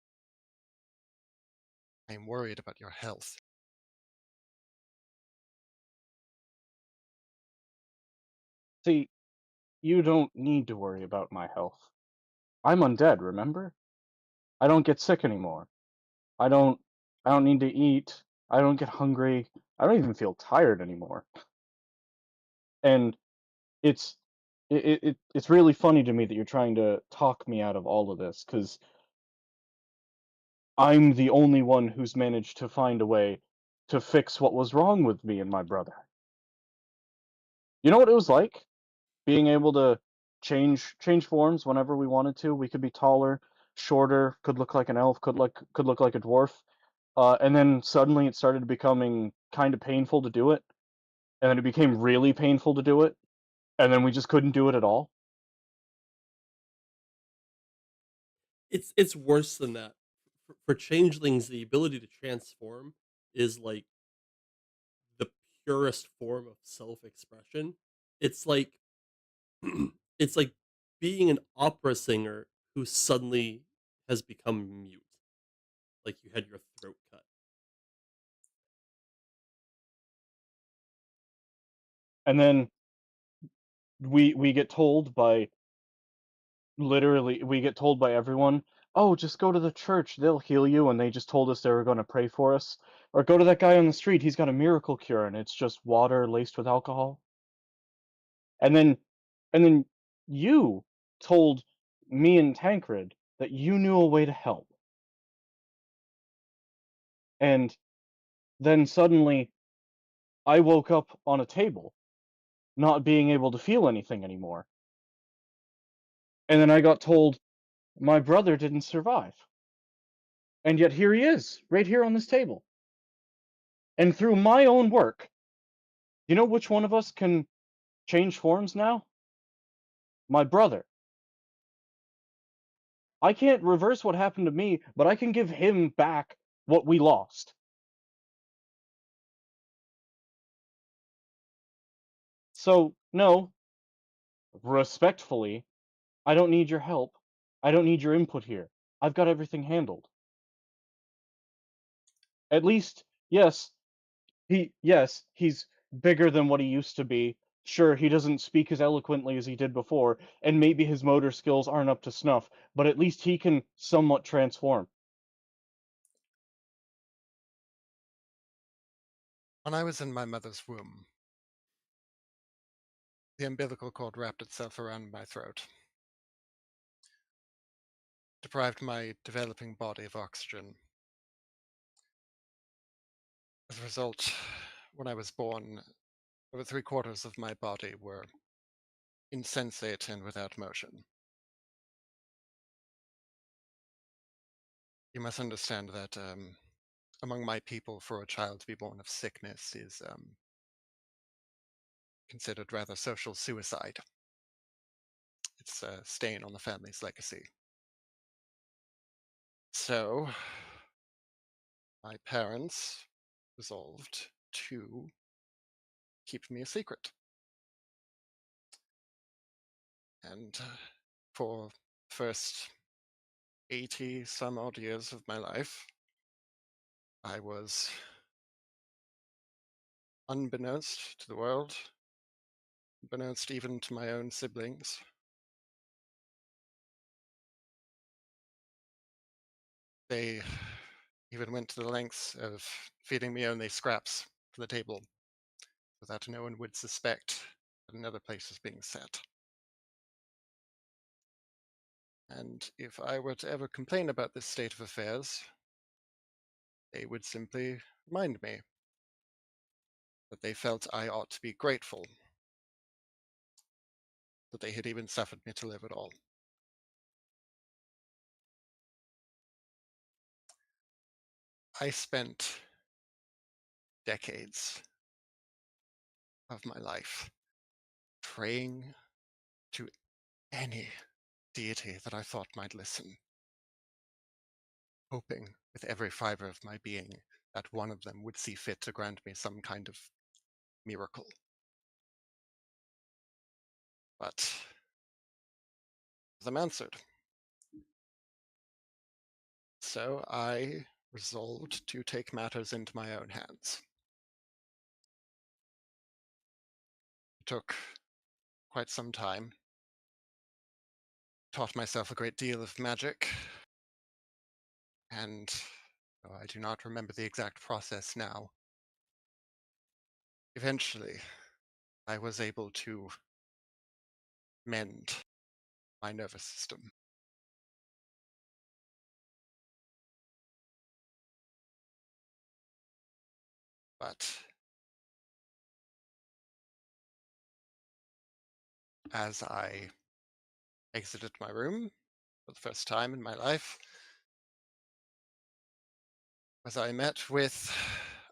I am worried about your health. See, you don't need to worry about my health. I'm undead, remember? I don't get sick anymore. I don't need to eat. I don't get hungry. I don't even feel tired anymore. And it's it's really funny to me that you're trying to talk me out of all of this, because I'm the only one who's managed to find a way to fix what was wrong with me and my brother. You know what it was like? Being able to change forms whenever we wanted to. We could be taller, shorter, could look like an elf, could look like a dwarf. And then suddenly it started becoming kind of painful to do it, and then it became really painful to do it, and then we just couldn't do it at all. It's worse than that. For changelings, the ability to transform is like the purest form of self-expression. It's like it's like being an opera singer who suddenly has become mute, like you had your throat cut. And then we get told by we get told by everyone, "Oh, just go to the church, they'll heal you," and they just told us they were gonna pray for us. Or go to that guy on the street, he's got a miracle cure, and it's just water laced with alcohol. And then and then you told me and Tancred that you knew a way to help. And then suddenly I woke up on a table, not being able to feel anything anymore. And then I got told my brother didn't survive. And yet here he is, right here on this table. And through my own work, you know which one of us can change forms now? My brother. I can't reverse what happened to me, but I can give him back what we lost. So, no, respectfully, I don't need your help. I don't need your input here. I've got everything handled. At least, yes, he's bigger than what he used to be. Sure, he doesn't speak as eloquently as he did before, and maybe his motor skills aren't up to snuff, but at least he can somewhat transform. When I was in my mother's womb, the umbilical cord wrapped itself around my throat, deprived my developing body of oxygen. As a result, when I was born, over 3/4 of my body were insensate and without motion. You must understand that among my people, for a child to be born of sickness is considered rather social suicide. It's a stain on the family's legacy. So, my parents resolved to keep me a secret. And for the first 80 some odd years of my life, I was, unbeknownst to the world, unbeknownst even to my own siblings. They even went to the lengths of feeding me only scraps for the table, so that no one would suspect that another place was being set. And if I were to ever complain about this state of affairs, they would simply remind me that they felt I ought to be grateful that they had even suffered me to live at all. I spent decades of my life praying to any deity that I thought might listen, hoping with every fiber of my being that one of them would see fit to grant me some kind of miracle. But them answered. So I resolved to take matters into my own hands. It took quite some time. Taught myself a great deal of magic, and though I do not remember the exact process now, eventually I was able to mend my nervous system. But as I exited my room for the first time in my life, as I met with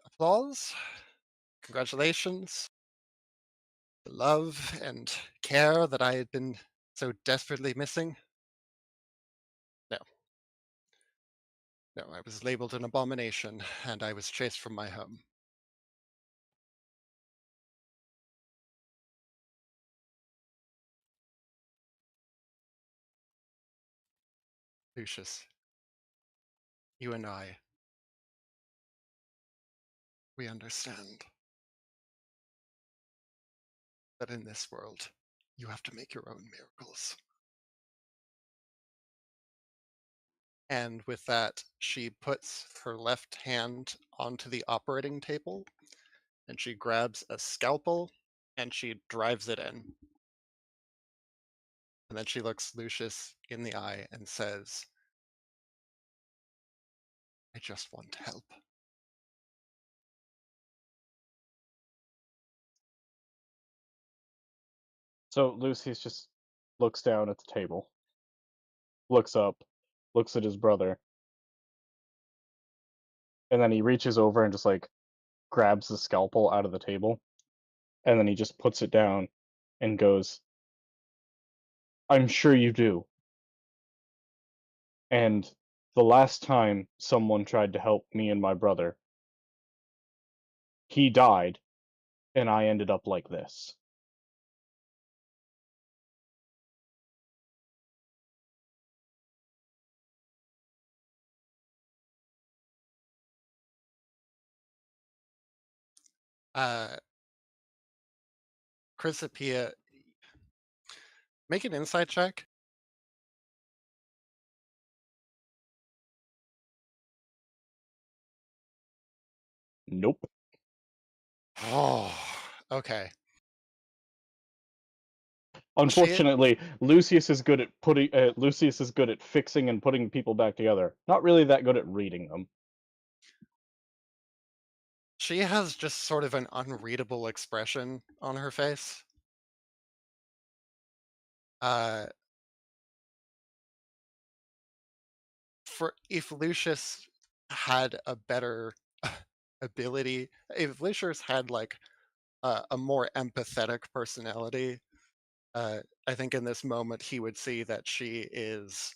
applause, congratulations, the love and care that I had been so desperately missing, no, I was labeled an abomination, and I was chased from my home. Lucius, you and I, we understand that in this world, you have to make your own miracles. And with that, she puts her left hand onto the operating table, and she grabs a scalpel, and she drives it in. And then she looks Lucius in the eye and says, I just want help. So Lucius just looks down at the table, looks up, looks at his brother, and then he reaches over and just like grabs the scalpel out of the table, and then he just puts it down and goes, I'm sure you do. And the last time someone tried to help me and my brother, he died, and I ended up like this. Chrysopia, make an insight check. Nope. Oh, okay. Unfortunately, Lucius is good at fixing and putting people back together. Not really that good at reading them. She has just sort of an unreadable expression on her face. For if Lucius had a better ability, if Lucius had like a more empathetic personality, I think in this moment he would see that she is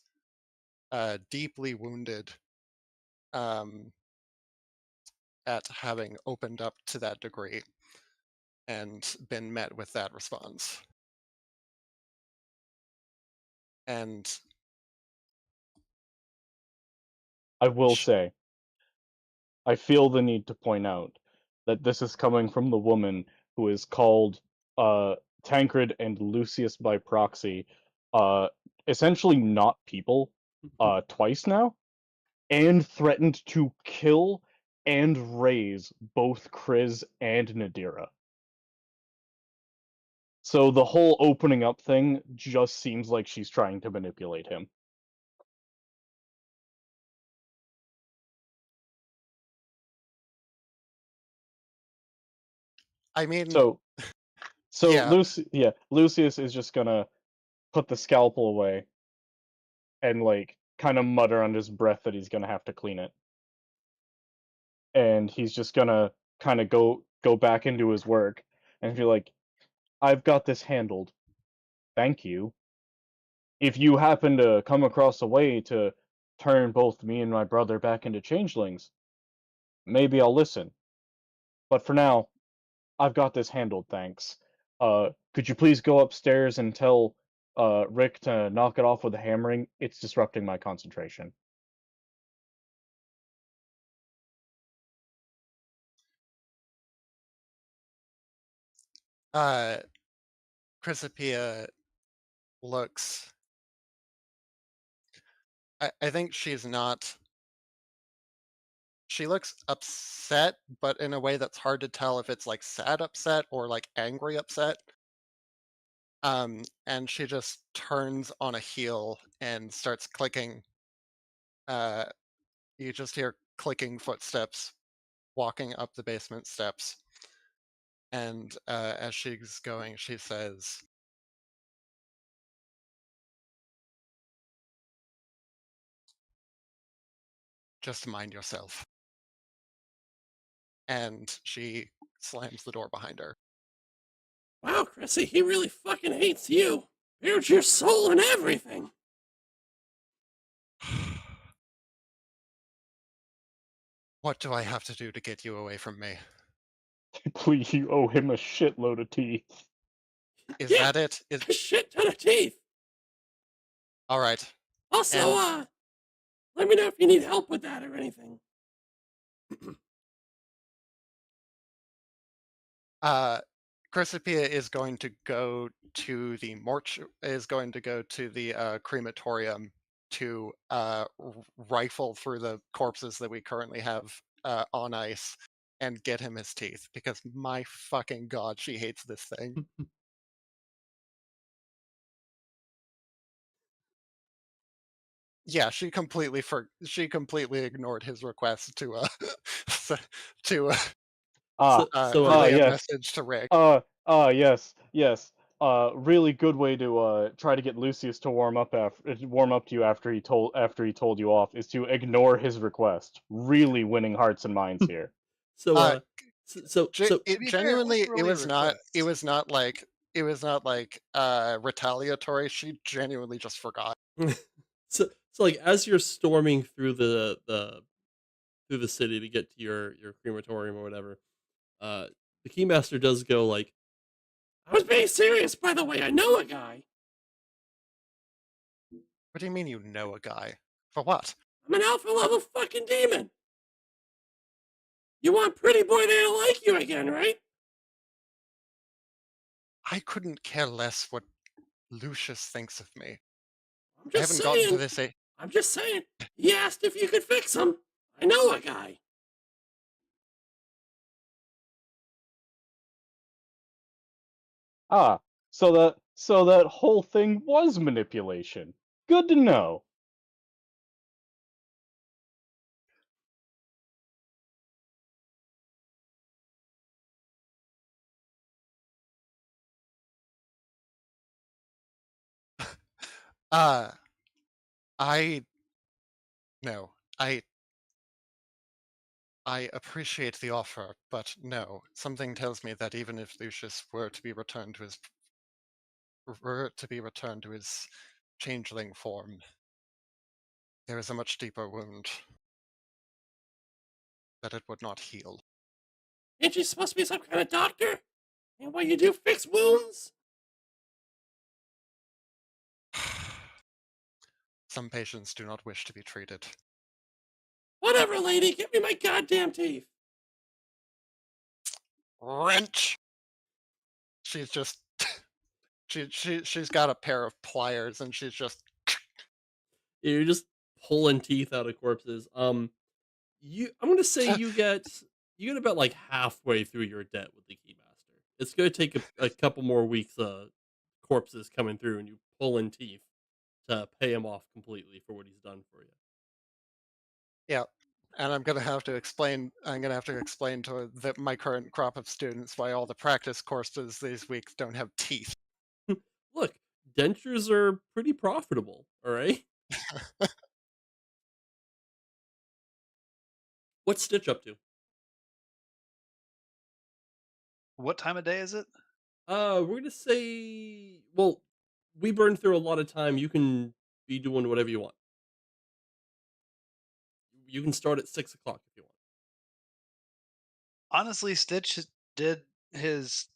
deeply wounded at having opened up to that degree and been met with that response. And I will say, I feel the need to point out that this is coming from the woman who is called Tancred and Lucius by proxy, essentially not people, twice now, and threatened to kill and raise both Kriz and Nadira. So the whole opening up thing just seems like she's trying to manipulate him. I mean, So yeah. Lucius is just gonna put the scalpel away and like kind of mutter under his breath that he's gonna have to clean it. And he's just gonna kind of go back into his work and be like, I've got this handled. Thank you. If you happen to come across a way to turn both me and my brother back into changelings, maybe I'll listen. But for now, I've got this handled, thanks. Could you please go upstairs and tell Rick to knock it off with the hammering? It's disrupting my concentration. Chrysopia looks. I think she's not. She looks upset, but in a way that's hard to tell if it's like sad upset or like angry upset. And she just turns on a heel and starts clicking. You just hear clicking footsteps walking up the basement steps. And as she's going, she says, just mind yourself. And she slams the door behind her. Wow, Chrissy, he really fucking hates you. Here's your soul and everything. What do I have to do to get you away from me? Please, you owe him a shitload of teeth. Is Yeah, that it? a shit ton of teeth. All right. Also, let me know if you need help with that or anything. Chrysopia is going to go to the crematorium to rifle through the corpses that we currently have on ice and get him his teeth, because my fucking god, she hates this thing. Yeah, she completely ignored his request to relay a message to Rick. Yes. Really good way to try to get Lucius to warm up to you after he told you off is to ignore his request. Really winning hearts and minds here. So Genuinely, it was not like retaliatory. She genuinely just forgot. so like as you're storming through the city to get to your crematorium or whatever, the keymaster does go like, I was being serious, by the way. I know a guy. What do you mean you know a guy? For what? I'm an alpha level fucking demon. You want pretty boy there to like you again, right? I couldn't care less what Lucius thinks of me. I'm I just haven't saying. gotten to this. I'm just saying. He asked if you could fix him. I know a guy. Ah, so that whole thing was manipulation. Good to know. No, I appreciate the offer, but no. Something tells me that even if Lucius were to be returned to his changeling form, there is a much deeper wound that it would not heal. Ain't you supposed to be some kind of doctor? And what you do, fix wounds? Some patients do not wish to be treated. Whatever, lady. Give me my goddamn teeth. Wrench! She's just She's got a pair of pliers and she's just You're just pulling teeth out of corpses. I'm gonna say you get about like halfway through your debt with the Keymaster. It's gonna take a couple more weeks. Corpses coming through and you pulling teeth to pay him off completely for what he's done for you. yeah. And I'm gonna have to explain. I'm gonna have to explain to my current crop of students why all the practice courses these weeks don't have teeth. Look, dentures are pretty profitable. All right. What's Stitch up to? What time of day is it? We're gonna say, well, we burned through a lot of time. You can be doing whatever you want. You can start at 6 o'clock if you want. Honestly, Stitch did his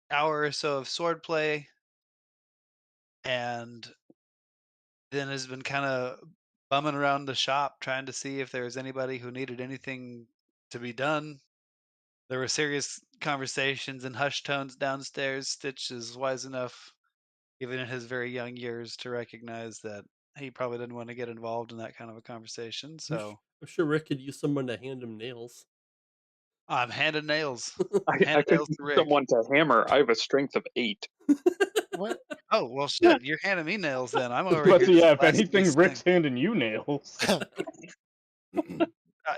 hour or so of swordplay, and then has been kind of bumming around the shop trying to see if there was anybody who needed anything to be done. There were serious conversations and hushed tones downstairs. Stitch is wise enough, even in his very young years, to recognize that he probably didn't want to get involved in that kind of a conversation. So I'm sure Rick could use someone to hand him nails. I'm handing nails. I Hand could nails use to Rick. someone to hammer. I have a strength of 8. What? Oh well, shit! You're handing me nails then. I'm over But here. yeah, just if blasting anything, this Rick's thing. handing you nails.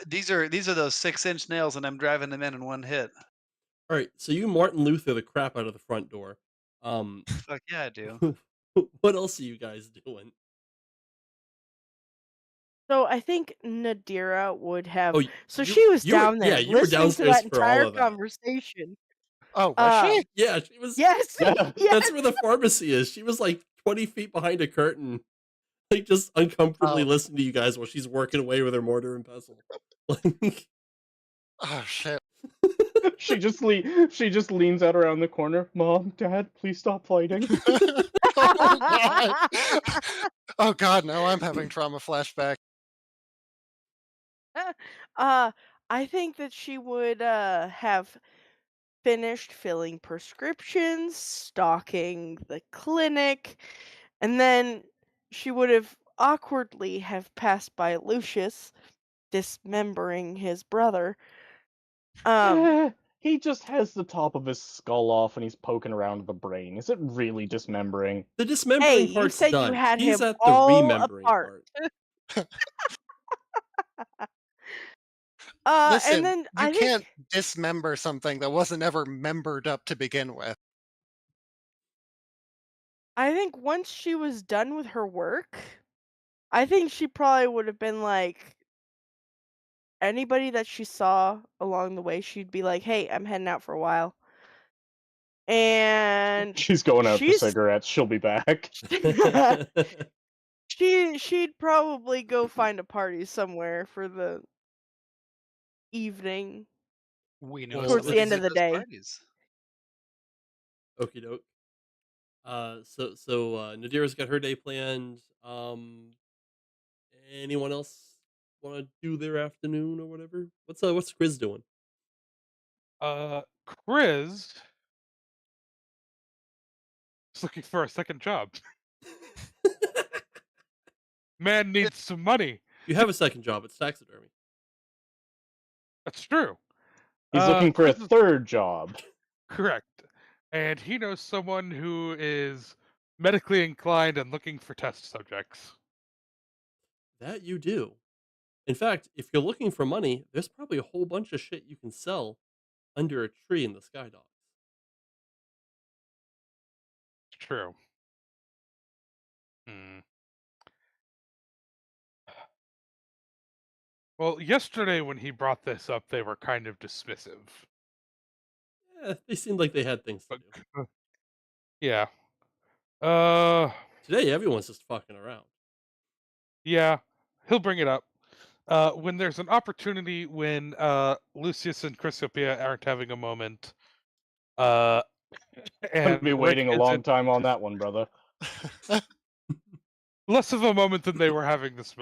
These are those 6-inch nails, and I'm driving them in one hit. All right, so you Martin Luther the crap out of the front door. Fuck yeah, I do. What else are you guys doing? So I think Nadira would have. Oh, So you she was you were down there you were listening to downstairs that for all entire of that. conversation. Oh, was she? Yeah, she was. Yes, Yeah. yes. That's where the pharmacy is. She was like 20 feet behind a curtain, like just uncomfortably Oh. listening to you guys while she's working away with her mortar and pestle. Like, Oh shit. she just leans out around the corner. Mom, Dad, please stop fighting. Oh god. Oh god, now I'm having trauma flashback. I think that she would have finished filling prescriptions, stocking the clinic, and then she would have awkwardly have passed by Lucius, dismembering his brother. He just has the top of his skull off and he's poking around the brain. Is it really dismembering? the Hey, dismembering you part's said you done. had He's him at the all remembering apart. part. And Listen, then you I can't think dismember something that wasn't ever membered up to begin with. once she was done with her work, I think she probably would have been like anybody that she saw along the way, she'd be like, "Hey, I'm heading out for a while." And She's going out for she's cigarettes. She'll be back. she'd probably go find a party somewhere for the evening. We know Well, Towards the somebody end who of the does day. parties. Okie doke. So Nadira's got her day planned. Anyone else want to do their afternoon or whatever? What's Chris doing? Chris is looking for a second job. Man needs some money. You have a second job. It's taxidermy. That's true. He's looking for a Chris is third job. correct. And he knows someone who is medically inclined and looking for test subjects. That you do. In fact, if you're looking for money, there's probably a whole bunch of shit you can sell under a tree in the Sky Docks. True. Hmm. Well, yesterday when he brought this up, they were kind of dismissive. They seemed like they had things to But do. yeah. Today, everyone's just fucking around. Yeah, he'll bring it up. When there's an opportunity, when Lucius and Chrysopia aren't having a moment, I'm gonna and be Rick waiting a long isn't time on that one, brother. less of a moment than they were having this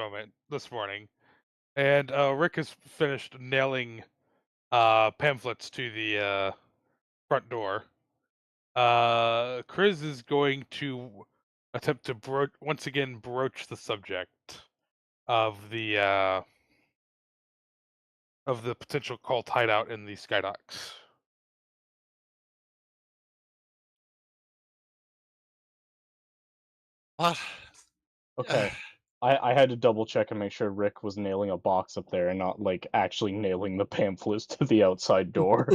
morning, and Rick has finished nailing pamphlets to the front door. Chris is going to attempt to once again broach the subject of the potential cult hideout in the Skydocks. What? Okay. I had to double check and make sure Rick was nailing a box up there and not like actually nailing the pamphlets to the outside door.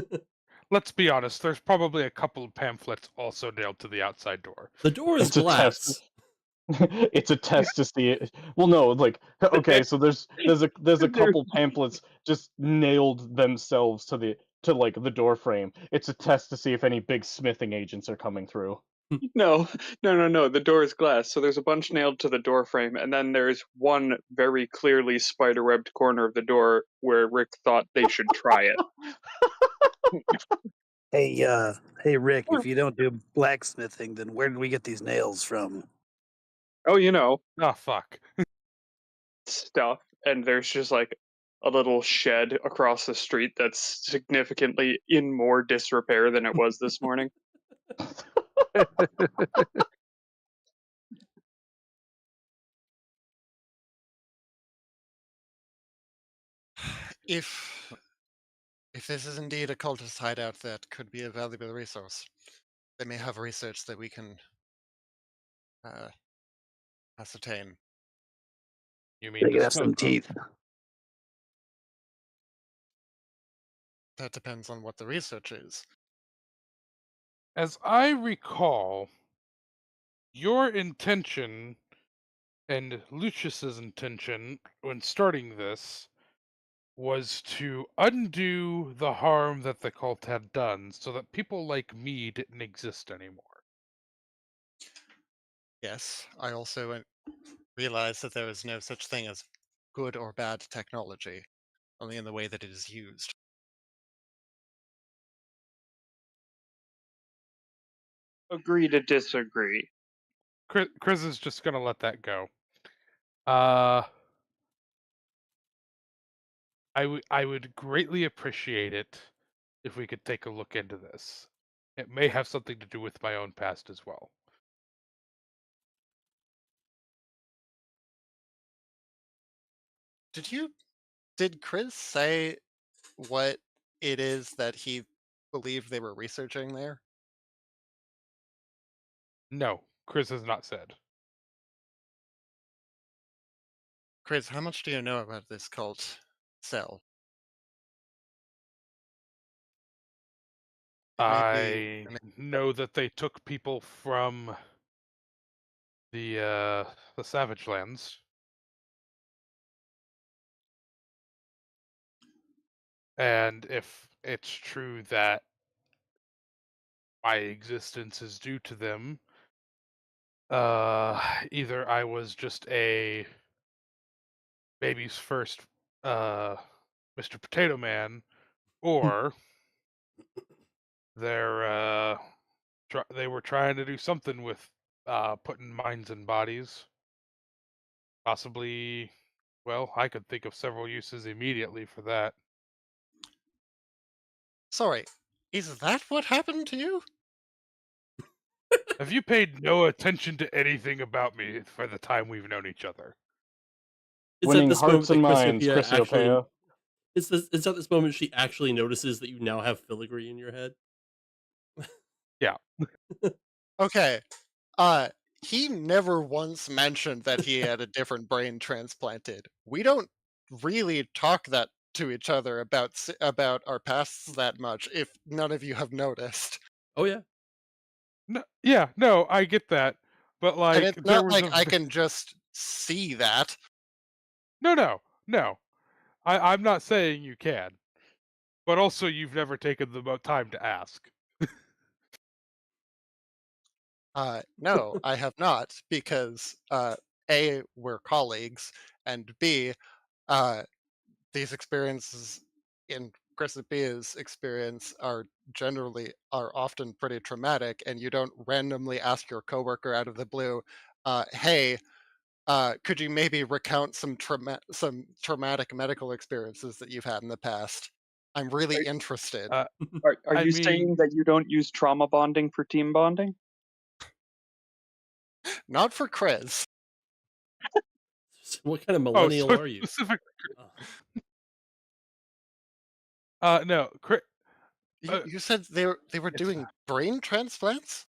Let's be honest, there's probably a couple of pamphlets also nailed to the outside door. The door is It's a test. glass. It's a test to see it. Well, no, like okay, so there's a couple pamphlets just nailed themselves to like the door frame. It's a test to see if any big smithing agents are coming through. No, no. The door is glass, so there's a bunch nailed to the door frame, and then there's one very clearly spiderwebbed corner of the door where Rick thought they should try it. Hey, Rick, if you don't do blacksmithing, then where did we get these nails from? Oh, you know, Oh, fuck. stuff, and there's just like a little shed across the street that's significantly in more disrepair than it was this morning. If this is indeed a cultist hideout, that could be a valuable resource. They may have research that we can ascertain. You They mean could have dispose some of? teeth. That depends on what the research is. As I recall, your intention and Lucius's intention when starting this was to undo the harm that the cult had done so that people like me didn't exist anymore. Yes, I also realized that there is no such thing as good or bad technology, only in the way that it is used. Agree to disagree. Chris is just gonna let that go. I would greatly appreciate it if we could take a look into this. It may have something to do with my own past as well. Did Chris say what it is that he believed they were researching there? No, Chris has not said. Chris, how much do you know about this cult cell? I know that they took people from the Savage Lands. And if it's true that my existence is due to them, either I was just a baby's first Mr. Potato Man, or they're they were trying to do something with putting minds in bodies. Possibly, well, I could think of several uses immediately for that. Sorry, is that what happened to you? Have you paid no attention to anything about me for the time we've known each other? It's Winning at this hearts moment and that minds, Christopia actually. Chrissiopea. It's at this moment she actually notices that you now have filigree in your head. Okay, he never once mentioned that he had a different brain transplanted. We don't really talk that to each other about our pasts that much, if none of you have noticed. Oh yeah. No, yeah, no, I get that, but And like it's there not was like I can just see that. no. I'm not saying you can, but also you've never taken the time to ask. No, I have not, because A, we're colleagues, and B, these experiences in Chrysopia's experience are often pretty traumatic, and you don't randomly ask your coworker out of the blue, hey, could you maybe recount some traumatic medical experiences that you've had in the past? I'm really interested. Uh, Are I you mean, saying that you don't use trauma bonding for team bonding? Not for Chris. What kind of oh, millennial so are you? specific. Oh. No, You said they were it's doing brain transplants?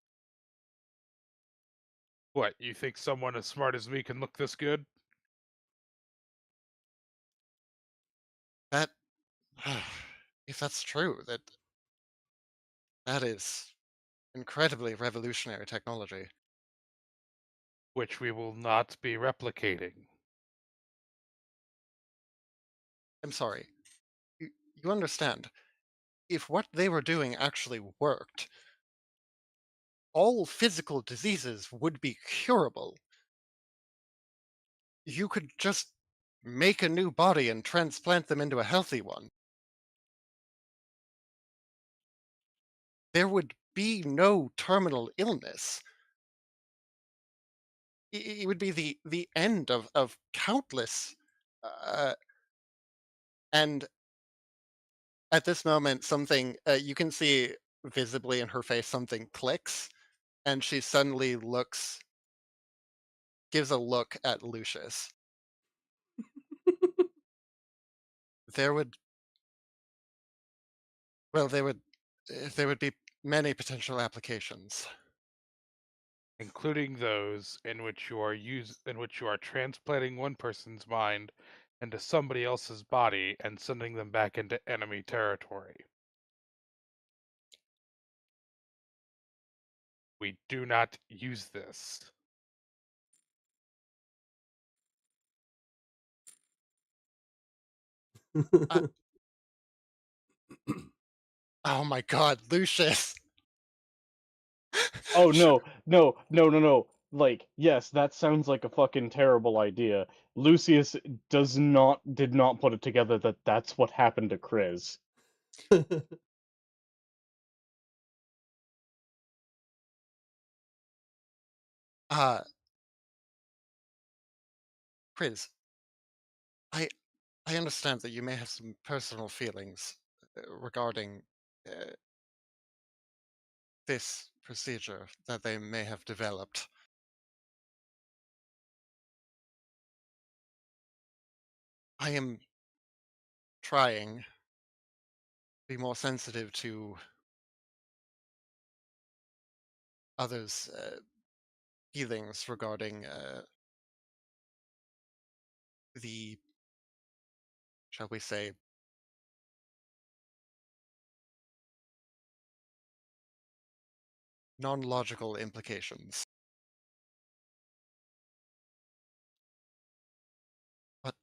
what you think someone as smart as me can look this good? That if that's true, that is incredibly revolutionary technology. Which we will not be replicating. I'm sorry. You understand? If what they were doing actually worked, all physical diseases would be curable. You could just make a new body and transplant them into a healthy one. There would be no terminal illness. It would be the end of countless. Uh, and at this moment, something you can see visibly in her face, something clicks, and she suddenly gives a look at Lucius. There would Well, there would be many potential applications. Including those in which you are transplanting one person's mind into somebody else's body and sending them back into enemy territory. We do not use this. Oh my god, Lucius! Oh no. Like, yes, that sounds like a fucking terrible idea. Lucius did not put it together that that's what happened to Chris. Uh, Chris, I I understand that you may have some personal feelings regarding uh, this procedure that they may have developed. I am trying to be more sensitive to others' feelings regarding the, shall we say, non-logical implications. But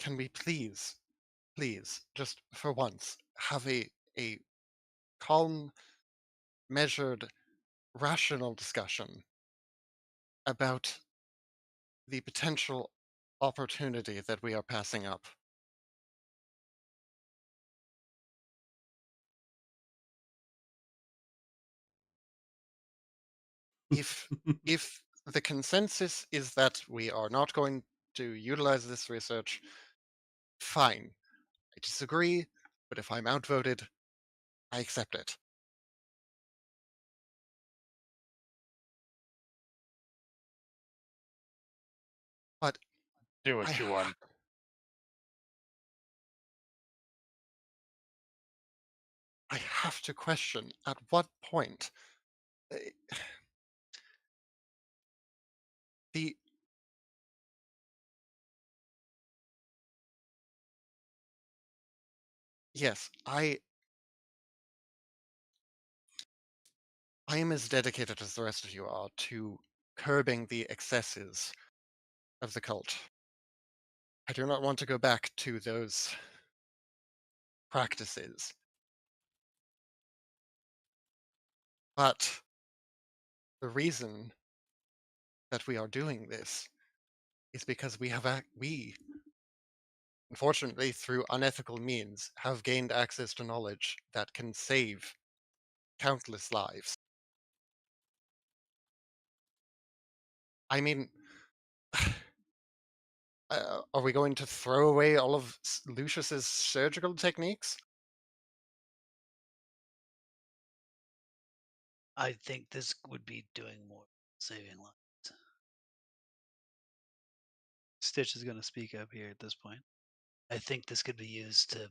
can we please, just for once, have a calm, measured, rational discussion about the potential opportunity that we are passing up? If if the consensus is that we are not going to utilize this research, fine. I disagree, but if I'm outvoted, I accept it. But Do what I you want. I have to question at what point uh, the yes, I am as dedicated as the rest of you are to curbing the excesses of the cult. I do not want to go back to those practices. But the reason that we are doing this is because we, unfortunately, through unethical means, have gained access to knowledge that can save countless lives. I mean, Are we going to throw away all of Lucius's surgical techniques? I think this would be doing more saving lives. Stitch is going to speak up here at this point. I think this could be used to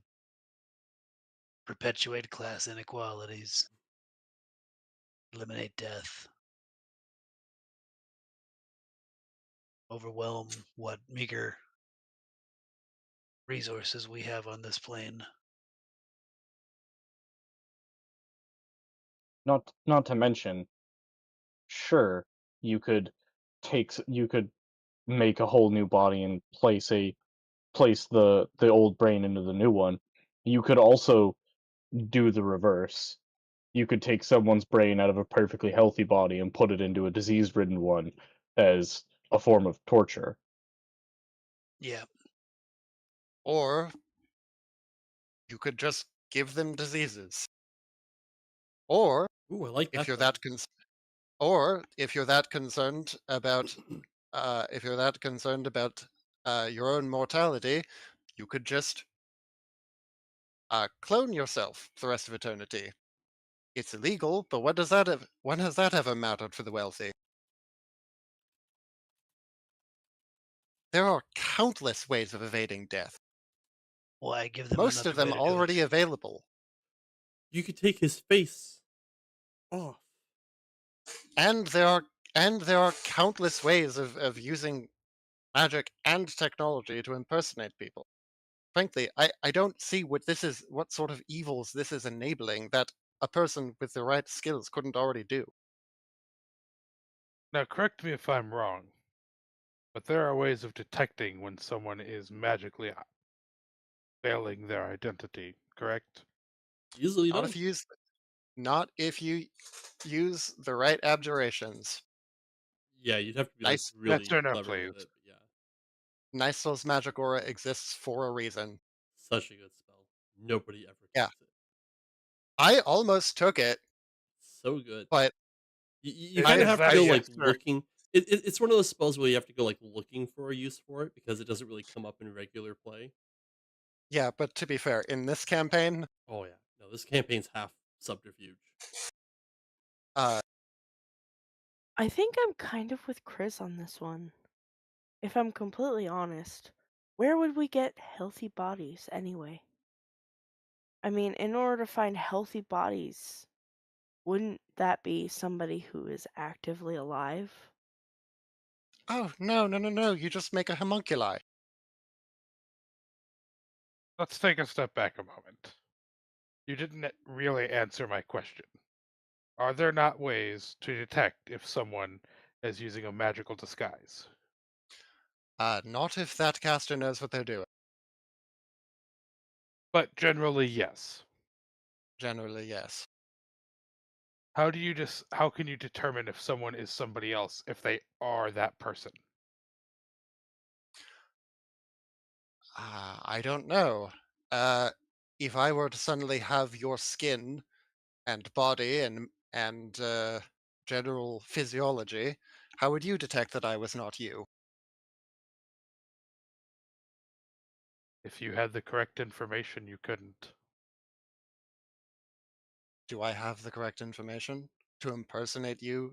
perpetuate class inequalities, eliminate death, overwhelm what meager resources we have on this plane. Not to mention, sure, you could you could make a whole new body and place the old brain into the new one. You could also do the reverse. You could take someone's brain out of a perfectly healthy body and put it into a disease-ridden one as a form of torture. Yeah. Or you could just give them diseases. Or Ooh, I like if that. you're thought. that or if you're that concerned about your own mortality, you could just clone yourself for the rest of eternity. It's illegal, but when has that ever mattered for the wealthy? There are countless ways of evading death. Why give them Most of another way them to do already it? available. You could take his face off. And there are countless ways of using magic and technology to impersonate people. Frankly, I don't see what sort of evils this is enabling that a person with the right skills couldn't already do. Now, correct me if I'm wrong, but there are ways of detecting when someone is magically failing their identity, correct? Easily Not done. if you use not if you use the right abjurations. Yeah, you'd have to be like Nice really Dinner, clever with please. it. But yeah, Nicel's magic aura exists for a reason. such a good spell. Nobody ever Yeah. takes it. I almost took it, So good. but You Is- kind of is have to that go yes like or- looking. It's one of those spells where you have to go like looking for a use for it because it doesn't really come up in regular play. yeah, but to be fair, in this campaign, Oh yeah, no, this campaign's half subterfuge. uh, I think I'm kind of with Chris on this one. If I'm completely honest, where would we get healthy bodies anyway? I mean, in order to find healthy bodies, wouldn't that be somebody who is actively alive? oh no, you just make a homunculi. Let's take a step back a moment. You didn't really answer my question. Are there not ways to detect if someone is using a magical disguise? Not if that caster knows what they're doing. But generally, yes. Generally, yes. How can you determine if someone is somebody else if they are that person? I don't know. Uh, if I were to suddenly have your skin and body and general physiology, how would you detect that I was not you? If you had the correct information, you couldn't. Do I have the correct information to impersonate you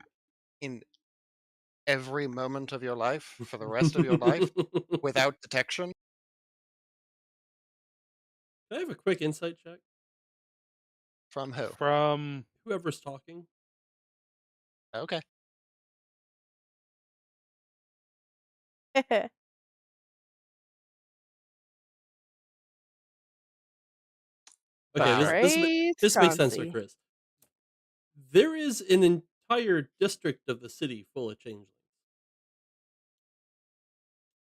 in every moment of your life for the rest of your life without detection? Can I have a quick insight check? From who? From Whoever's talking. Okay. Okay, Sorry, this makes sense for Scroncy. Chris. There is an entire district of the city full of changelings.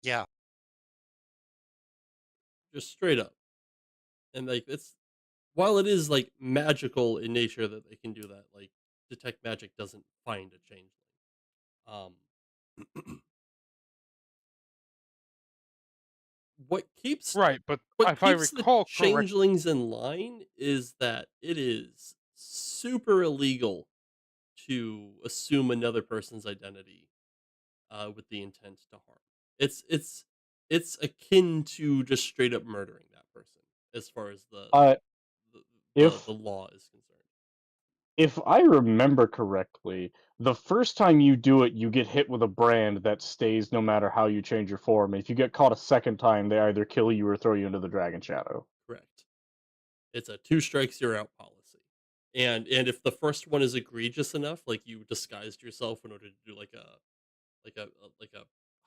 Yeah. Just straight up. And like it's while it is like magical in nature that they can do that, like detect magic doesn't find a changeling. Um what keeps right, but what if I keeps the recall correct, changelings in line is that it is super illegal to assume another person's identity with the intent to harm. It's It's akin to just straight up murdering that person, as far as Uh, the if law is concerned. if I remember correctly, the first time you do it, you get hit with a brand that stays no matter how you change your form. If you get caught a second time, they either kill you or throw you into the Dragon Shadow. Correct. It's a two strikes you're out policy. And if the first one is egregious enough, like you disguised yourself in order to do like a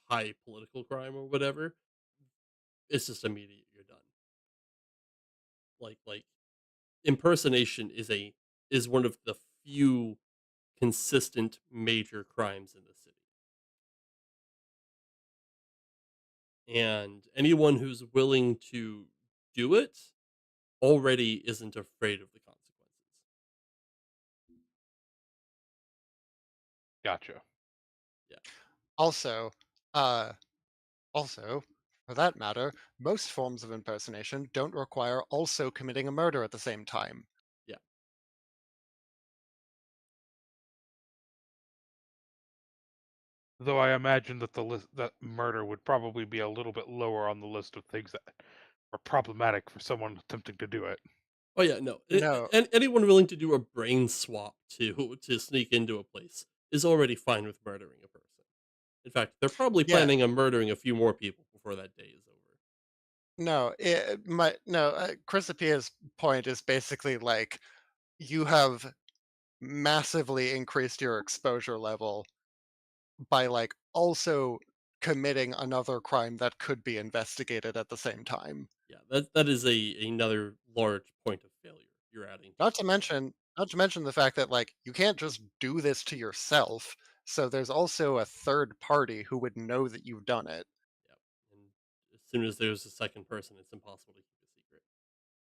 high political crime or whatever, it's just immediate. You're done. Like impersonation is one of the few consistent major crimes in the city. And anyone who's willing to do it already isn't afraid of the consequences. Gotcha. Yeah. Also, uh, also, for that matter, most forms of impersonation don't require also committing a murder at the same time. Yeah. Though I imagine that that murder would probably be a little bit lower on the list of things that are problematic for someone attempting to do it. Oh yeah, no. No, And anyone willing to do a brain swap to sneak into a place is already fine with murdering a person. In fact, they're probably yeah, planning on murdering a few more people before that day is over. no, Chrysopia's point is basically like you have massively increased your exposure level by like also committing another crime that could be investigated at the same time. Yeah, that is another large point of failure you're adding to Not your to equation. mention, not to mention the fact that like you can't just do this to yourself. So there's also a third party who would know that you've done it. Yeah, and as soon as there's a second person, it's impossible to keep a secret.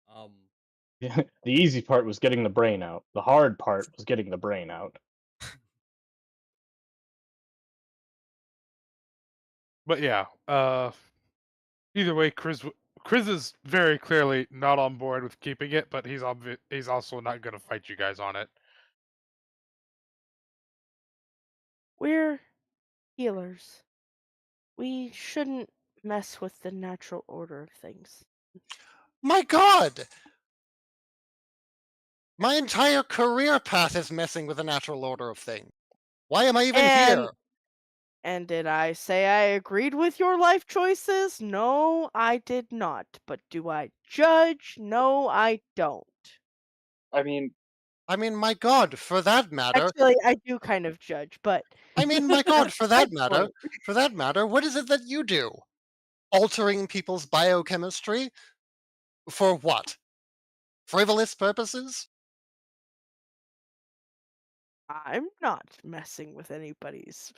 Um, The easy part was getting the brain out. The hard part was getting the brain out. But yeah, either way, Chris is very clearly not on board with keeping it, but he's also not going to fight you guys on it. We're healers. We shouldn't mess with the natural order of things. My God! My entire career path is messing with the natural order of things. Why am I even And here? and did I say I agreed with your life choices? No, I did not. But do I judge? No, I don't. I mean, I mean, my God, for that matter, Actually, I do kind of judge, but I mean, my God, for that I matter, don't. what is it that you do? Altering people's biochemistry? For what? Frivolous purposes? I'm not messing with anybody's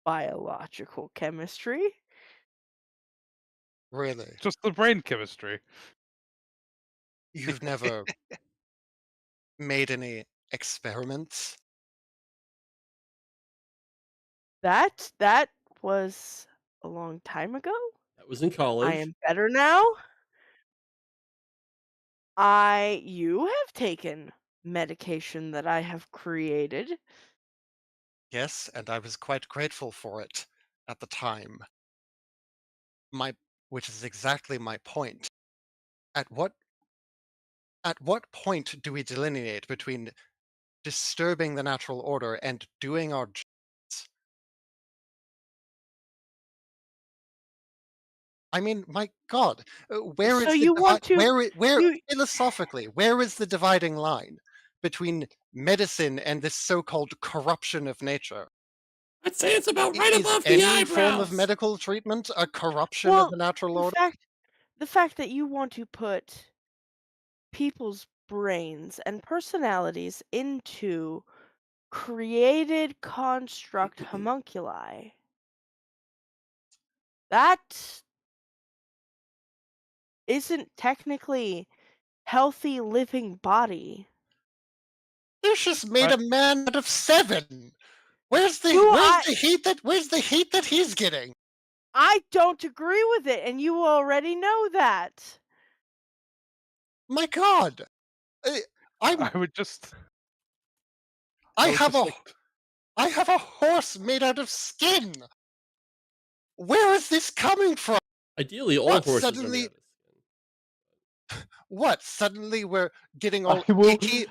biological chemistry. Really? Just the brain chemistry. You've never made any experiments? That was a long time ago. that was in I college. am better now. You have taken medication that I have created. Yes, and I was quite grateful for it at the time. Which is exactly my point. At what point do we delineate between disturbing the natural order and doing our jobs? I mean, my God, where So is the you want to where you philosophically, where is the dividing line between medicine and this so-called corruption of nature? I'd say it's about right Is above the any form of eyebrows. medical treatment a corruption of well the natural the order? fact that you want to put people's brains and personalities into created construct homunculi. That isn't technically healthy living body. They just made I, a man out of 7. Who I Where's the heat that he's getting? I don't agree with it, and you already know that. My God, I'm I would just. I would have just a like. I have a horse made out of skin. Where is this coming from? Ideally, all What, horses are suddenly- made out of skin. What? Suddenly we're getting all I will, icky?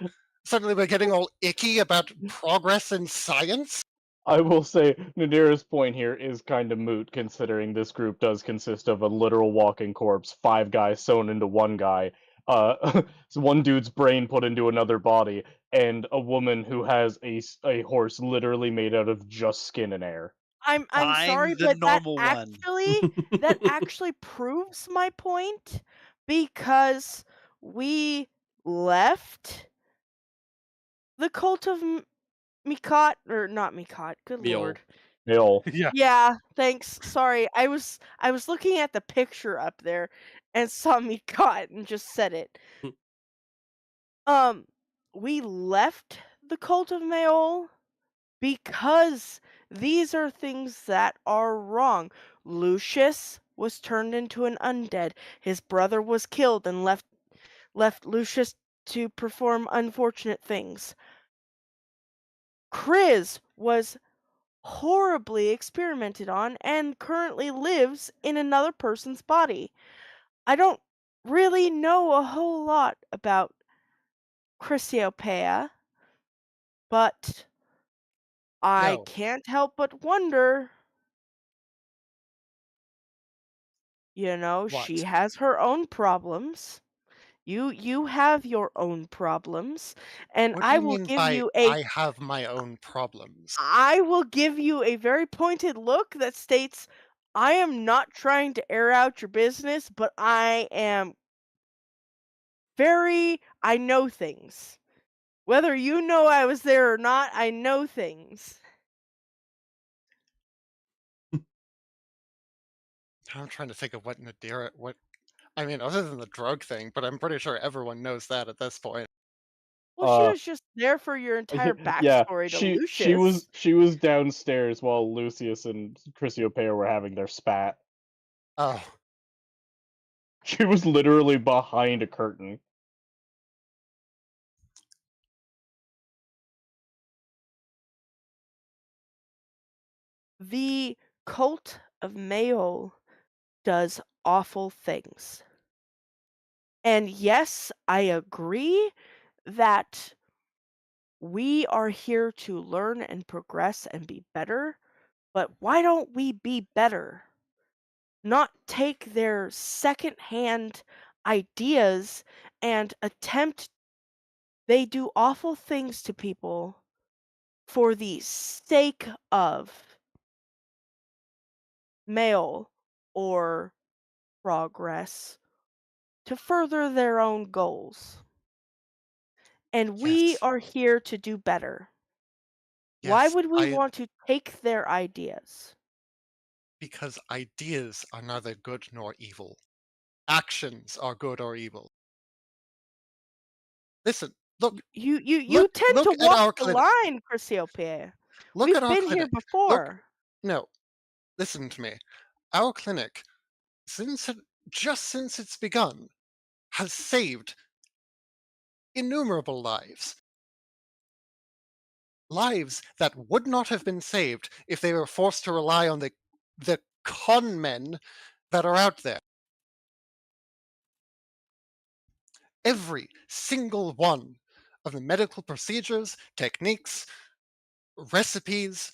Suddenly we're getting all icky about progress in science? I will say Nadira's point here is kind of moot, considering this group does consist of a literal walking corpse, 5 guys sewn into one guy, so one dude's brain put into another body, and a woman who has a horse literally made out of just skin and air. I'm I'm sorry, the but normal one. that actually proves my point, because we left the cult of Mikot, or not Mikot, good Meow. lord. Hill. Yeah. Yeah, thanks. Sorry, I was looking at the picture up there and saw Mikot and just said it. We left the cult of Mayol because these are things that are wrong. Lucius was turned into an undead. His brother was killed and left Lucius to perform unfortunate things. Chris was horribly experimented on and currently lives in another person's body. I don't really know a whole lot about Chrysiopeia, but I No. can't help but wonder. You know, she What? has her own problems. You have your own problems, and What do I you will mean give by you a I have my own problems? I will give you a very pointed look that states, I am not trying to air out your business, but I know things. Whether you know I was there or not, I know things. I'm trying to think of what Nadira, I mean, other than the drug thing, but I'm pretty sure everyone knows that at this point. Well, she was just there for your entire Yeah, backstory to she Lucius. was downstairs while Lucius and Chrysiopeia were having their spat. Oh, She was literally behind a curtain. The cult of Mayol does awful things. And yes, I agree that we are here to learn and progress and be better, but why don't we be better? Not take their secondhand ideas and attempt. They do awful things to people for the sake of male or progress to further their own goals. And we yes. are here to do better. Why Yes, would we want to take their ideas? because ideas are neither good nor evil. Actions are good or evil. Listen, look, You tend look to at walk our the clinic. line, Chrysiopeia. Look We've at our been here clinic. before. No, listen to me. Our clinic, just since it's begun, has saved innumerable lives. Lives that would not have been saved if they were forced to rely on the con men that are out there. Every single one of the medical procedures, techniques, recipes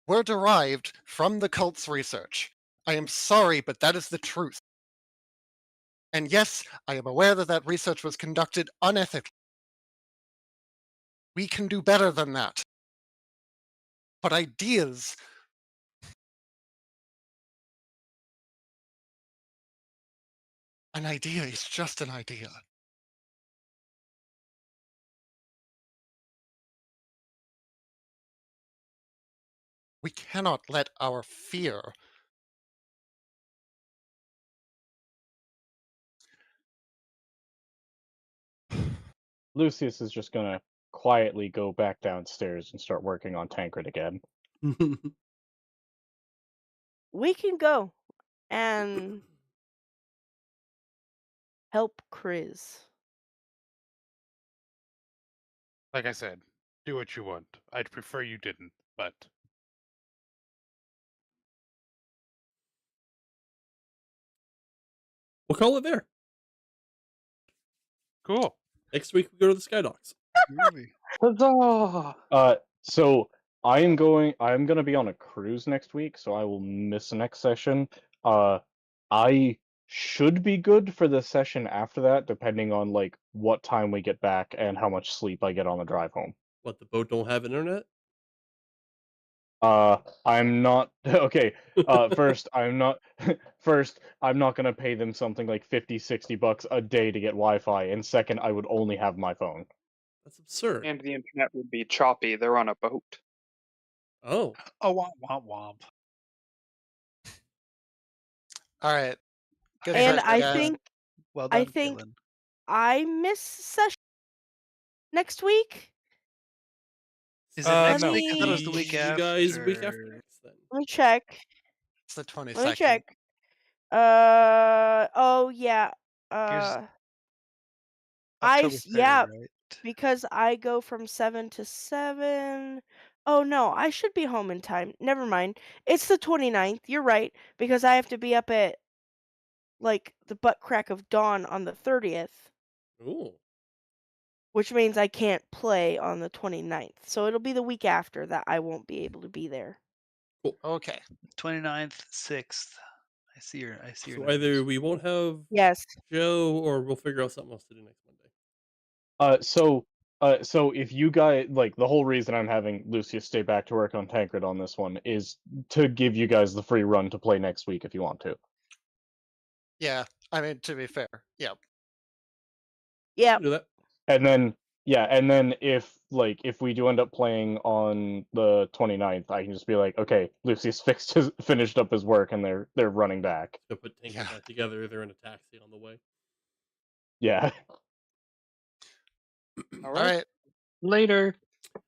were derived from the cult's research. I am sorry, but that is the truth. And yes, I am aware that that research was conducted unethically. We can do better than that. But ideas, an idea is just an idea. We cannot let our fear Lucius is just gonna quietly go back downstairs and start working on Tancred again. We can go and help Chris. Like I said, do what you want. I'd prefer you didn't, but we'll call it there. Cool. Next week we go to the Skydocks. Groovy. Huzzah! So I'm gonna be on a cruise next week, so I will miss the next session. I should be good for the session after that, depending on like what time we get back and how much sleep I get on the drive home. What, the boat don't have internet? I'm not okay. First, I'm not gonna pay them something like $50-$60 a day to get Wi-Fi, and second, I would only have my phone. That's absurd. And the internet would be choppy. They're on a boat. Oh, Oh, womp womp womp. All right. Good And session, I guys. think Well I done, think Caitlin. I miss session next week. Is it next No. week? I thought it was the see week you guys week after after. next then. Let me check. It's the 22nd. Let me check. Oh yeah. October 3rd, Yeah, right? because I go from 7 to 7. Oh no, I should be home in time. Never mind. It's the 29th. You're right, because I have to be up at like the butt crack of dawn on the 30th, Ooh. which means I can't play on the 29th. So it'll be the week after that I won't be able to be there. Okay. 29th, 6th. I see your So either numbers. we won't have Yes. Joe, or we'll figure out something else to do next Monday. So if you guys like, the whole reason I'm having Lucius stay back to work on Tancred on this one is to give you guys the free run to play next week if you want to. Yeah. I mean, to be fair. Yeah. Yeah. Do that. And then if we do end up playing on the 29th, I can just be like, okay, Lucius finished up his work and they're running back. So put Tank Yeah. back together. They're in a taxi on the way. Yeah. All All right. right. Later.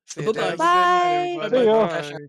See you, Bye-bye. dudes. Bye. Everybody. See ya. Bye.